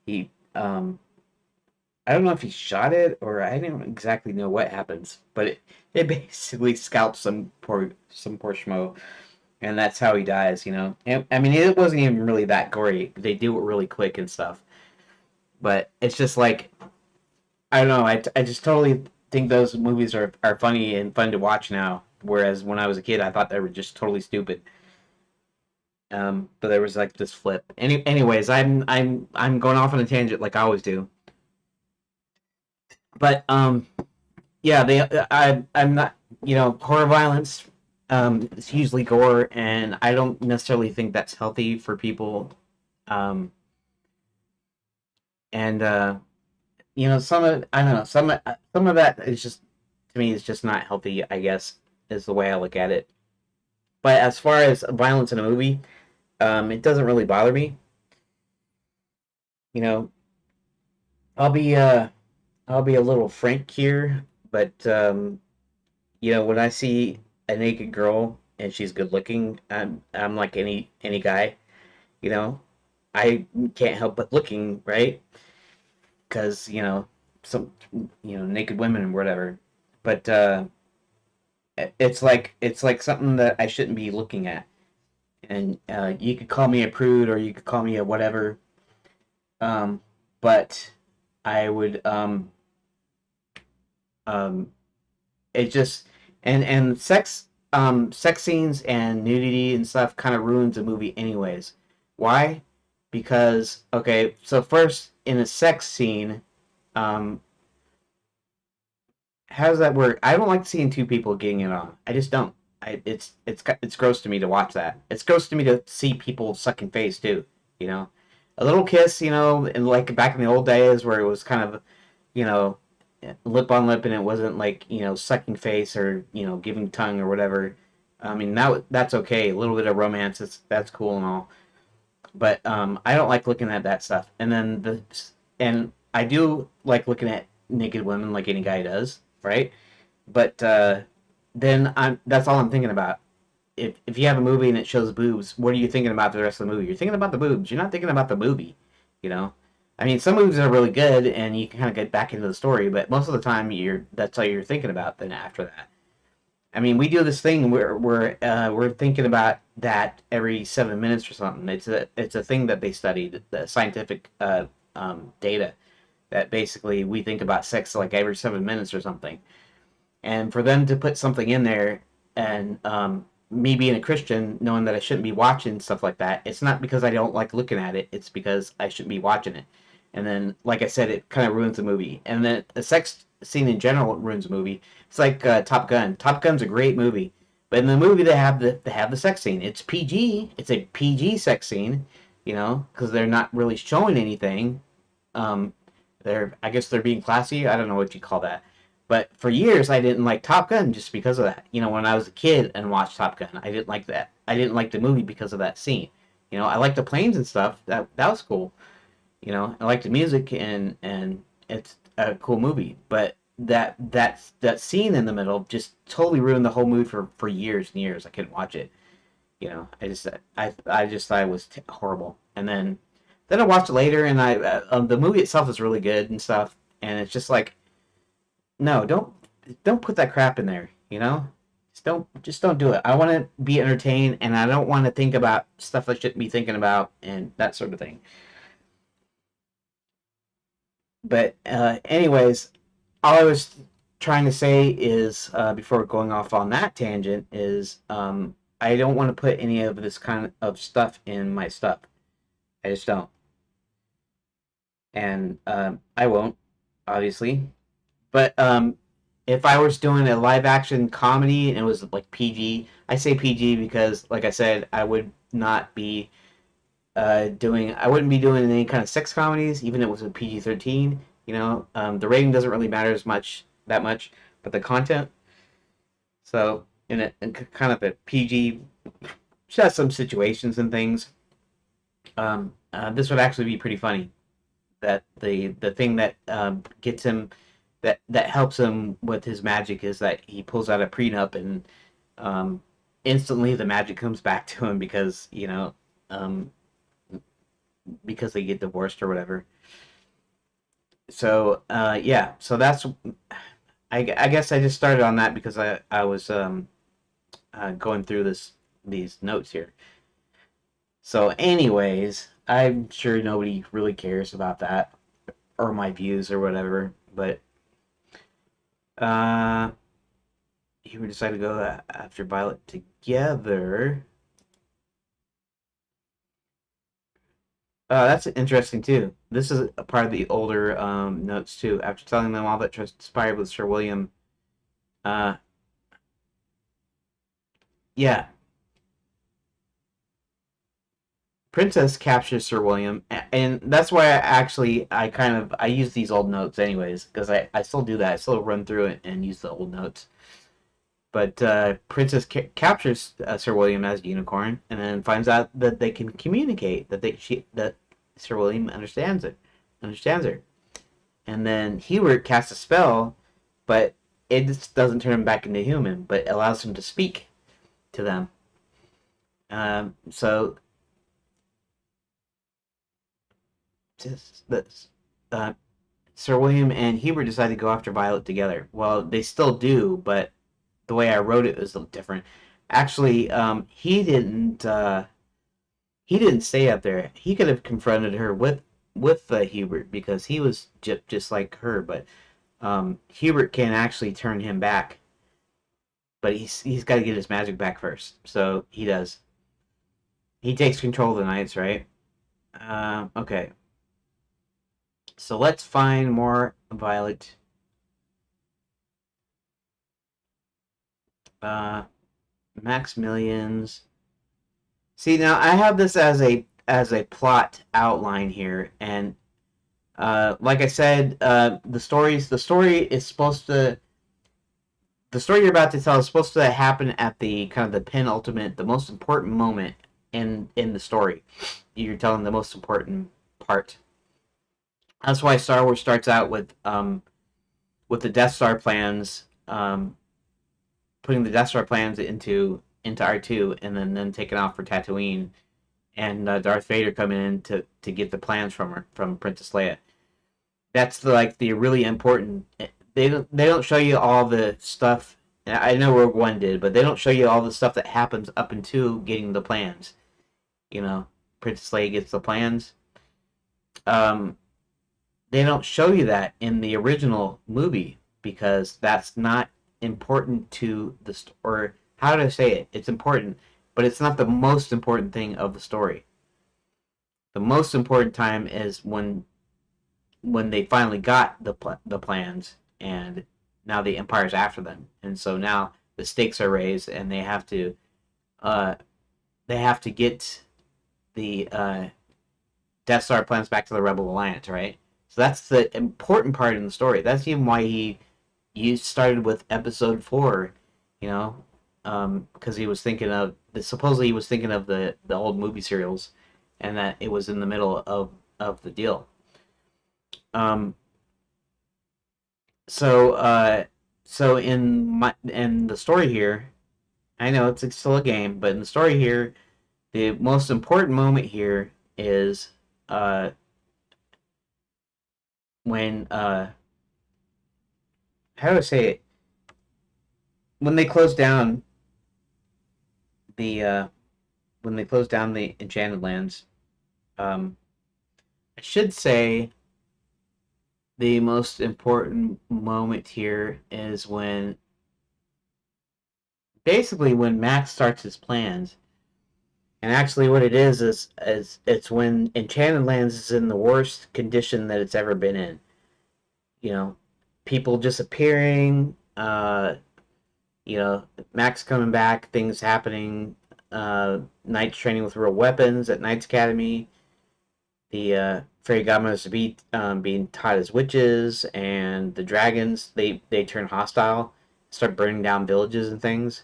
he I don't know if he shot it or I didn't exactly know what happens, but it basically scalps some poor schmo, and that's how he dies. And, I mean, it wasn't even really that gory. They do it really quick and stuff, but it's just like I don't know. I just totally think those movies are funny and fun to watch now. Whereas when I was a kid, I thought they were just totally stupid. But there was like this flip. Anyways, I'm going off on a tangent like I always do. But yeah, I'm not, horror violence. It's usually gore, and I don't necessarily think that's healthy for people. Um, and some of I don't know some of that is just to me is just not healthy. I guess is the way I look at it. But as far as violence in a movie, it doesn't really bother me. You know, I'll be uh I'll be a little frank here, but when I see a naked girl and she's good looking, I'm like any guy, you know. I can't help but looking, right? Because some naked women and whatever. But it's like something that I shouldn't be looking at. And you could call me a prude or you could call me a whatever. But I would um it just and sex scenes and nudity and stuff kind of ruins a movie anyways. Why? Because okay, so first in a sex scene, um how does that work? I don't like seeing two people getting it on. I just don't. It's gross to me to watch that. It's gross to me to see people sucking face too. You know, a little kiss. And like back in the old days where it was kind of, you know, lip on lip and it wasn't like sucking face or giving tongue or whatever. I mean that's okay. A little bit of romance. That's cool and all. But I don't like looking at that stuff. And I do like looking at naked women like any guy does, right? But then I'm that's all I'm thinking about. If you have a movie and it shows boobs, what are you thinking about the rest of the movie? You're thinking about the boobs. You're not thinking about the movie, you know. I mean, some movies are really good and you can kind of get back into the story, but most of the time that's all you're thinking about. Then after that, I mean, we do this thing where we're thinking about that every 7 minutes or something. It's a thing that they studied, the scientific data that basically we think about sex like every 7 minutes or something. And for them to put something in there and me being a Christian, knowing that I shouldn't be watching stuff like that, it's not because I don't like looking at it. It's because I shouldn't be watching it. And then, like I said, it kind of ruins the movie. And then a sex scene in general ruins a movie. It's like Top Gun. Top Gun's a great movie, but in the movie they have the sex scene. It's PG. It's a PG sex scene, because they're not really showing anything. Um, I guess they're being classy. I don't know what you call that. But for years, I didn't like Top Gun just because of that. When I was a kid and watched Top Gun, I didn't like that. I didn't like the movie because of that scene. I liked the planes and stuff. That was cool. I liked the music and it's a cool movie. But that scene in the middle just totally ruined the whole movie for years and years. I couldn't watch it. I just thought it was horrible. And then I watched it later, and the movie itself is really good and stuff. And it's just like, no, don't put that crap in there. Just don't do it. I want to be entertained, and I don't want to think about stuff I shouldn't be thinking about, and that sort of thing. But anyways, all I was trying to say is, before going off on that tangent, is I don't want to put any of this kind of stuff in my stuff. I just don't, and I won't, obviously. But if I was doing a live action comedy and it was like PG, I say PG because, like I said, I wouldn't be doing any kind of sex comedies, even if it was a PG-13. The rating doesn't really matter that much, but the content. So in kind of a PG, just some situations and things. This would actually be pretty funny. That the thing that gets him that helps him with his magic is that he pulls out a prenup, and um, instantly the magic comes back to him um, because they get divorced or whatever. So yeah, so that's I guess I just started on that because I was going through these notes here. So anyways, I'm sure nobody really cares about that or my views or whatever, but uh he would decide to go after Violet together. That's interesting too. This is a part of the older notes too. After telling them all that transpired with Sir William, uh, yeah, Princess captures Sir William, and that's why I use these old notes anyways because I still do that. I still run through it and use the old notes. But Princess captures Sir William as a unicorn, and then finds out that they can communicate. That Sir William understands her, and then Hubert casts a spell, but it just doesn't turn him back into human, but allows him to speak to them. So this, uh, Sir William and Hubert decide to go after Violet together. Well, they still do, but the way I wrote it was a little different. Actually, he didn't stay up there. He could have confronted her with Hubert because he was just like her, but Hubert can actually turn him back, but he's got to get his magic back first. So he does. He takes control of the knights, right? Okay. So let's find more Violet. Uh, Maximilian's. See, now I have this as a plot outline here, and like I said, the story you're about to tell is supposed to happen at the kind of the penultimate, the most important moment in the story. You're telling the most important part. That's why Star Wars starts out with the Death Star plans, putting the Death Star plans into R2, and then taking off for Tatooine, and Darth Vader coming in to get the plans from Princess Leia. That's the really important. They don't show you all the stuff. I know Rogue One did, but they don't show you all the stuff that happens up until getting the plans. You know, Princess Leia gets the plans. Um, they don't show you that in the original movie because that's not important to the story. how to say it? It's important, but it's not the most important thing of the story. The most important time is when they finally got the plans, and now the Empire's after them, and so now the stakes are raised, and uh, they have to get the Death Star plans back to the Rebel Alliance, right? So that's the important part in the story. That's even why he started with Episode 4, you know, because he was thinking of supposedly he was thinking of the old movie serials, and that it was in the middle of the deal. Um, so so in the story here, I know it's still a game, but in the story here, the most important moment here is uh when how do I say it? When they close down the when they close down the Enchanted Lands, um, I should say the most important moment here is when basically when Max starts his plans. And actually, what it is it's when Enchanted Lands is in the worst condition that it's ever been in. You know, people disappearing. Max coming back, things happening. Knights training with real weapons at Knights Academy. The fairy godmothers being taught as witches, and the dragons they turn hostile, start burning down villages and things,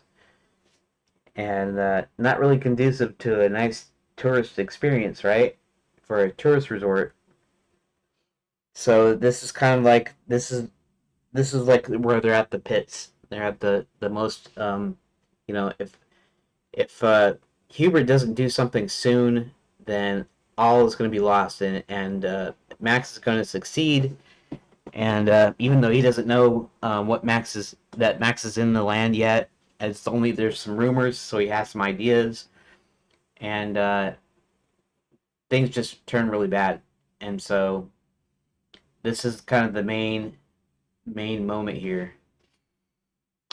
and not really conducive to a nice tourist experience, right? For a tourist resort. So this is kind of like this is like where they're at the pits. They're at the most if Hubert doesn't do something soon, then all is going to be lost, and Max is going to succeed. And even though he doesn't know that Max is in the land yet, it's only there's some rumors, so he has some ideas, and things just turn really bad. And so this is kind of the main moment here.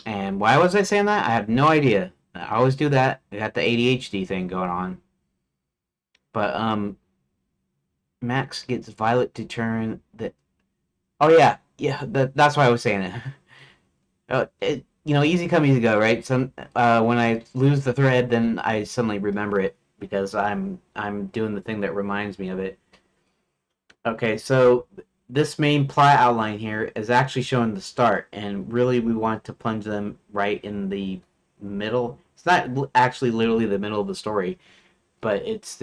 And why was I saying that? I have no idea. I always do that. I got the ADHD thing going on. But Max gets Violet to turn the. Oh yeah, yeah. That's why I was saying it. Easy come, easy go, right? So when I lose the thread, then I suddenly remember it because I'm doing the thing that reminds me of it. Okay, so this main plot outline here is actually showing the start, and really we want to plunge them right in the middle. It's not actually literally the middle of the story, but it's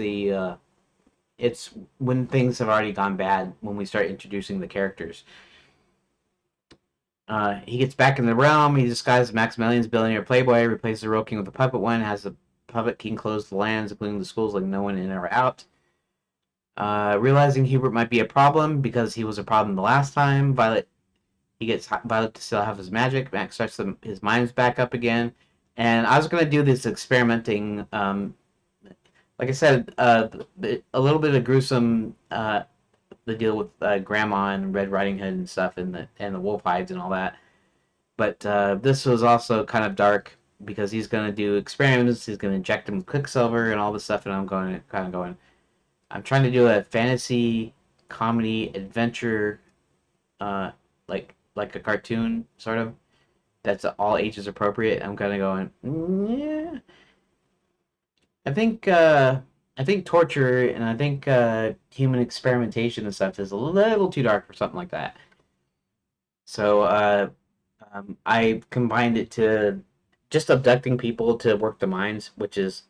when things have already gone bad when we start introducing the characters. He gets back in the realm. He disguises Maximilian's billionaire playboy, replaces the real king with a puppet one, has the puppet king close the lands, including the schools, like no one in or out. Realizing Hubert might be a problem because he was a problem the last time, he gets Violet to still have his magic. Max starts his minds back up again, and I was gonna do this experimenting. Like I said, a little bit of gruesome. The deal with Grandma and Red Riding Hood and stuff, and the wolf hides and all that. But this was also kind of dark because he's gonna do experiments. He's gonna inject him with Quicksilver and all this stuff, and I'm going. I'm trying to do a fantasy comedy adventure, uh, like a cartoon sort of that's all ages appropriate. I'm kind of going, yeah. I think I think torture and I think human experimentation and stuff is a little too dark for something like that. So I combined it to just abducting people to work the mines, which is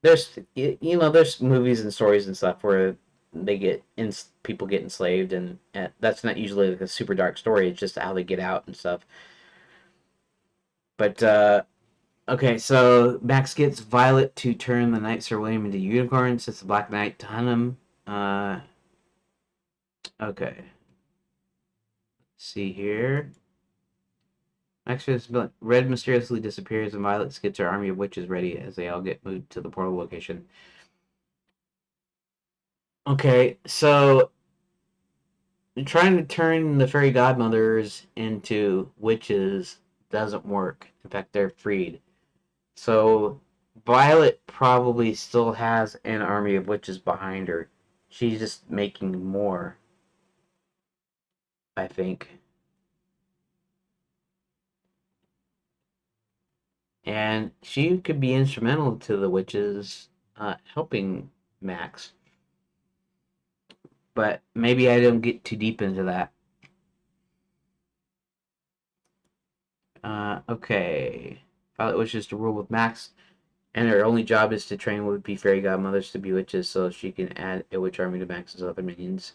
there's movies and stories and stuff where people get enslaved, and that's not usually like a super dark story. It's just how they get out and stuff. But okay, so Max gets Violet to turn the Knight Sir William into a unicorn, sets the Black Knight to hunt him. Okay, let's see here. Max Red mysteriously disappears, and Violet gets her army of witches ready as they all get moved to the portal location. Okay, so trying to turn the fairy godmothers into witches doesn't work. In fact, they're freed. So Violet probably still has an army of witches behind her. She's just making more, I think. And she could be instrumental to the witches helping Max. But maybe I don't get too deep into that. Okay. Violet wishes to rule with Max, and her only job is to train would-be fairy godmothers to be witches so she can add a witch army to Max's other minions.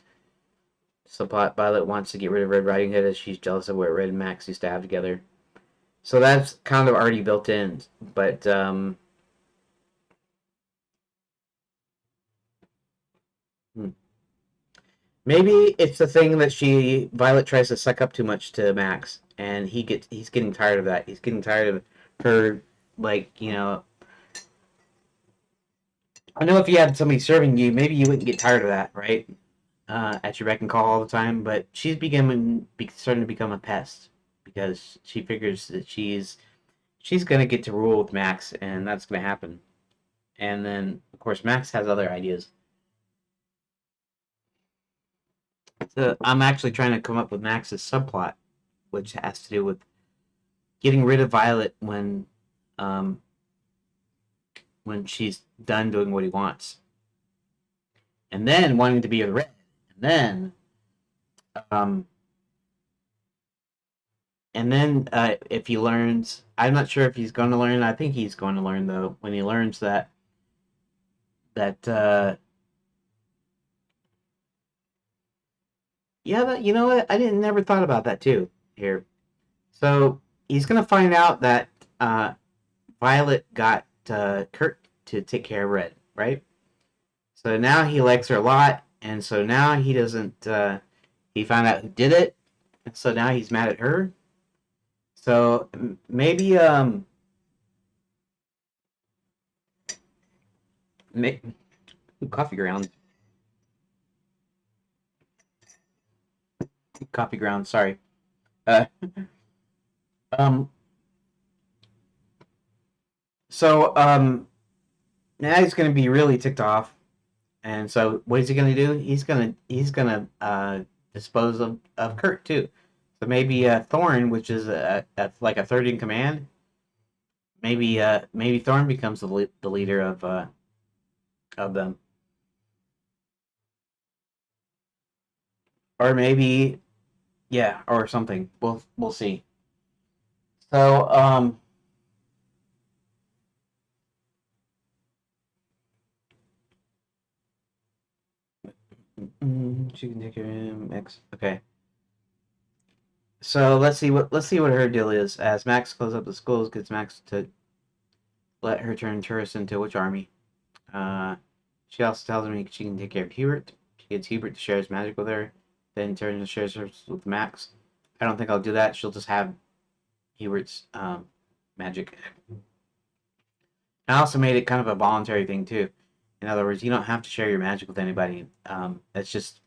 Subplot: Violet wants to get rid of Red Riding Hood as she's jealous of what Red and Max used to have together. So that's kind of already built in, but maybe it's the thing that Violet tries to suck up too much to Max, and he's getting tired of that. He's getting tired of her, like, I know if you had somebody serving you, maybe you wouldn't get tired of that, right? At your beck and call all the time, but she's starting to become a pest because she figures that she's gonna get to rule with Max, and that's gonna happen. And then, of course, Max has other ideas. So I'm actually trying to come up with Max's subplot, which has to do with getting rid of Violet um, when she's done doing what he wants, and then wanting to be with Red, and then um, if he learns, I'm not sure if he's going to learn. I think he's going to learn though when he learns that yeah, you know what? I didn't never thought about that too here. So he's going to find out that Violet got Kurt to take care of Red, right? So now he likes her a lot, and so now he doesn't. He found out who did it, and so now he's mad at her. So maybe may, coffee grounds, coffee grounds. Sorry. Uh, um. So now he's gonna be really ticked off, and so what is he gonna do? He's gonna dispose of Kurt too. So maybe Thorn, which is like a third in command, maybe Thorn becomes the leader of them, or maybe yeah, or something. We'll see. So she can take care of him. X. Okay. So let's see what her deal is. As Max closes up the schools, gets Max to let her turn tourists into which army. Uh, she also tells me she can take care of Hubert. She gets Hubert to share his magic with her, then turns and shares hers with Max. I don't think I'll do that. She'll just have Hubert's magic. I also made it kind of a voluntary thing too. In other words, you don't have to share your magic with anybody. That's just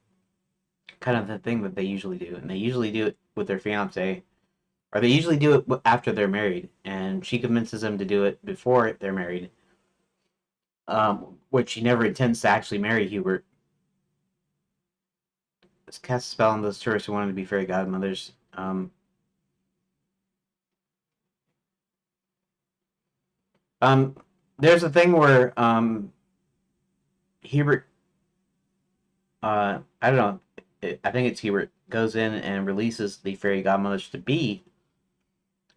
kind of the thing that they usually do, and they usually do it with their fiance, or they usually do it after they're married. And she convinces them to do it before they're married, which she never intends to actually marry Hubert. Let's cast a spell on those tourists who wanted to be fairy godmothers. Um, there's a thing where Hubert, I don't know, I think it's Hubert, goes in and releases the fairy godmothers to be.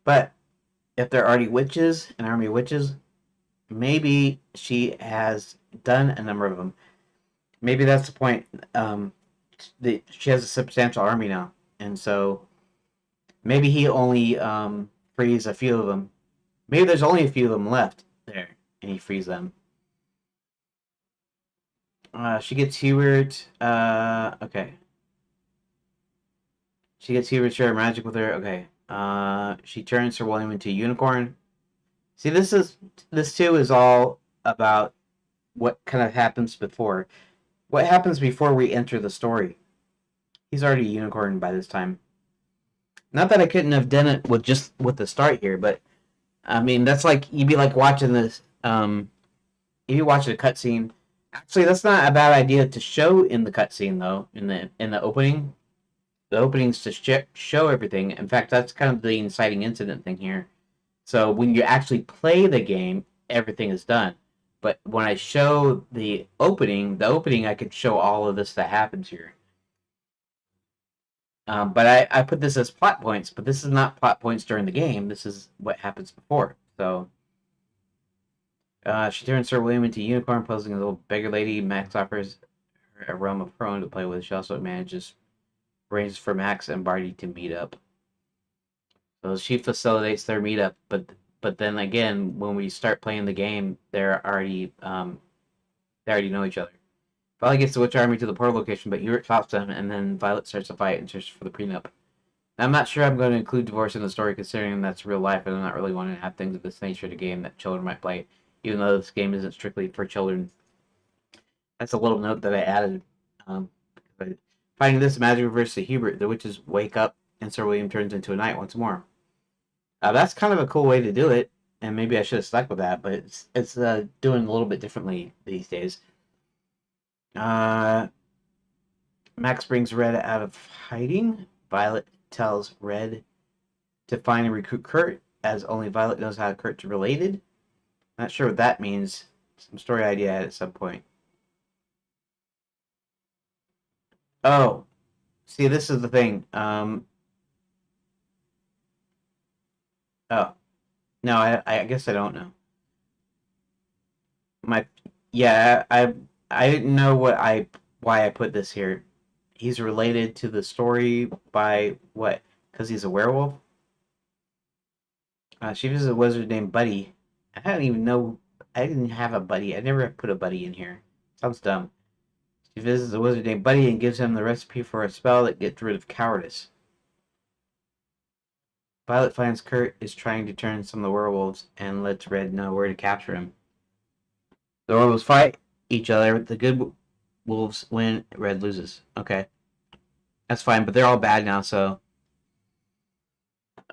But if they're already witches, an army of witches, maybe she has done a number of them. Maybe that's the point. She has a substantial army now, and so maybe he only frees a few of them. Maybe there's only a few of them left there, and he frees them. She gets Hubert. Okay. She gets Hubert to share magic with her. Okay. She turns Sir William into a unicorn. See, this too is all about what kind of happens before. What happens before we enter the story? He's already a unicorn by this time. Not that I couldn't have done it with just with the start here, but I mean that's like you'd be like watching this. If you watch a cutscene, actually that's not a bad idea to show in the cutscene though. In the opening, the openings to show everything. In fact, that's kind of the inciting incident thing here. So when you actually play the game, everything is done. But when I show the opening, I could show all of this that happens here. But I put this as plot points, but this is not plot points during the game. This is what happens before. So she turns Sir William into a unicorn, posing as a little beggar lady. Max offers her a realm of her own to play with. She also manages arranges for Max and Barty to meet up. So she facilitates their meetup, but then again, when we start playing the game, they already know each other. Violet gets the Witch Army to the portal location, but Uric stops them, and then Violet starts a fight and searches for the prenup. Now, I'm not sure I'm going to include divorce in the story, considering that's real life, and I'm not really wanting to have things of this nature in a game that children might play, even though this game isn't strictly for children. That's a little note that I added. Um, Finding this magic reverse to Hubert, the witches wake up, and Sir William turns into a knight once more. That's kind of a cool way to do it, and maybe I should have stuck with that, but it's doing a little bit differently these days. Uh, Max brings Red out of hiding. Violet tells Red to find and recruit Kurt, as only Violet knows how Kurt's related. Not sure what that means. Some story idea at some point. Oh, see, this is the thing. Oh, no, I guess I don't know. My, yeah, I didn't know why I put this here. He's related to the story by what? Because he's a werewolf. She visits a wizard named Buddy. I don't even know. I didn't have a buddy. I never put a buddy in here. Sounds dumb. She visits a wizard named Buddy and gives him the recipe for a spell that gets rid of cowardice. Violet finds Kurt is trying to turn some of the werewolves and lets Red know where to capture him. The werewolves fight each other. The good wolves win. Red loses. Okay, that's fine. But they're all bad now. So,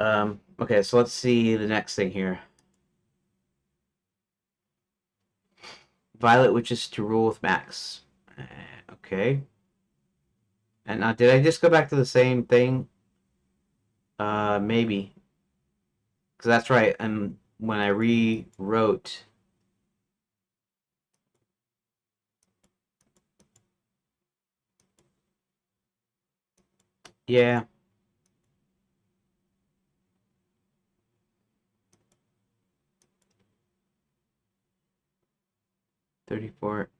okay. So let's see the next thing here. Violet wishes to rule with Max. Okay. And now, did I just go back to the same thing? Maybe. Because that's right. And when I rewrote, yeah, 34.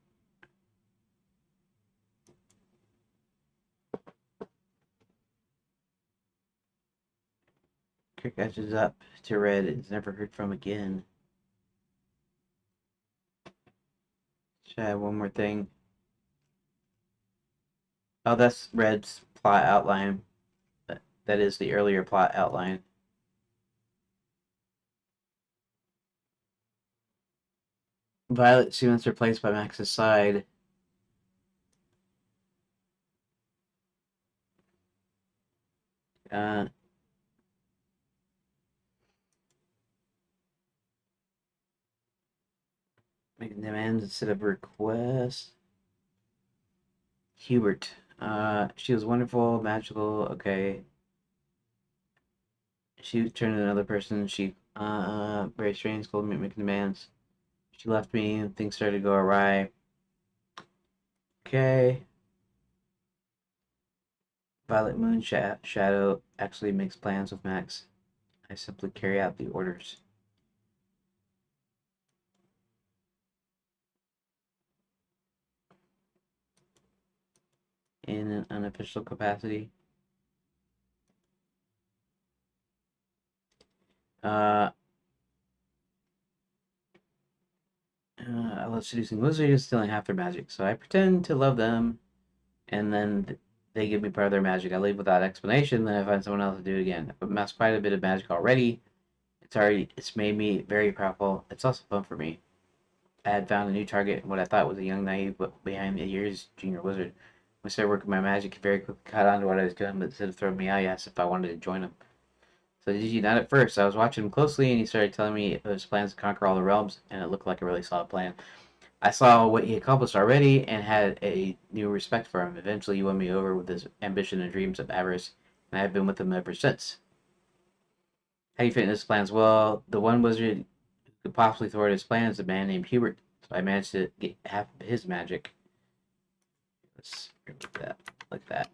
Kirk catches up to Red and is never heard from again. Should I add one more thing? Oh, that's Red's plot outline. That is the earlier plot outline. Violet soon is replaced by Max's side. Uh, Making demands instead of requests. Hubert. She was wonderful, magical. Okay. She turned into another person. She, very strange, cold, making demands. She left me. Things started to go awry. Okay. Violet Moon Shadow actually makes plans with Max. I simply carry out the orders. In an unofficial capacity. Uh, I love seducing wizards, stealing half their magic. So I pretend to love them, and then they give me part of their magic. I leave without explanation, then I find someone else to do it again. I've amassed quite a bit of magic already. It's made me very powerful. It's also fun for me. I had found a new target, what I thought was a young, naive, but behind the years junior wizard. When I started working my magic, he very quickly caught on to what I was doing, but instead of throwing me out, he asked if I wanted to join him. So did you not at first? I was watching him closely, and he started telling me of his plans to conquer all the realms, and it looked like a really solid plan. I saw what he accomplished already and had a new respect for him. Eventually, he won me over with his ambition and dreams of avarice, and I have been with him ever since. How do you fit in his plans? Well, the one wizard who could possibly thwart his plans is a man named Hubert, so I managed to get half of his magic. Let's remove that like that.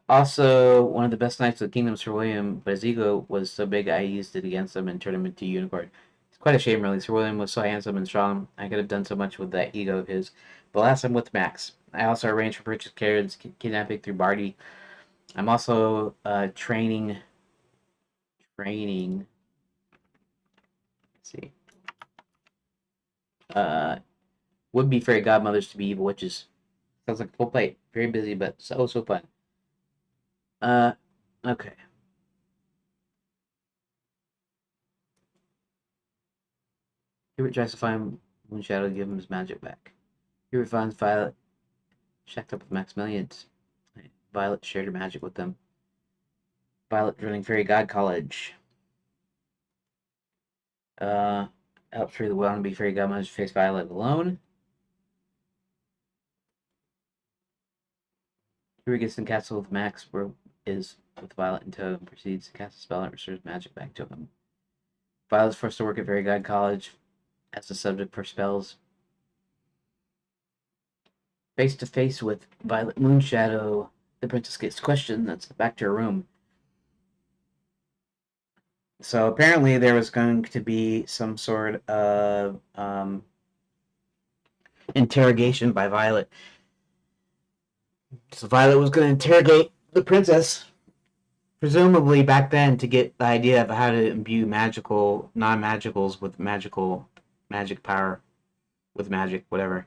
Also, one of the best knights of the kingdom, Sir William, but his ego was so big I used it against him and turned him into a unicorn. It's quite a shame, really. Sir William was so handsome and strong. I could have done so much with that ego of his. But last I'm with Max. I also arranged for purchase carriage kidnapping through Barty. I'm also training. Let's see. Uh, would be fairy godmothers to be evil witches. Sounds like a full plate. Very busy, but so fun. Uh, okay. Hubert tries to find Moonshadow to give him his magic back. Hubert finds Violet shacked up with Maximilians. Violet shared her magic with them. Violet joining Fairy God College. Uh, helps free the wannabe Fairy Godmother to face Violet alone. Hubert gets in castle with Max, where is with Violet in tow, and proceeds to cast a spell and restores magic back to him. Violet's forced to work at Fairy God College as the subject for spells. Face to face with Violet Moonshadow, the princess gets questioned. That's back to her room. So apparently there was going to be some sort of interrogation by Violet. So Violet was going to interrogate the princess, presumably back then, to get the idea of how to imbue magical non-magicals with magic power, with magic, whatever.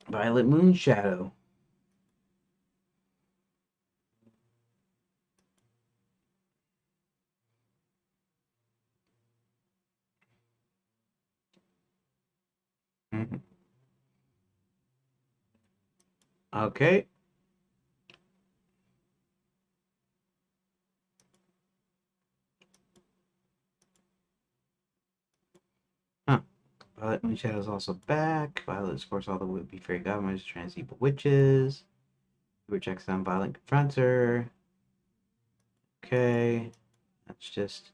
Violet Moonshadow. Mm-hmm. Okay. Huh. Violet Moonshadow is also back. Violet is forced all the would-be fairy godmothers to try and see evil witches. Hubert checks on Violet and confronts her. Okay. That's just.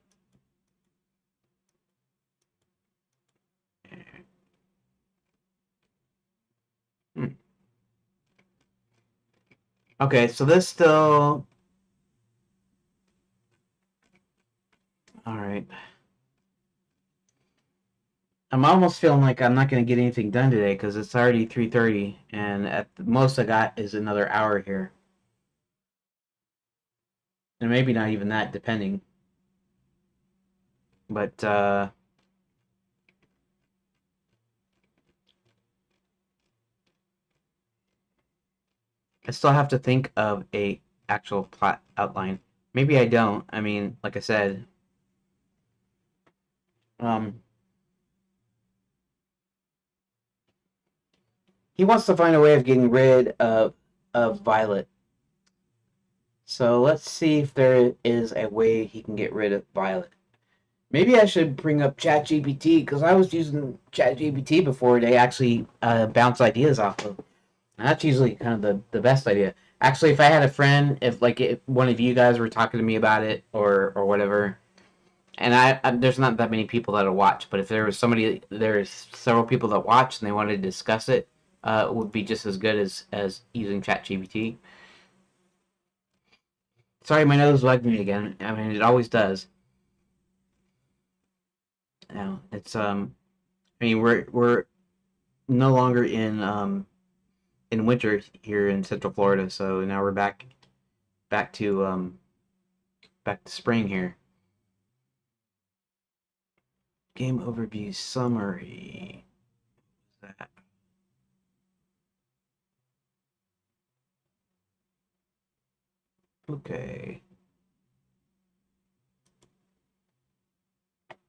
Hmm. Okay, so this still. Alright. I'm almost feeling like I'm not going to get anything done today because it's already 3:30, and at the most I got is another hour here. And maybe not even that, depending. But, I still have to think of a actual plot outline. Maybe I don't. I mean, like I said, um, he wants to find a way of getting rid of Violet. So let's see if there is a way he can get rid of Violet. Maybe I should bring up ChatGPT because I was using ChatGPT before they actually bounce ideas off of. And that's usually kind of the best idea. Actually, if I had a friend, if one of you guys were talking to me about it or whatever, and there's not that many people that'll watch, but if there was there's several people that watch and they wanted to discuss it, it would be just as good as using ChatGPT. Sorry, my nose bugged me again. I mean, it always does. You know, it's I mean, we're no longer in winter here in Central Florida, so now we're back to back to spring here. Game overview summary. That okay?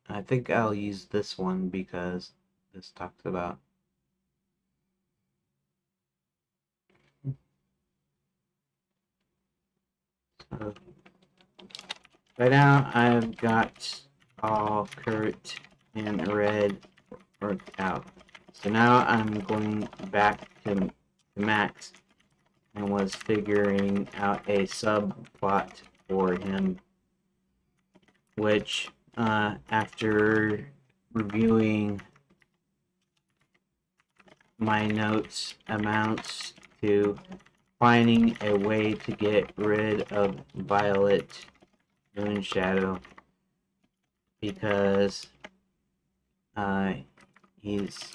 I think I'll use this one because this talks about. So right now I've got all Kurt and Red worked out. So now I'm going back to Max and was figuring out a subplot for him, which after reviewing my notes amounts to finding a way to get rid of Violet Moonshadow because he's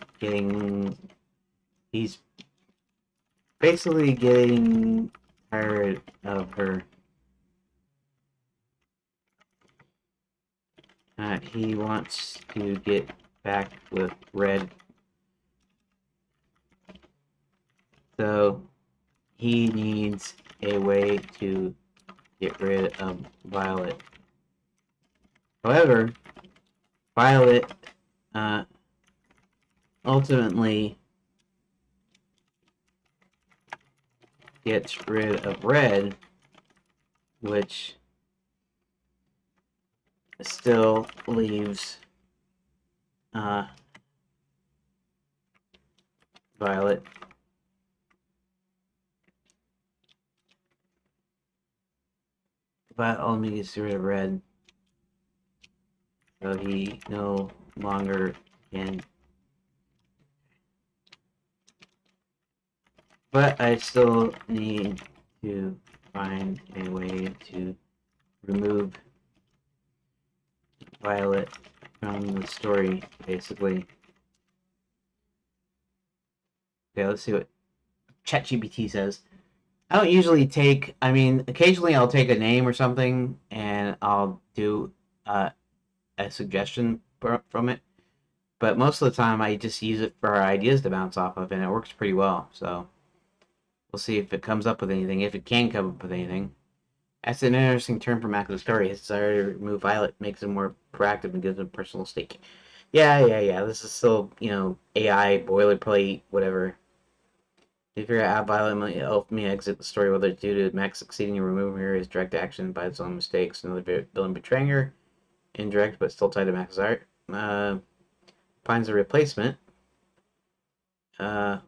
basically getting tired of her. He wants to get back with Red, so he needs a way to get rid of Violet. However, Violet ultimately gets rid of Red, which still leaves Violet. But only gets rid of Red, so he no longer can. But I still need to find a way to remove Violet from the story, basically. Okay, let's see what ChatGPT says. I don't usually take, I mean, occasionally I'll take a name or something and I'll do a suggestion from it. But most of the time I just use it for ideas to bounce off of and it works pretty well. So we'll see if it comes up with anything, if it can come up with anything. That's an interesting term for Mac of the story. His desire to remove Violet makes him more proactive and gives him personal stake. Yeah. This is still, AI, boilerplate, whatever. If you're at Violet might help me exit the story, whether it's due to Max succeeding in removing her as direct action by its own mistakes, another villain betraying her, indirect but still tied to Max's art. Finds a replacement. Once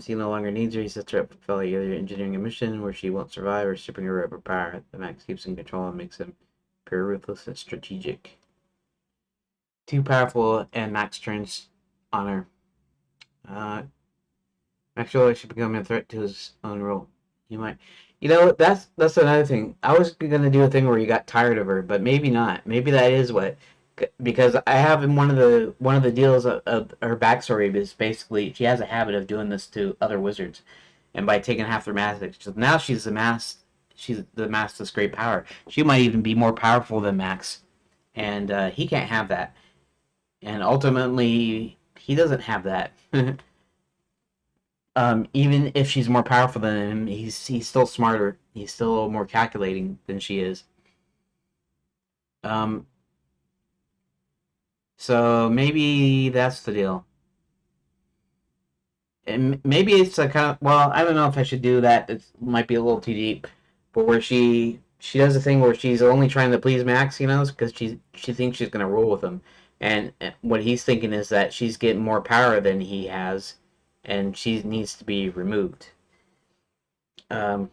he no longer needs her, he sets her up with fellow either engineering a mission where she won't survive or stripping her of her power. The Max keeps in control and makes him pure ruthless and strategic. Too powerful, and Max turns on her. Max realizes she become a threat to his own role. You might, that's another thing. I was gonna do a thing where you got tired of her, but maybe not. Maybe that is what, because I have in one of the deals of her backstory is basically she has a habit of doing this to other wizards, and by taking half their magic, so now she's the master's great power. She might even be more powerful than Max, and he can't have that. And ultimately, he doesn't have that. Even if she's more powerful than him, he's still smarter. He's still more calculating than she is. Um, so maybe that's the deal. And maybe it's a kind of, well, I don't know if I should do that. It might be a little too deep, but where she does a thing where she's only trying to please Max, because she thinks she's gonna rule with him, and what he's thinking is that she's getting more power than he has, and she needs to be removed. Um,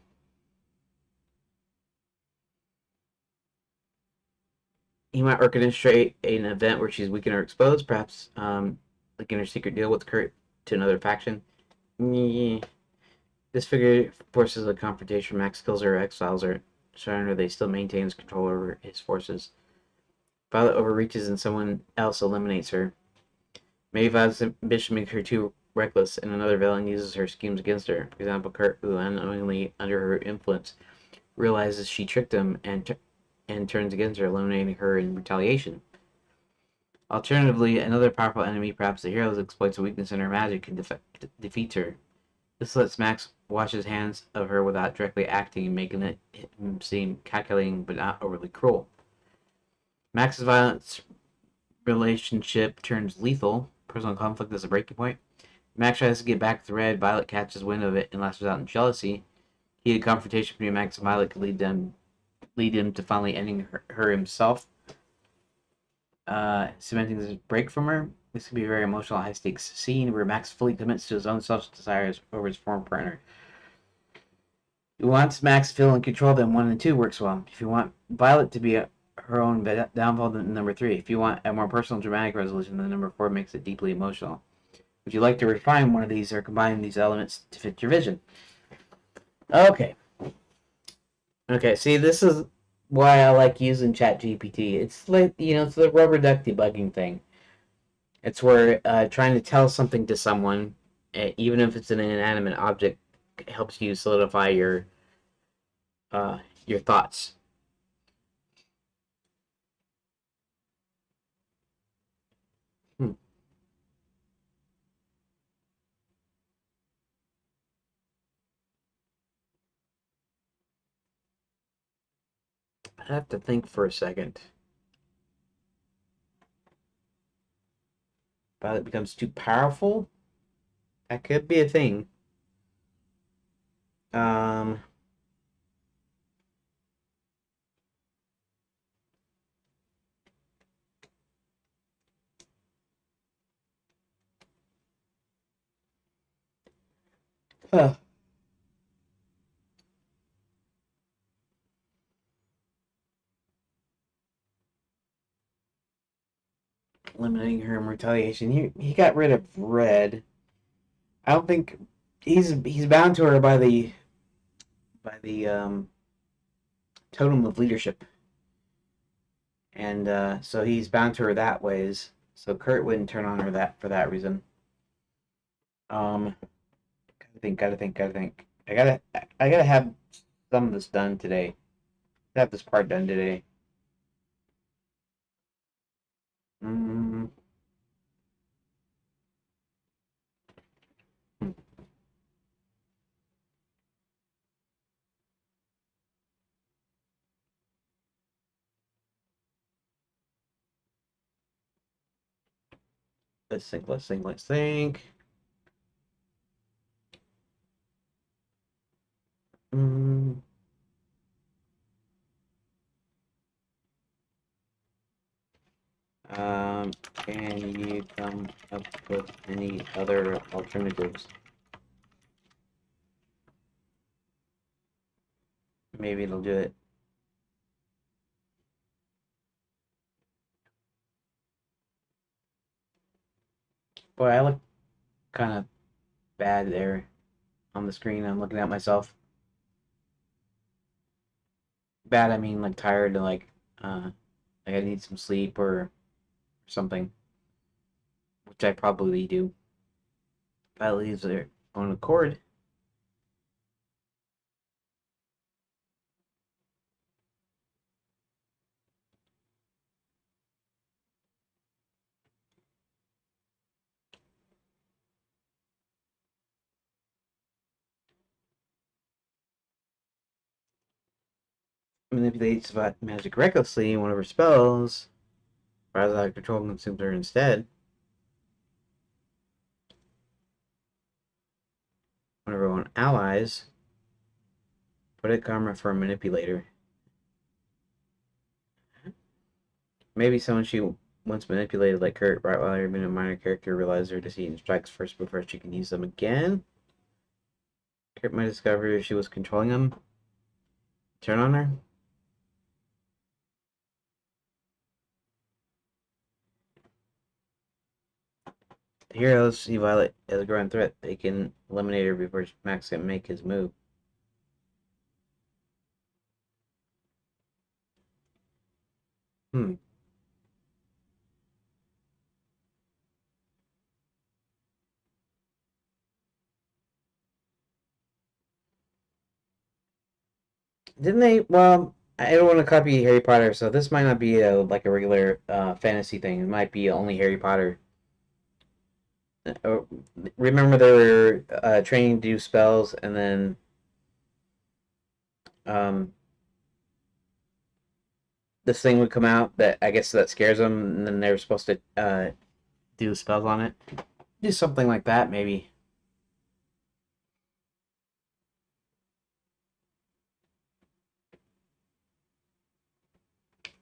he might orchestrate an event where she's weakened or exposed, perhaps linking her secret deal with Kurt to another faction. This figure forces a confrontation. Max kills her, exiles her. Surrender, they still maintains control over his forces. Violet overreaches and someone else eliminates her. Maybe Violet's ambition makes her too reckless, and another villain uses her schemes against her. For example, Kurt, who unknowingly under her influence realizes she tricked him and turns against her, eliminating her in retaliation. Alternatively, another powerful enemy, perhaps the hero, exploits a weakness in her magic and defeats her. This lets Max wash his hands of her without directly acting, making it seem calculating but not overly cruel. Max's violence relationship turns lethal. Personal conflict is a breaking point. Max tries to get back to Red. Violet catches wind of it and lashes out in jealousy. Heated confrontation between Max and Violet could lead him to finally ending her himself, cementing this break from her. This could be a very emotional, high stakes scene where Max fully commits to his own selfish desires over his former partner. If you want Max to feel in control, then 1 and 2 works well. If you want Violet to be her own downfall, then number 3. If you want a more personal, dramatic resolution, then number 4 makes it deeply emotional. Would you like to refine one of these or combine these elements to fit your vision? Okay. Okay, see, this is why I like using ChatGPT. It's like, it's the rubber duck debugging thing. It's where trying to tell something to someone, even if it's an inanimate object, helps you solidify your thoughts. Hmm. I have to think for a second. But it becomes too powerful. That could be a thing. Um, huh. Limiting her retaliation. He got rid of Red. I don't think he's bound to her by the totem of leadership, and so he's bound to her that ways. So Kurt wouldn't turn on her that for that reason. Um, gotta think. I gotta have some of this done today. Have this part done today. Mm, let's think. Mm, can you come up with any other alternatives? Maybe it'll do it. Boy, I look kind of bad there on the screen. I'm looking at myself. Bad, I mean like tired, like I need some sleep or something, which I probably do. That leaves their own accord. Manipulates magic recklessly. One of her spells, rises out of control and consumes her instead. One of her own allies. Put it karma for a manipulator. Maybe someone she once manipulated, like Kurt, right while you're being a minor character, realizes her deceit and strikes first before she can use them again. Kurt might discover she was controlling him. Turn on her. The heroes see Violet as a growing threat. They can eliminate her before Max can make his move. Hmm. Didn't they? Well, I don't want to copy Harry Potter, so this might not be like a regular fantasy thing. It might be only Harry Potter. Uh, Remember, they were training to do spells, and then um, this thing would come out that I guess that scares them, and then they're supposed to do spells on it. Do something like that, maybe.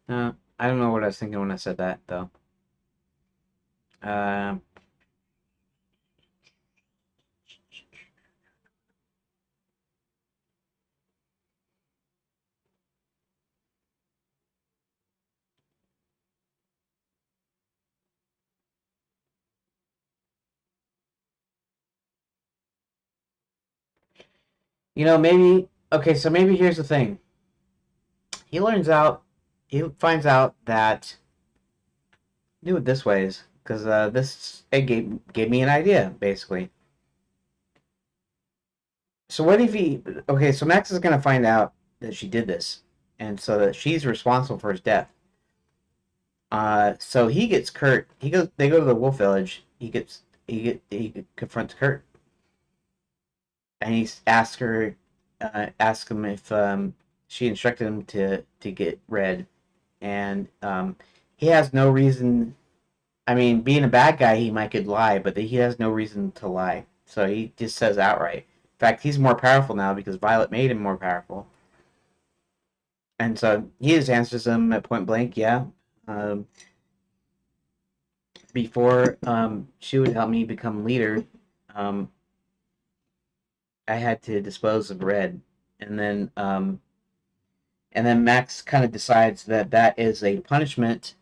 I don't know what I was thinking when I said that, though. Um, maybe. Okay, so maybe here's the thing. He learns out. He finds out that do it this ways because this it gave me an idea basically. So what if he? Okay, so Max is gonna find out that she did this, and so that she's responsible for his death. So he gets Kurt. He goes. They go to the Wolf Village. He confronts Kurt, and he asks him if she instructed him to get Red, and he has no reason. I mean, being a bad guy, he might could lie, but he has no reason to lie. So he just says outright. In fact, he's more powerful now because Violet made him more powerful. And so he just answers him at point blank, yeah. Um, Before she would help me become leader, um, I had to dispose of Red. And then Max kind of decides that that is a punishment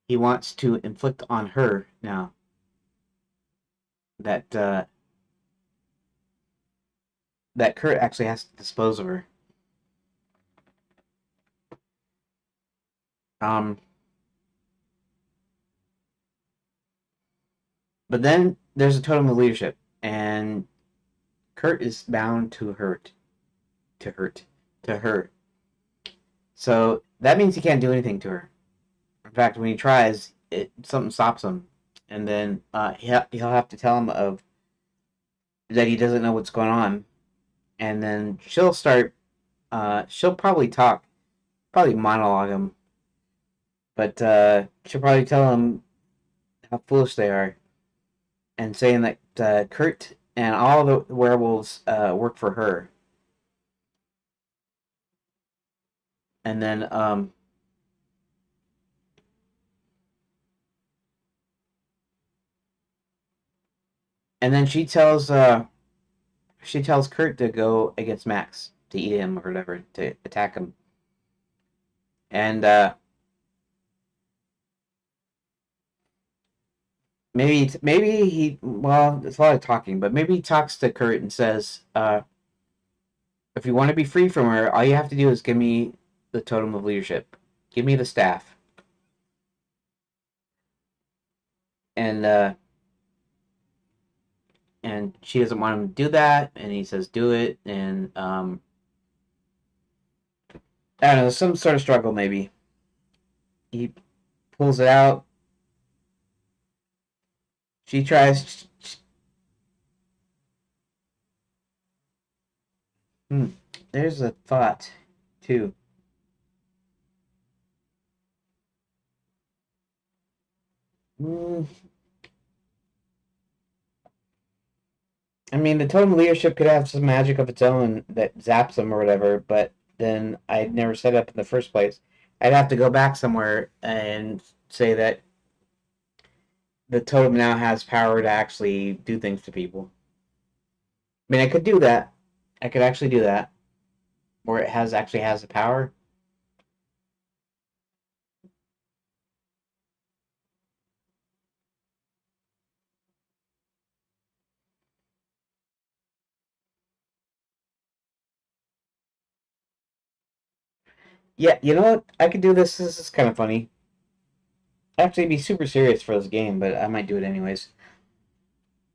he wants to inflict on her now. That that Kurt actually has to dispose of her. Um, but then there's a totem of leadership, and Kurt is bound to hurt, to her. So that means he can't do anything to her. In fact, when he tries, something stops him, and then he'll have to tell him of that he doesn't know what's going on, and then she'll start. She'll probably talk, probably monologue him, but she'll probably tell him how foolish they are, and saying that Kurt and all the werewolves work for her, and then she tells Kurt to go against Max to eat him or whatever to attack him, and maybe he well it's a lot of talking, but maybe he talks to Kurt and says, if you want to be free from her, all you have to do is give me the totem of leadership, give me the staff, and she doesn't want him to do that, and he says do it, and I don't know, some sort of struggle maybe. He pulls it out. She tries. Hmm, there's a thought, too. Hmm, I mean, the totem leadership could have some magic of its own that zaps them or whatever, but then I'd never set up in the first place. I'd have to go back somewhere and say that the totem now has power to actually do things to people. I mean, I could do that. I could actually do that, where it has actually has the power. Yeah, you know what? I could do this. This is kind of funny. Actually, be super serious for this game, but I might do it anyways.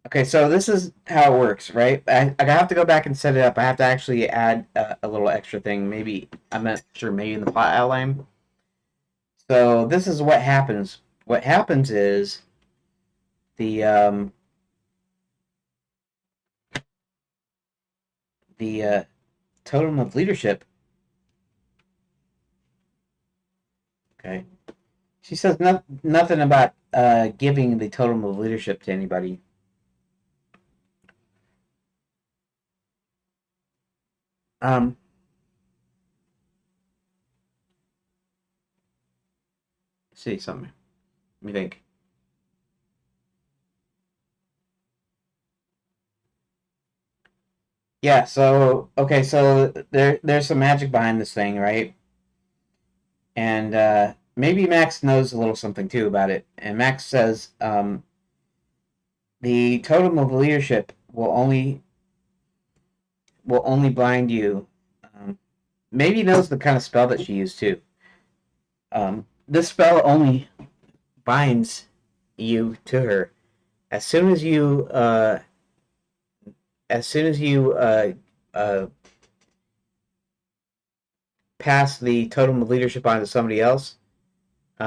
Okay, so this is how it works, right? I have to go back and set it up. I have to actually add a little extra thing. Maybe I'm not sure. Maybe in the plot outline. So this is what happens. What happens is the the totem of leadership. Okay, she says nothing about giving the totem of leadership to anybody. Um, see something. Let me think. Yeah, so okay, so there's some magic behind this thing, right? And maybe Max knows a little something too about it. And Max says the totem of leadership will only blind you. Maybe he knows the kind of spell that she used too. This spell only binds you to her. As soon as you as soon as you uh, pass the totem of leadership on to somebody else,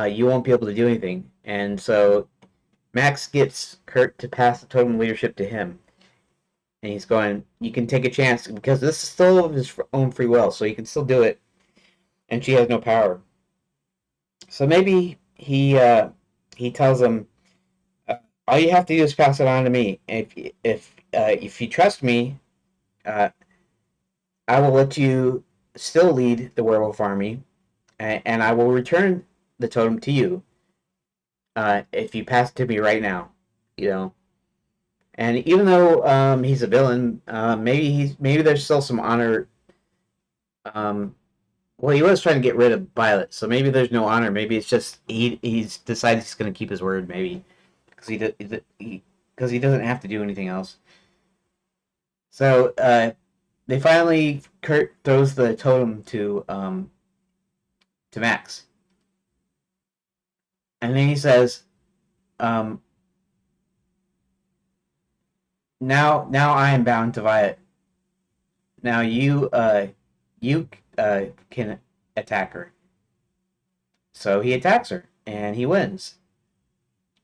you won't be able to do anything. And so Max gets Kurt to pass the totem of leadership to him. And he's going, you can take a chance because this is still of his own free will, so you can still do it. And she has no power. So maybe he tells him, all you have to do is pass it on to me. If you trust me, uh, I will let you still lead the werewolf army, and I will return the totem to you if you pass it to me right now. You know, and even though he's a villain, maybe there's still some honor. Um, well, he was trying to get rid of Violet, so maybe there's no honor. Maybe it's just he's decided he's going to keep his word. Maybe because he doesn't have to do anything else. So they finally Kurt throws the totem to Max, and then he says, um, "Now I am bound to Violet. Now you can attack her." So he attacks her, and he wins.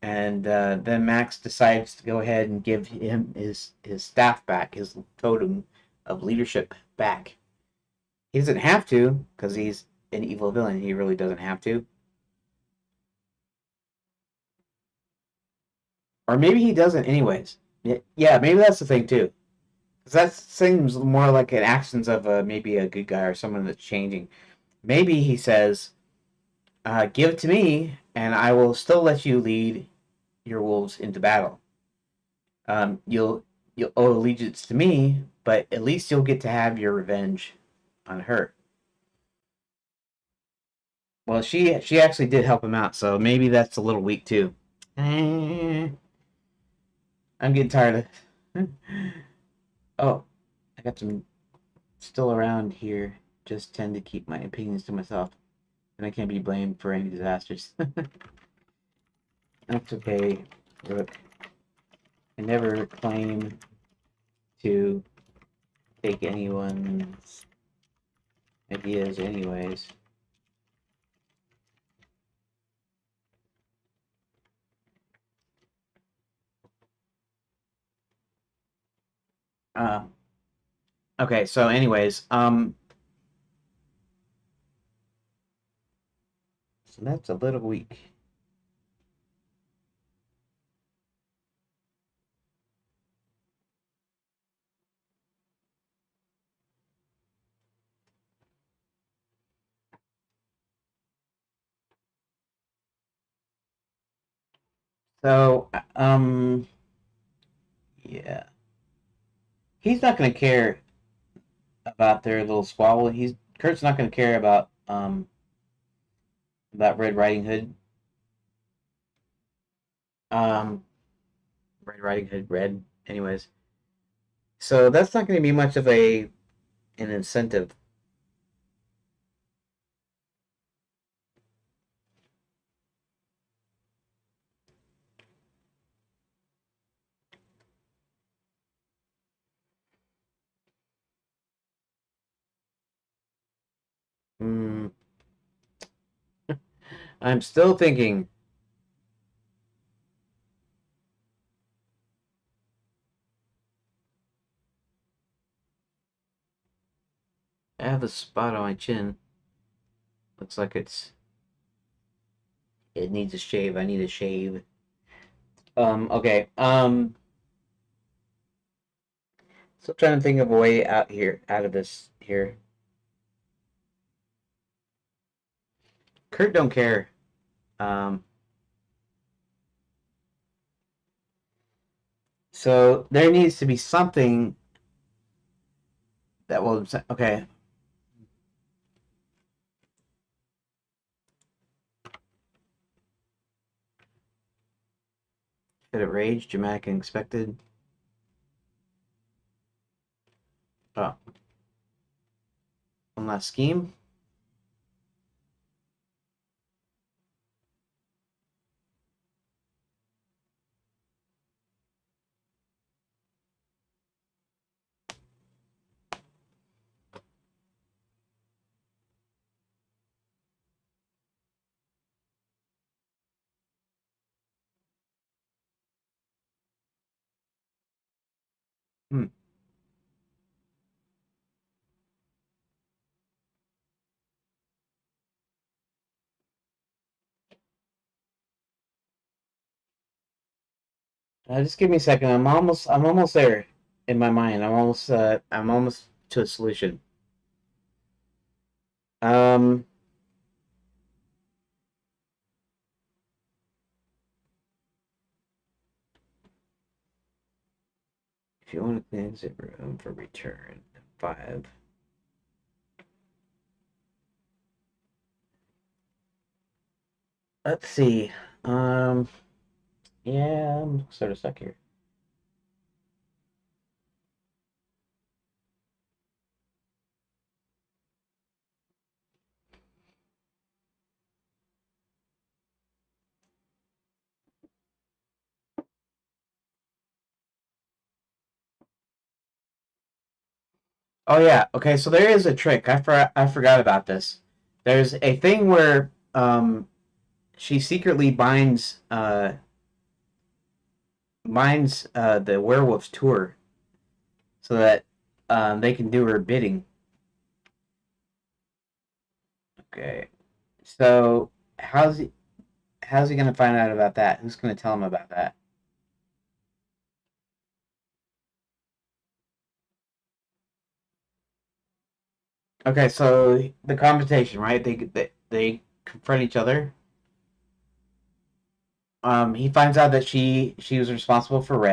And then Max decides to go ahead and give him his staff back, his totem of leadership back. He doesn't have to because he's an evil villain. He really doesn't have to. Or maybe he doesn't anyways. Yeah, maybe that's the thing too. Because that seems more like an actions of maybe a good guy or someone that's changing. Maybe he says, "Give it to me, and I will still let you lead your wolves into battle. You'll owe allegiance to me, but at least you'll get to have your revenge on her." Well, she actually did help him out, so maybe that's a little weak too. Eh, I'm getting tired of. Oh, I got some still around here. Just tend to keep my opinions to myself, and I can't be blamed for any disasters. That's okay, Rook. I never claim to take anyone's ideas, anyways. Uh, okay, so anyways, so that's a little weak. So, yeah, he's not gonna care about their little squabble. Kurt's not gonna care about Red Riding Hood. Um, Red Riding Hood, Red. Anyways, so that's not gonna be much of an incentive. Mm, I'm still thinking. I have a spot on my chin. Looks like it needs a shave. I need a shave. Okay. Still trying to think of a way out of this here. Kurt don't care. Um, so there needs to be something that will. Okay. Fit of rage, dramatic and expected. Oh, one last scheme. Hmm. Just give me a second. I'm almost there in my mind. I'm almost to a solution. Um, if you want to clean exit room for return 5. Let's see. Um, yeah, I'm sort of stuck here. Oh yeah. Okay, so there is a trick. I forgot about this. There's a thing where she secretly binds the werewolf's tour so that they can do her bidding. Okay. So how's he gonna find out about that? Who's gonna tell him about that? Okay, so the confrontation, right? They confront each other. He finds out that she was responsible for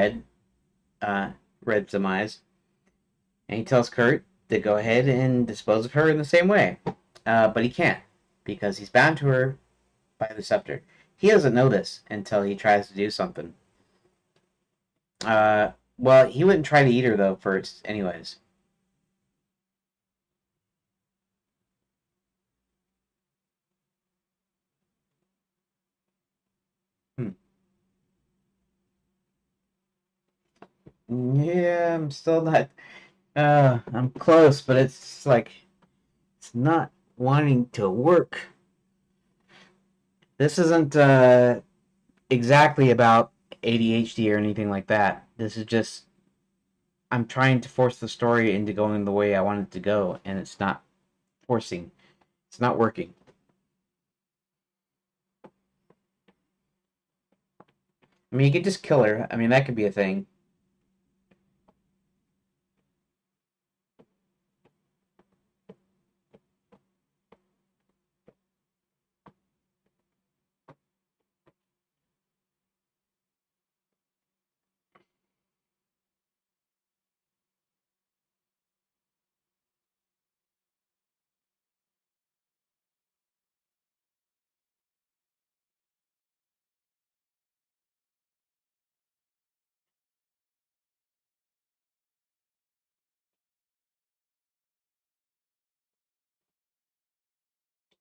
uh, Red's demise, and he tells Kurt to go ahead and dispose of her in the same way. But he can't because he's bound to her by the scepter. He doesn't know this until he tries to do something. Well, he wouldn't try to eat her though first, anyways. Hmm. Yeah, I'm still not. I'm close, but it's like it's not wanting to work. This isn't exactly about ADHD or anything like that. This is just I'm trying to force the story into going the way I want it to go, and it's not forcing. It's not working. I mean, you could just kill her. I mean, that could be a thing.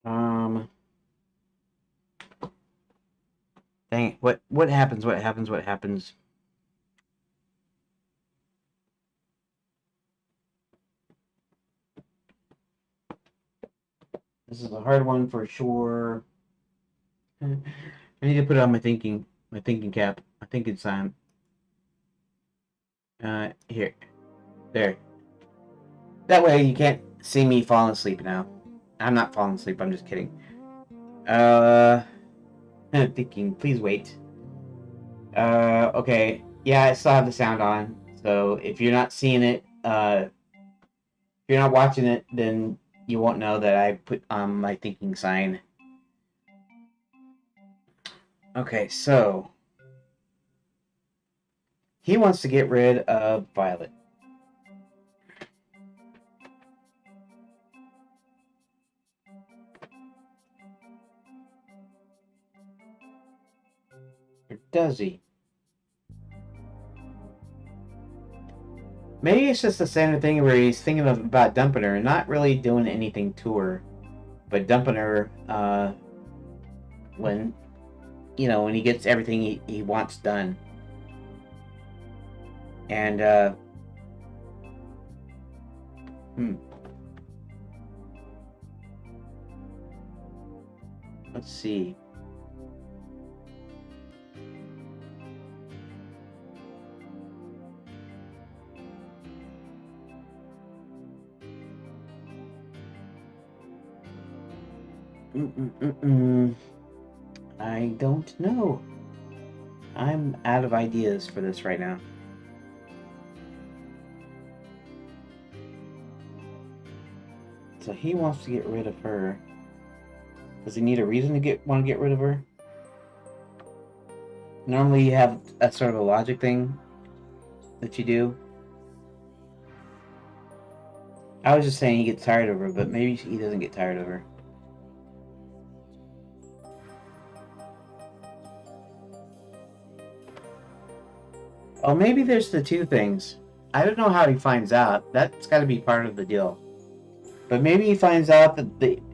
Um, dang it. What happens? What happens? What happens? This is a hard one for sure. I need to put on my thinking cap, my thinking sign. Here, there. That way you can't see me falling asleep now. I'm not falling asleep. I'm just kidding. Uh, thinking. Please wait. Okay. Yeah, I still have the sound on. So if you're not seeing it, if you're not watching it, then you won't know that I put on my thinking sign. Okay, so he wants to get rid of Violet. Or does he? Maybe it's just the standard thing where he's thinking about dumping her and not really doing anything to her, but dumping her when when he gets everything he wants done. And hmm, let's see. Mm-mm-mm-mm. I don't know. I'm out of ideas for this right now. So he wants to get rid of her. Does he need a reason to want to get rid of her? Normally, you have a sort of a logic thing that you do. I was just saying he gets tired of her, but maybe he doesn't get tired of her. Oh, maybe there's the two things. I don't know how he finds out. That's got to be part of the deal. But maybe he finds out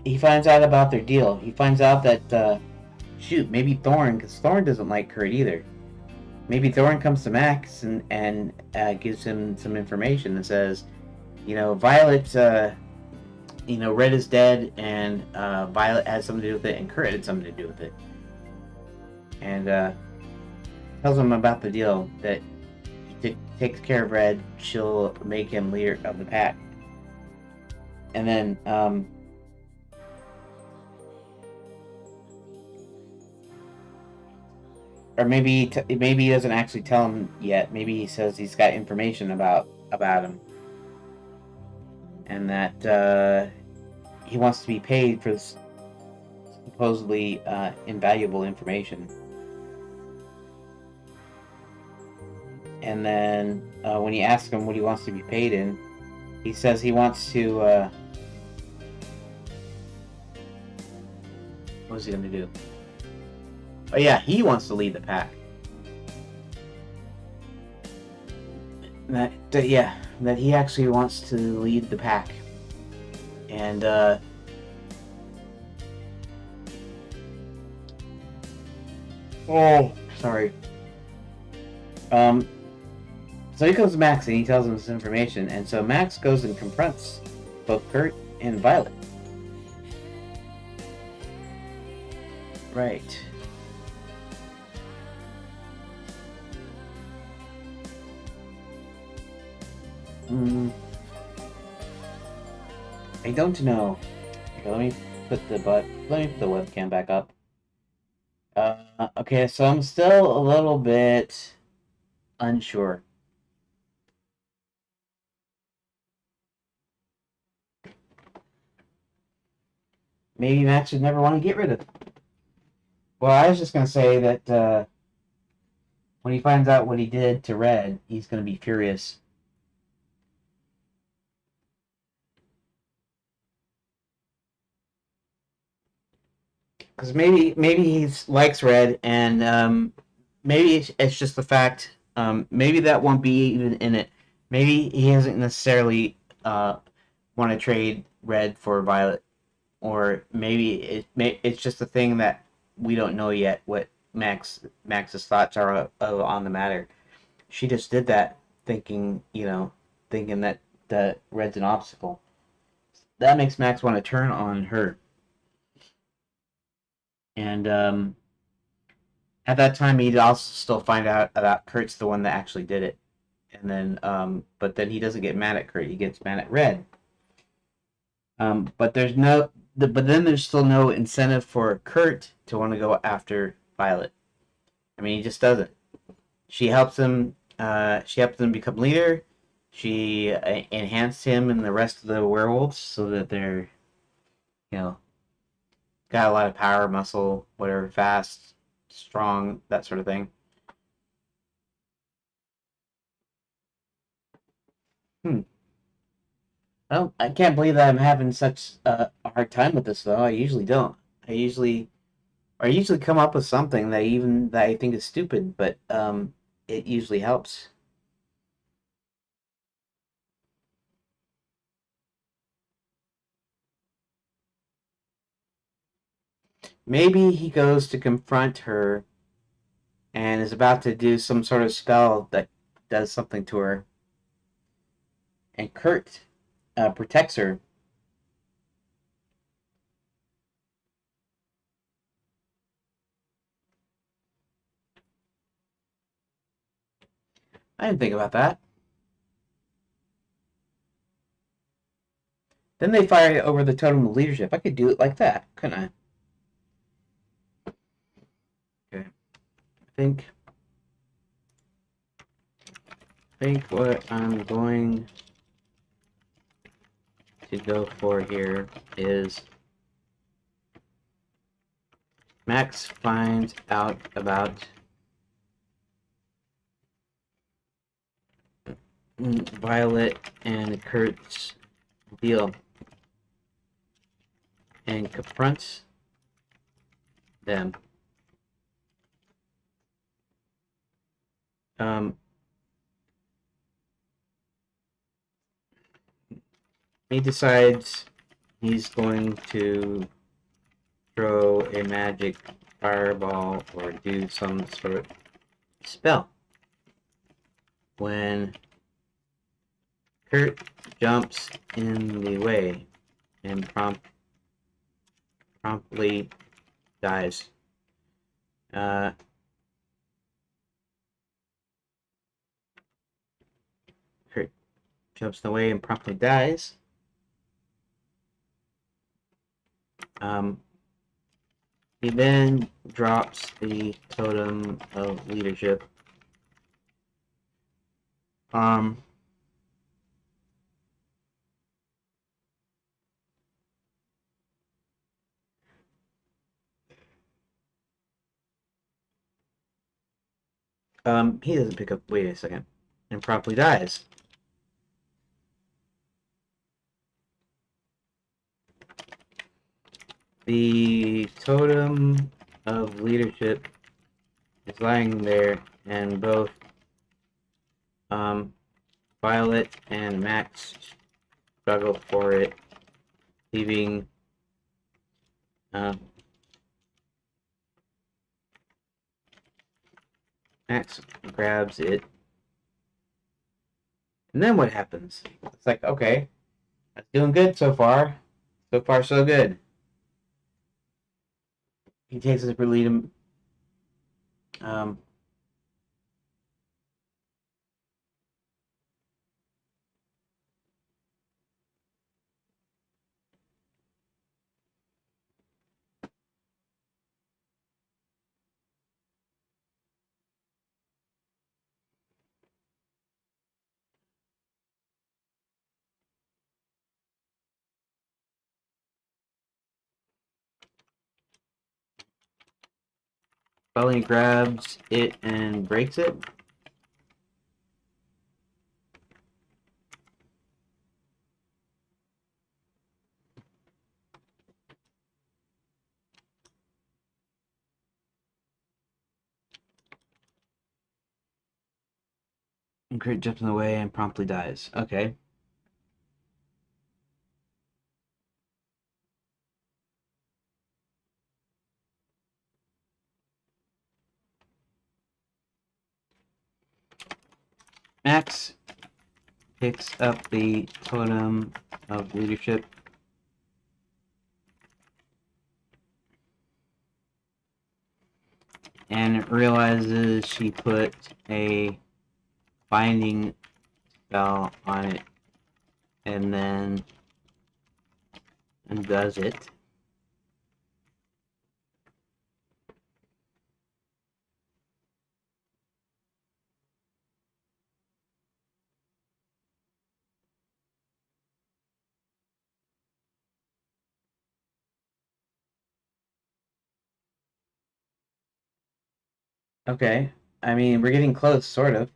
he finds out about their deal. He finds out that shoot, maybe Thorn, because Thorn doesn't like Kurt either. Maybe Thorn comes to Max and gives him some information that says, Violet, Red is dead, and Violet has something to do with it, and Kurt had something to do with it, and tells him about the deal that he takes care of Red, she'll make him leader of the pack, and then or maybe he doesn't actually tell him yet. Maybe he says he's got information about him, and that he wants to be paid for this supposedly invaluable information. And then when you ask him what he wants to be paid in, he says he wants to. What is he going to do? Oh yeah, he wants to lead the pack. That he actually wants to lead the pack, and oh, sorry. So he comes to Max and he tells him this information, and so Max goes and confronts both Kurt and Violet. Right. I don't know. Okay, let me put the webcam back up. Okay, so I'm still a little bit unsure. Maybe Max would never want to get rid of it. Well, I was just gonna say that when he finds out what he did to Red, he's gonna be furious. Because maybe he likes Red, and maybe it's just the fact. Maybe that won't be even in it. Maybe he doesn't necessarily want to trade Red for Violet, or maybe it's just a thing that we don't know yet. What Max's thoughts are on the matter. She just did that, thinking that Red's an obstacle. That makes Max want to turn on her, and at that time, he'd also still find out about Kurt's the one that actually did it, and then but then he doesn't get mad at Kurt; he gets mad at Red. But but then there's still no incentive for Kurt to want to go after Violet. I mean, he just doesn't. She helps him. She helps him become leader. She enhanced him and the rest of the werewolves so that they're, you know, got a lot of power, muscle, whatever, fast, strong, that sort of thing. Hmm. Well, I can't believe that I'm having such a hard time with this though. I usually don't. I usually I usually come up with something that I think is stupid, but it usually helps. Maybe he goes to confront her and is about to do some sort of spell that does something to her, and Kurt protects her. I didn't think about that. Then they fire over the totem of leadership. I could do it like that, couldn't I? Okay. Think think what I'm going to go for here is Max finds out about Violet and Kurt's deal and confronts them. Um, he decides he's going to throw a magic fireball or do some sort of spell. When Kurt jumps in the way and promptly dies. Uh, Kurt jumps in the way and promptly dies. Um, he then drops the totem of leadership. Um, he doesn't pick up. Wait a second, and promptly dies. The totem of leadership is lying there, and both um, Violet and Max struggle for it, leaving uh, Max grabs it. And then what happens? It's like, okay, that's doing good so far. So far, so good. He takes it for lead. Um, Belly grabs it and breaks it. And Kurt jumps in the way and promptly dies. Okay. Max picks up the totem of leadership and realizes she put a binding spell on it and then undoes it. Okay. I mean, we're getting close, sort of.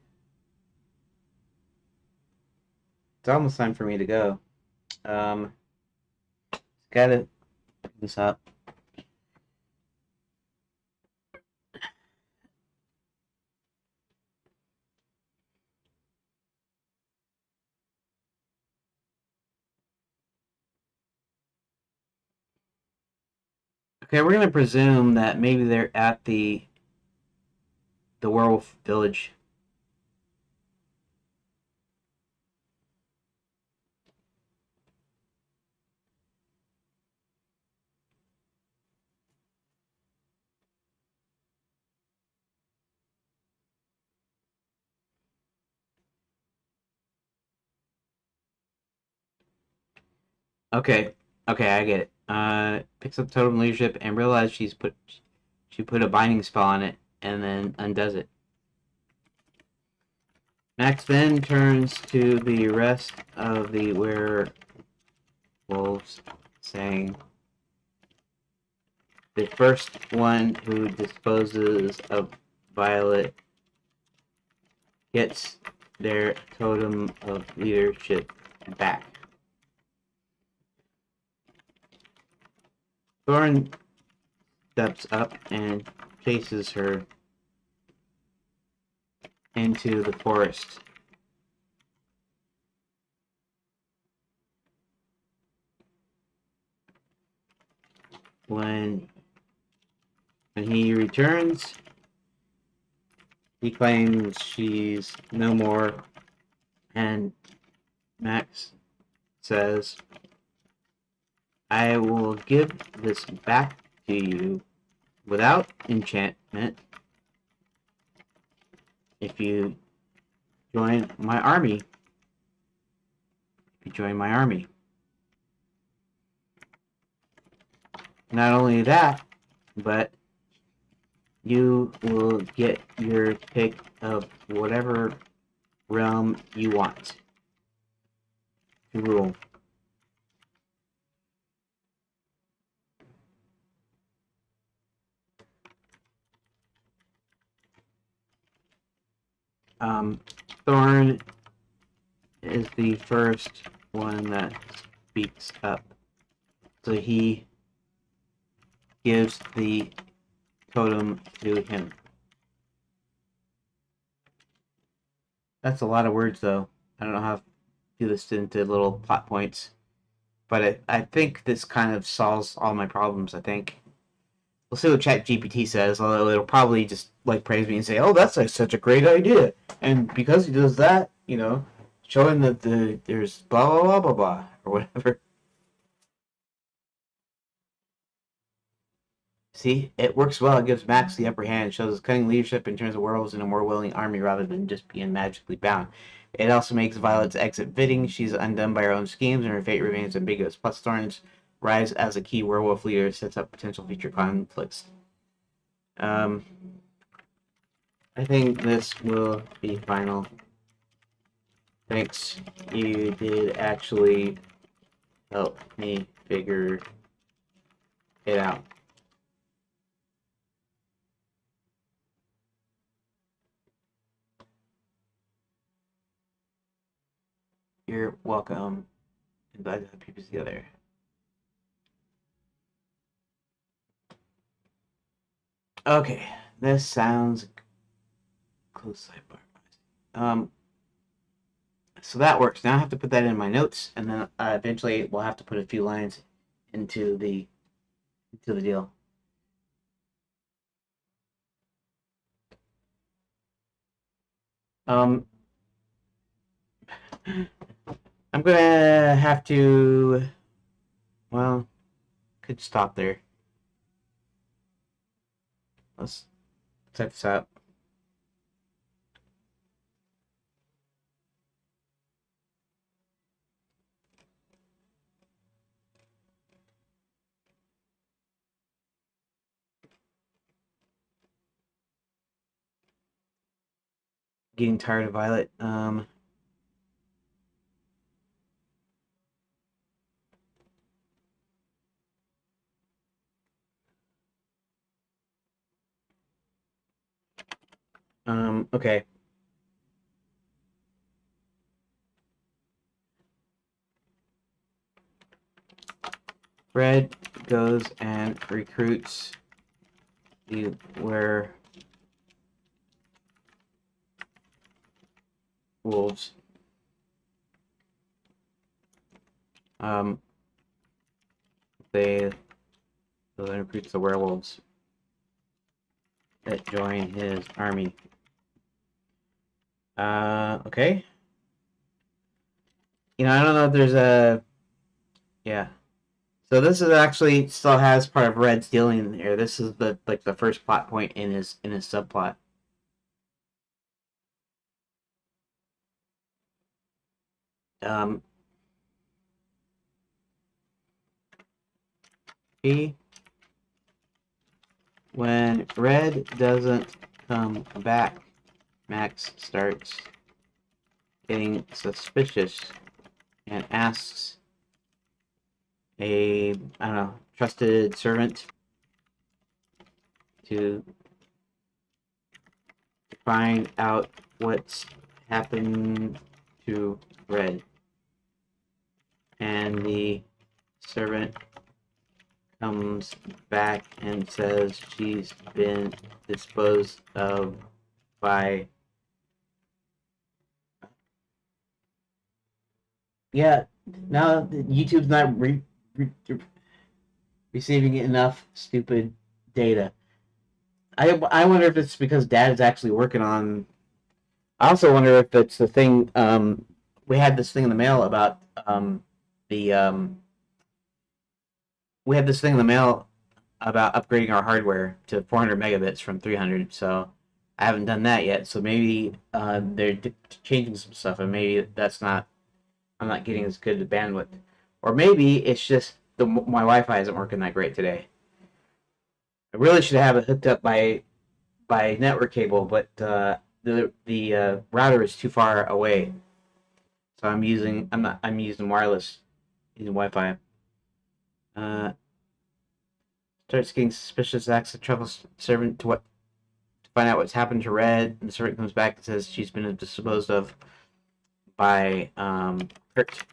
It's almost time for me to go. Um, gotta pick this up. Okay, we're gonna presume that maybe they're at the werewolf village. Okay, okay, I get it. Picks up totem leadership and realizes she put a binding spell on it and then undoes it. Max then turns to the rest of the werewolves, saying, "The first one who disposes of Violet gets their totem of leadership back." Thorn steps up and chases her into the forest. When he returns, he claims she's no more, and Max says, "I will give this back to you without enchantment if you join my army. If you join my army." Not only that, but you will get your pick of whatever realm you want to rule. Um, Thorn is the first one that speaks up. So he gives the totem to him. That's a lot of words, though. I don't know how to do this into little plot points, but I think this kind of solves all my problems. I think we'll see what ChatGPT says. Although it'll probably just like praise me and say, "Oh, that's such a great idea," and because he does that, showing that there's blah blah blah blah blah or whatever. See, it works well. It gives Max the upper hand. It shows his cunning leadership and turns the werewolves into a more willing army rather than just being magically bound. It also makes Violet's exit fitting. She's undone by her own schemes, and her fate remains ambiguous. Plus, Thorn's rise as a key werewolf leader sets up potential future conflicts. Um, I think this will be final. Thanks. You did actually help me figure it out. You're welcome. I'm glad to have people together. Okay, this sounds close sidebar. Um, so that works. Now I have to put that in my notes, and then eventually we'll have to put a few lines into the deal. Um, I'm gonna have to. Well, could stop there. Let's type this out. Getting tired of Violet. Okay. Red goes and recruits the werewolves. Um, they recruits the werewolves that join his army. Okay. I don't know if there's a yeah. So this is actually still has part of Red's dealing here. This is the first plot point in his subplot. Um, he when Red doesn't come back, Max starts getting suspicious and asks a I don't know trusted servant to find out what's happened to Red, and the servant comes back and says she's been disposed of by yeah. Now YouTube's not receiving enough stupid data. I wonder if it's because Dad is actually working on. I also wonder if it's the thing. We had this thing in the mail about the we had this thing in the mail about upgrading our hardware to 400 megabits from 300. So I haven't done that yet. So maybe they're changing some stuff, and maybe that's not. I'm not getting as good a bandwidth, or maybe it's just my Wi-Fi isn't working that great today. I really should have it hooked up by network cable, but the router is too far away, so I'm using wireless, using Wi-Fi. Uh, Starts getting suspicious, asks the travel servant to find out what's happened to Red, and the servant comes back and says she's been disposed of by Kurt.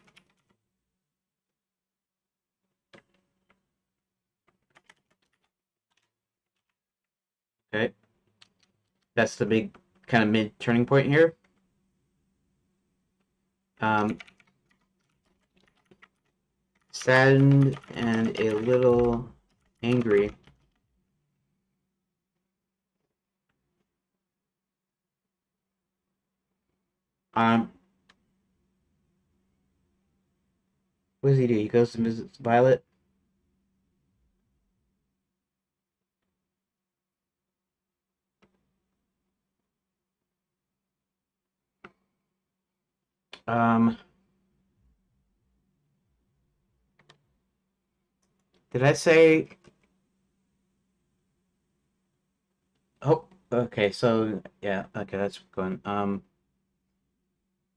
Okay, that's the big kind of mid turning point here. Um, Saddened and a little angry. Um, what does he do? He goes to visit Violet. Um, did I say? Oh, okay. So yeah, okay, that's going.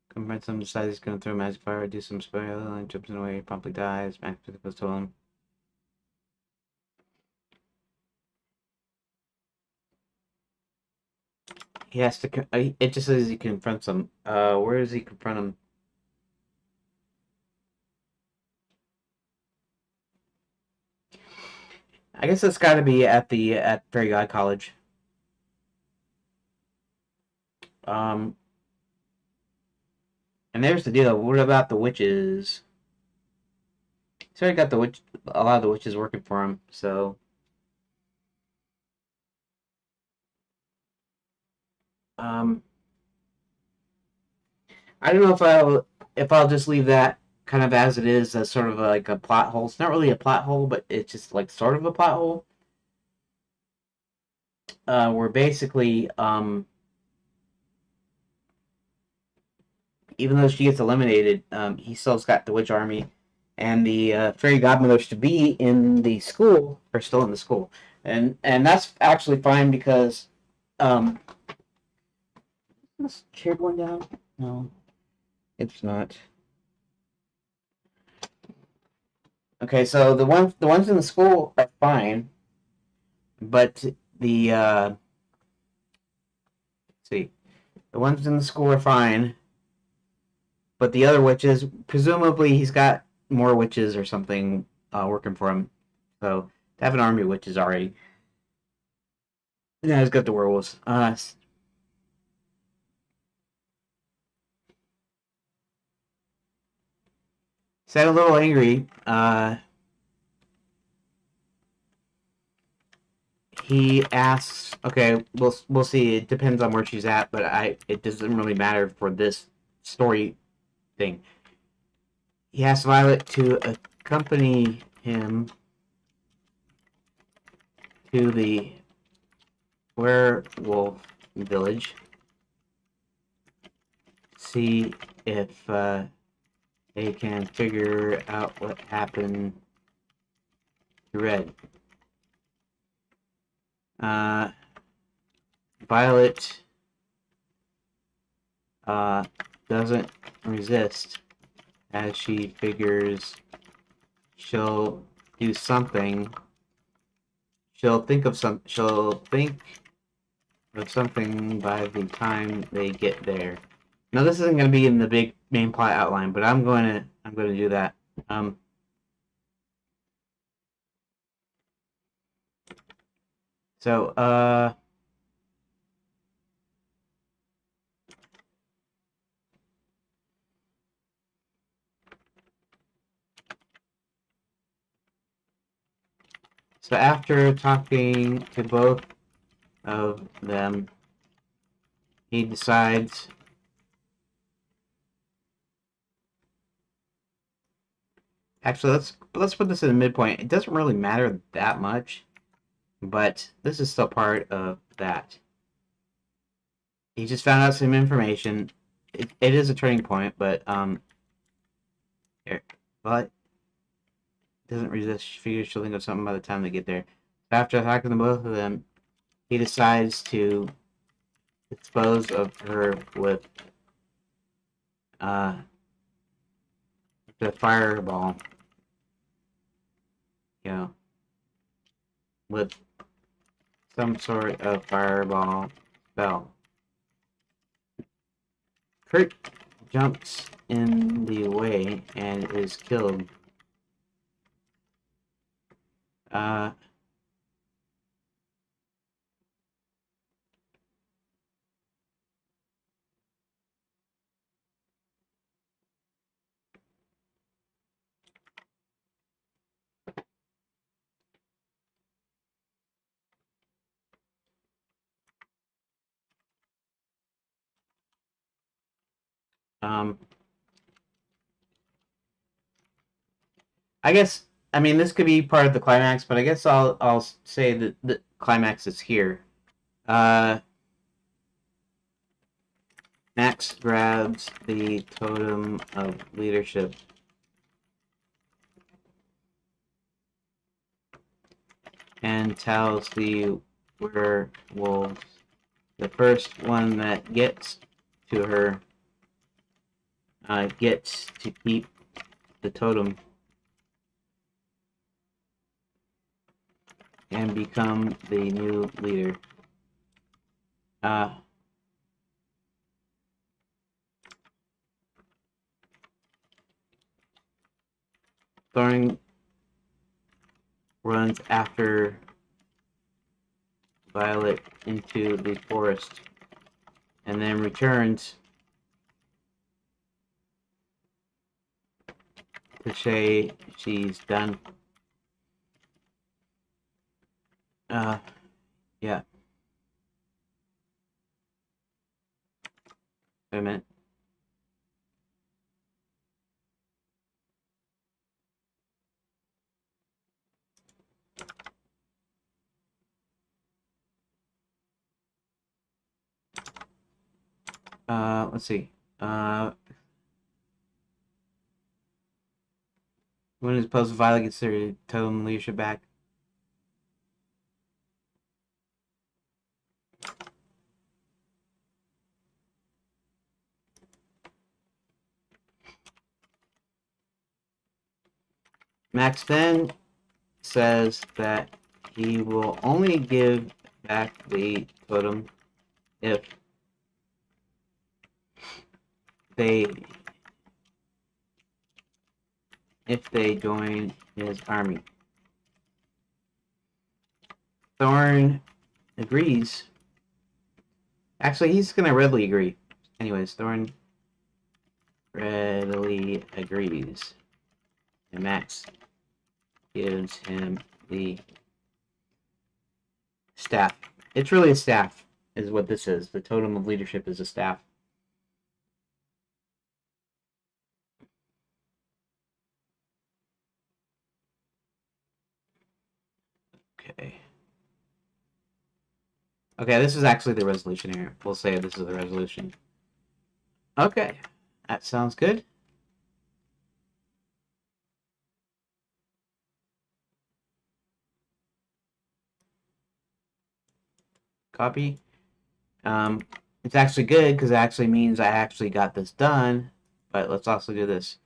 Confronts him, decides he's going to throw a magic fire, do some spell, and jumps in the way, promptly dies. Max goes to him. He has to. It just says he confronts him. Where does he confront him? I guess it's got to be at Fairy God College. Um, and there's the deal. What about the witches? He's already got a lot of the witches working for him. So, um, I don't know if I'll just leave that kind of as it is, as sort of like a plot hole. It's not really a plot hole, but it's just like sort of a plot hole. Where basically, even though she gets eliminated, he still's got the witch army, and the fairy godmothers to be in the school are still in the school, and that's actually fine because this chair going down? No, it's not. Okay, so the ones in the school are fine, but the see. The ones in the school are fine, but the other witches, presumably he's got more witches or something working for him. So to have an army of witches already. Yeah, he's got the werewolves. Sound a little angry. He asks, okay, we'll see. It depends on where she's at, but it doesn't really matter for this story thing. He asks Violet to accompany him to the werewolf village, see if they can figure out what happened to Red. Violet doesn't resist, as she figures she'll do something. She'll think of something by the time they get there. Now this isn't going to be in the big main plot outline, but I'm going to do that. So after talking to both of them, he decides actually let's put this in the midpoint. It doesn't really matter that much, but this is still part of that. He just found out some information. It is a turning point, but here, but doesn't resist. She figures she'll think of something by the time they get there. So after talking to both of them, he decides to dispose of her with the fireball. You know, with some sort of fireball spell. Kurt jumps in the way and is killed. I guess I mean this could be part of the climax, but I guess I'll say that the climax is here. Max grabs the totem of leadership and tells the werewolves the first one that gets to her gets to keep the totem and become the new leader. Thorin runs after Violet into the forest and then returns to say she's done. Yeah. Wait a minute. Let's see. When is post Violet gets their totem leadership back? Max then says that he will only give back the totem if they join his army. Thorn agrees. Actually, he's gonna readily agree. Anyways, Thorn readily agrees. And Max gives him the staff. It's really a staff, is what this is. The totem of leadership is a staff. Okay. Okay, this is actually the resolution here. We'll say this is the resolution. Okay, that sounds good. Copy. It's actually good because it actually means I actually got this done. But let's also do this.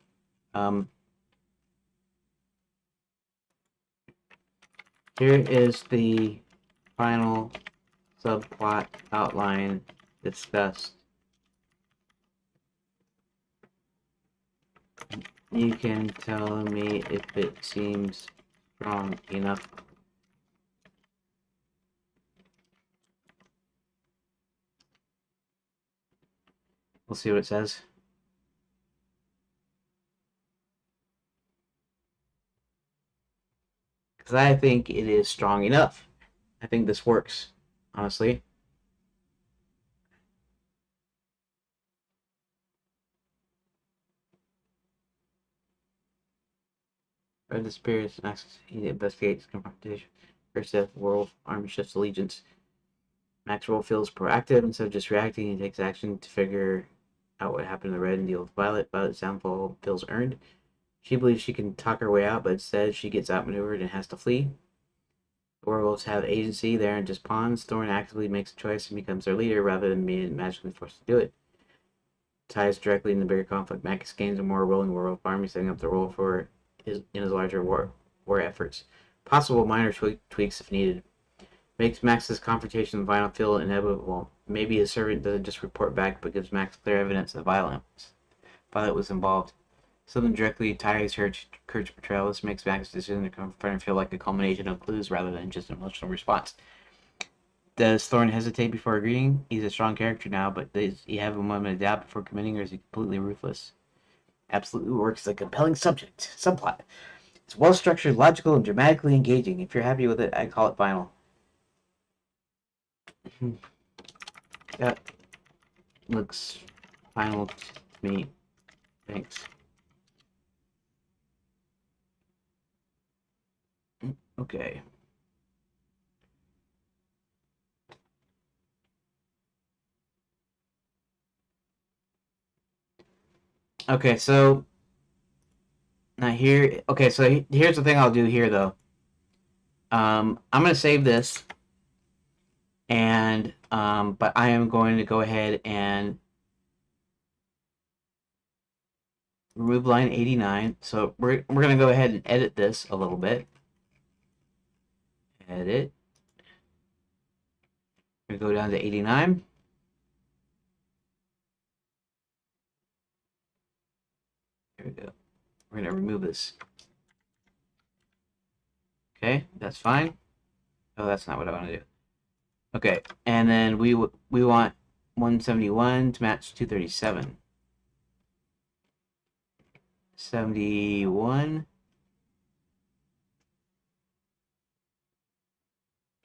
Here is the final subplot outline discussed. You can tell me if it seems strong enough. We'll see what it says. Because I think it is strong enough. I think this works, honestly. Red disappears. Max he investigates confrontation. First death, world army shifts allegiance. Max role feels proactive instead of just reacting. He takes action to figure out what happened to Red and deal with Violet. Violet's downfall feels earned. She believes she can talk her way out, but instead she gets outmaneuvered and has to flee. The werewolves have agency. They aren't just pawns. Thorn actively makes a choice and becomes their leader rather than being magically forced to do it. Ties directly in the bigger conflict. Max gains a more willing werewolf army, setting up the role for in his larger war efforts. Possible minor tweaks if needed. Makes Max's confrontation with Violet feel inevitable. Maybe his servant doesn't just report back, but gives Max clear evidence that Violet was involved. Something directly ties her to Kurt's betrayal. This makes Max's decision to confront her feel like a culmination of clues rather than just an emotional response. Does Thorn hesitate before agreeing? He's a strong character now, but does he have a moment of doubt before committing, or is he completely ruthless? Absolutely works as a compelling subplot. It's well structured, logical, and dramatically engaging. If you're happy with it, I call it final. That looks final to me. Thanks. Okay. Okay, so now here. Okay, so here's the thing I'll do here though. I'm gonna save this, and but I am going to go ahead and remove line 89. So we're gonna go ahead and edit this a little bit. Edit. We're gonna go down to 89. There we go. We're gonna remove this. Okay, that's fine. Oh, that's not what I want to do. Okay, and then we want 171 to match 237. 71.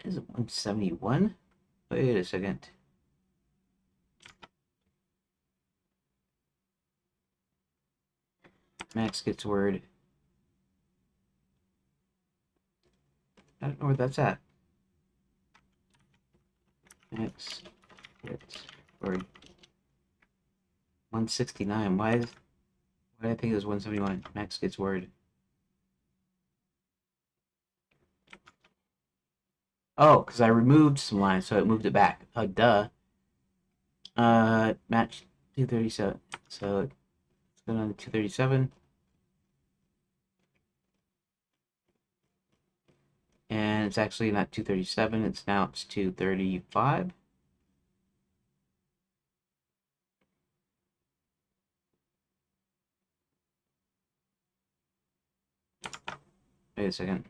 Is it 171? Wait a second. Max gets word. I don't know where that's at. Max gets word. 169. Why did I think it was 171? Max gets word. Oh, because I removed some lines, so it moved it back. Duh. Match 237. So it's going on to 237. And it's actually not 237, it's 235. Wait a second.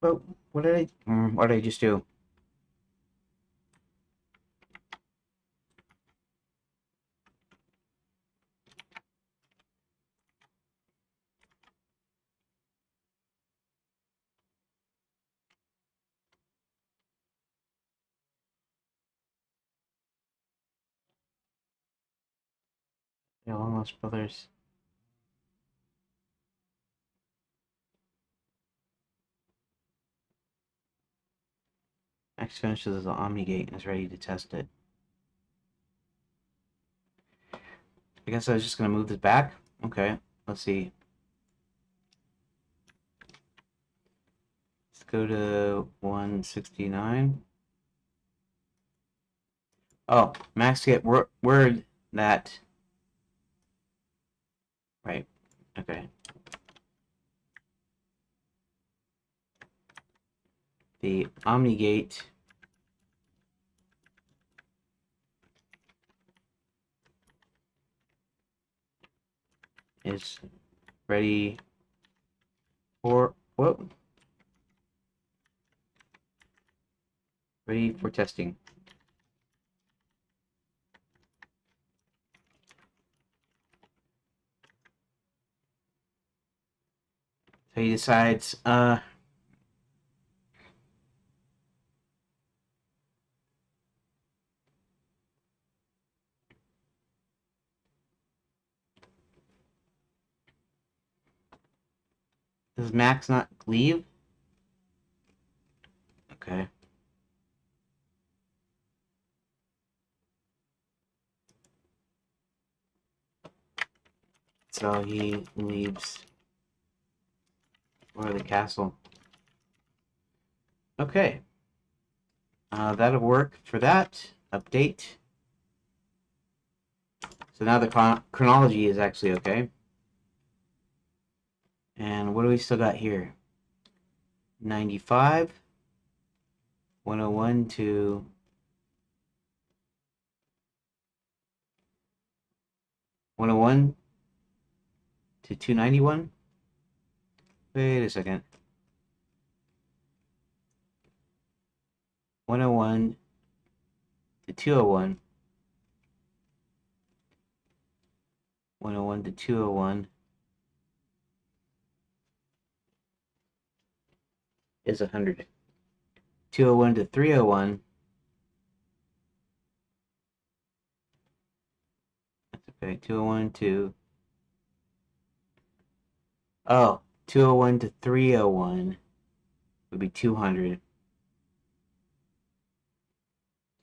Well, what did I just do? The Almost Brothers. X finishes the Omni Gate and is ready to test it. I guess I was just gonna move this back. Okay, let's see. Let's go to 169. Oh, Max get word that. Right. Okay. The Omni Gate is ready for what? Ready for testing. So he decides, does Max not leave? Okay. So he leaves for the castle. Okay. That'll work for that. Update. So now the chronology is actually okay. And what do we still got here? 95, 101 to 101 to 291. Wait a second. 101 to 201. 101 to 201 is 100. 201 to 301. That's okay. 201 to. Oh, 201 to 301 would be 200.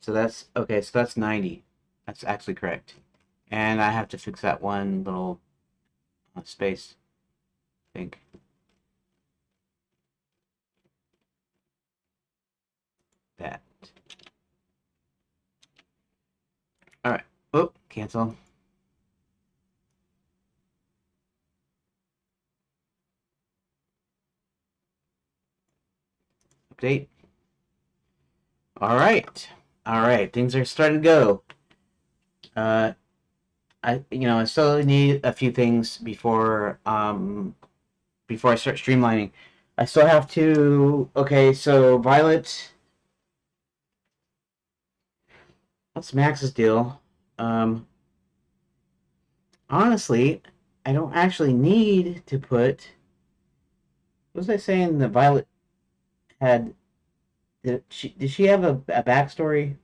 So that's okay. So that's 90. That's actually correct. And I have to fix that one little space, I think. That. All right. Oh, cancel. Update. All right. All right. Things are starting to go. I still need a few things before before I start streamlining. I still have to. Okay, so Violet. What's Max's deal? Um, Honestly, I don't actually need to put. What was I saying? That Violet had. Did she have a backstory?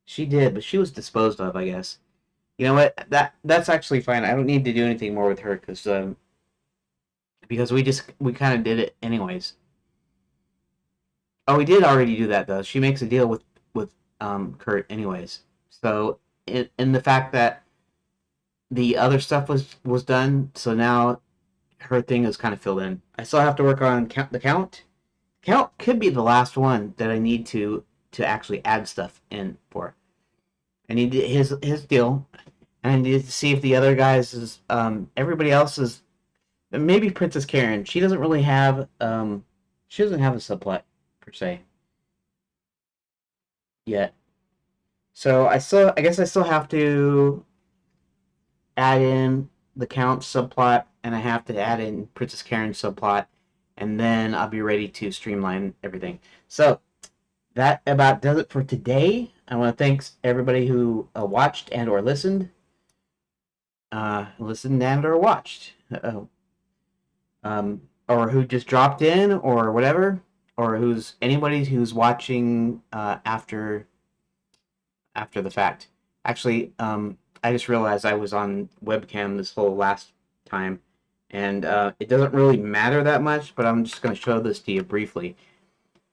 She did, but she was disposed of, I guess. You know what? That's actually fine. I don't need to do anything more with her because we kind of did it anyways. Oh, we did already do that though. She makes a deal with Kurt anyways. So in the fact that the other stuff was done, so now her thing is kind of filled in. I still have to work on the count. Count could be the last one that I need to actually add stuff in for. I need his deal, and I need to see if the other guys is everybody else is maybe Princess Karen. She doesn't have a subplot per se, yet. So I guess I still have to add in the Count subplot, and I have to add in Princess Karen subplot, and then I'll be ready to streamline everything. So that about does it for today. I want to thank everybody who watched and or listened, listened and or watched, or who just dropped in or whatever, or who's anybody who's watching after the fact. Actually, I just realized I was on webcam this whole last time, and it doesn't really matter that much, but I'm just going to show this to you briefly.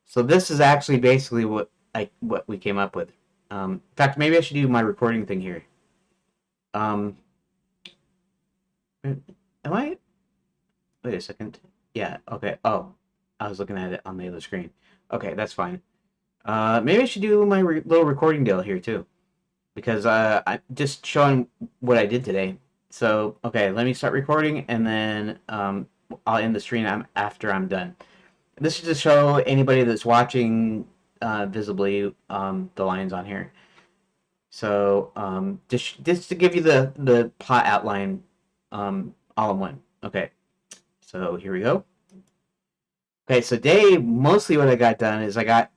So this is actually basically what we came up with. In fact, maybe I should do my recording thing here. Am I? Wait a second. Yeah. Okay. Oh, I was looking at it on the other screen. Okay, that's fine. Maybe I should do my little recording deal here too, because I'm just showing what I did today. So okay, let me start recording, and then I'll end the stream after I'm done. This is to show anybody that's watching visibly the lines on here. So just to give you the plot outline all in one. Okay, so here we go. Okay, so today mostly what I got done is I got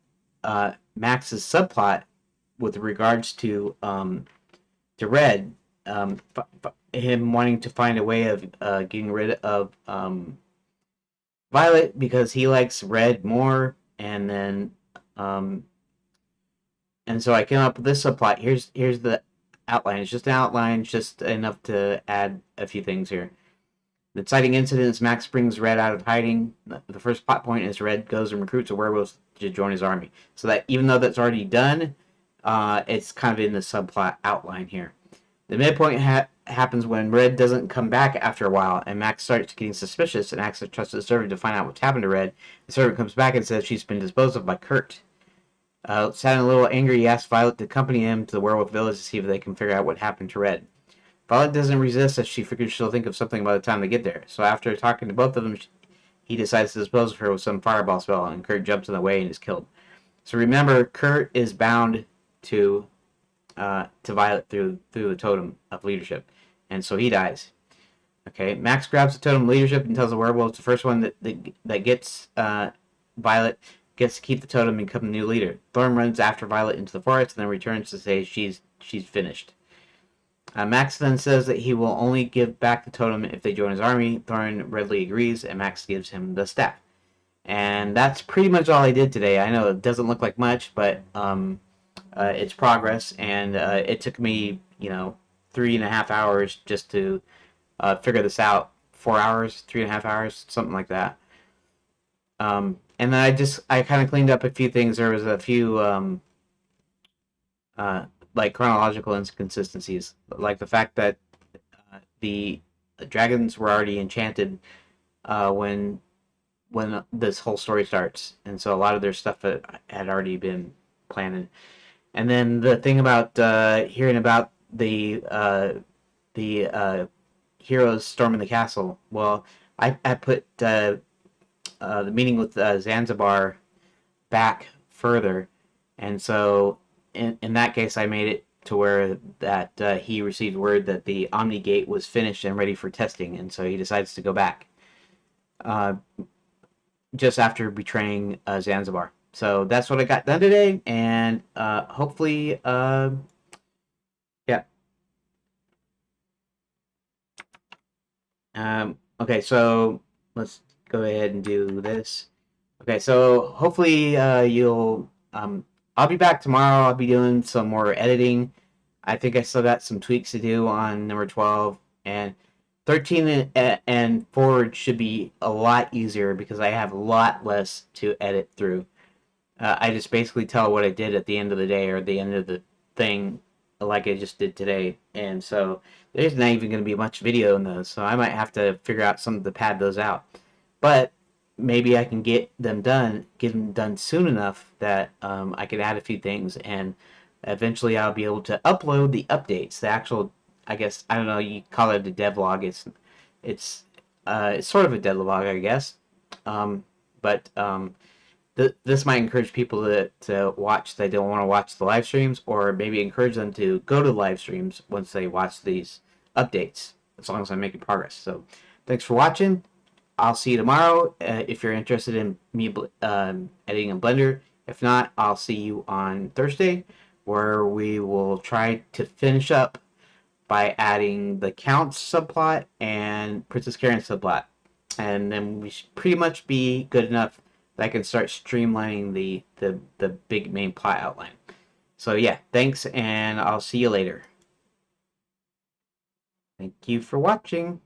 Max's subplot with regards to Red, him wanting to find a way of getting rid of Violet because he likes Red more, and then and so I came up with this subplot. Here's the outline. It's just an outline, just enough to add a few things here. The exciting incident is Max brings Red out of hiding. The first plot point is Red goes and recruits a werewolf to join his army. So that even though that's already done, it's kind of in the subplot outline here. The midpoint happens when Red doesn't come back after a while, and Max starts getting suspicious and asks a trusted servant to find out what's happened to Red. The servant comes back and says she's been disposed of by Kurt. Sad and a little angry, he asks Violet to accompany him to the werewolf village to see if they can figure out what happened to Red. Violet doesn't resist as she figures she'll think of something by the time they get there. So after talking to both of them, he decides to dispose of her with some fireball spell, and Kurt jumps in the way and is killed. So remember, Kurt is bound to Violet through the totem of leadership, and so he dies. Okay, Max grabs the totem of leadership and tells the werewolf it's the first one that gets Violet gets to keep the totem and become the new leader. Thorn runs after Violet into the forest and then returns to say she's finished. Max then says that he will only give back the totem if they join his army. Thorn readily agrees, and Max gives him the staff. And that's pretty much all I did today. I know it doesn't look like much, but it's progress, and it took me, 3.5 hours just to figure this out. 4 hours, 3.5 hours, something like that. And then I kind of cleaned up a few things. There was a few like chronological inconsistencies, like the fact that the dragons were already enchanted when this whole story starts, and so a lot of their stuff had already been planted. And then the thing about hearing about the heroes storming the castle. Well, I put the meeting with Zanzibar back further, and so in that case, I made it to where that he received word that the Omni Gate was finished and ready for testing, and so he decides to go back just after betraying Zanzibar. So that's what I got done today, and hopefully, yeah. Okay, so let's go ahead and do this. Okay, so hopefully you'll. I'll be back tomorrow. I'll be doing some more editing. I think I still got some tweaks to do on number 12, and 13 and forward should be a lot easier because I have a lot less to edit through. I just basically tell what I did at the end of the day or at the end of the thing, like I just did today, and so there's not even going to be much video in those. So I might have to figure out something to pad those out, but maybe I can get them done soon enough that I can add a few things, and eventually I'll be able to upload the updates, the actual, I guess, I don't know, you call it a devlog. It's sort of a devlog, I guess, but this might encourage people to watch they don't want to watch the live streams, or maybe encourage them to go to live streams once they watch these updates, as long as I'm making progress. So thanks for watching. I'll see you tomorrow if you're interested in me editing in Blender. If not, I'll see you on Thursday, where we will try to finish up by adding the Count subplot and Princess Karen subplot. And then we should pretty much be good enough that I can start streamlining the big main plot outline. So yeah, thanks, and I'll see you later. Thank you for watching.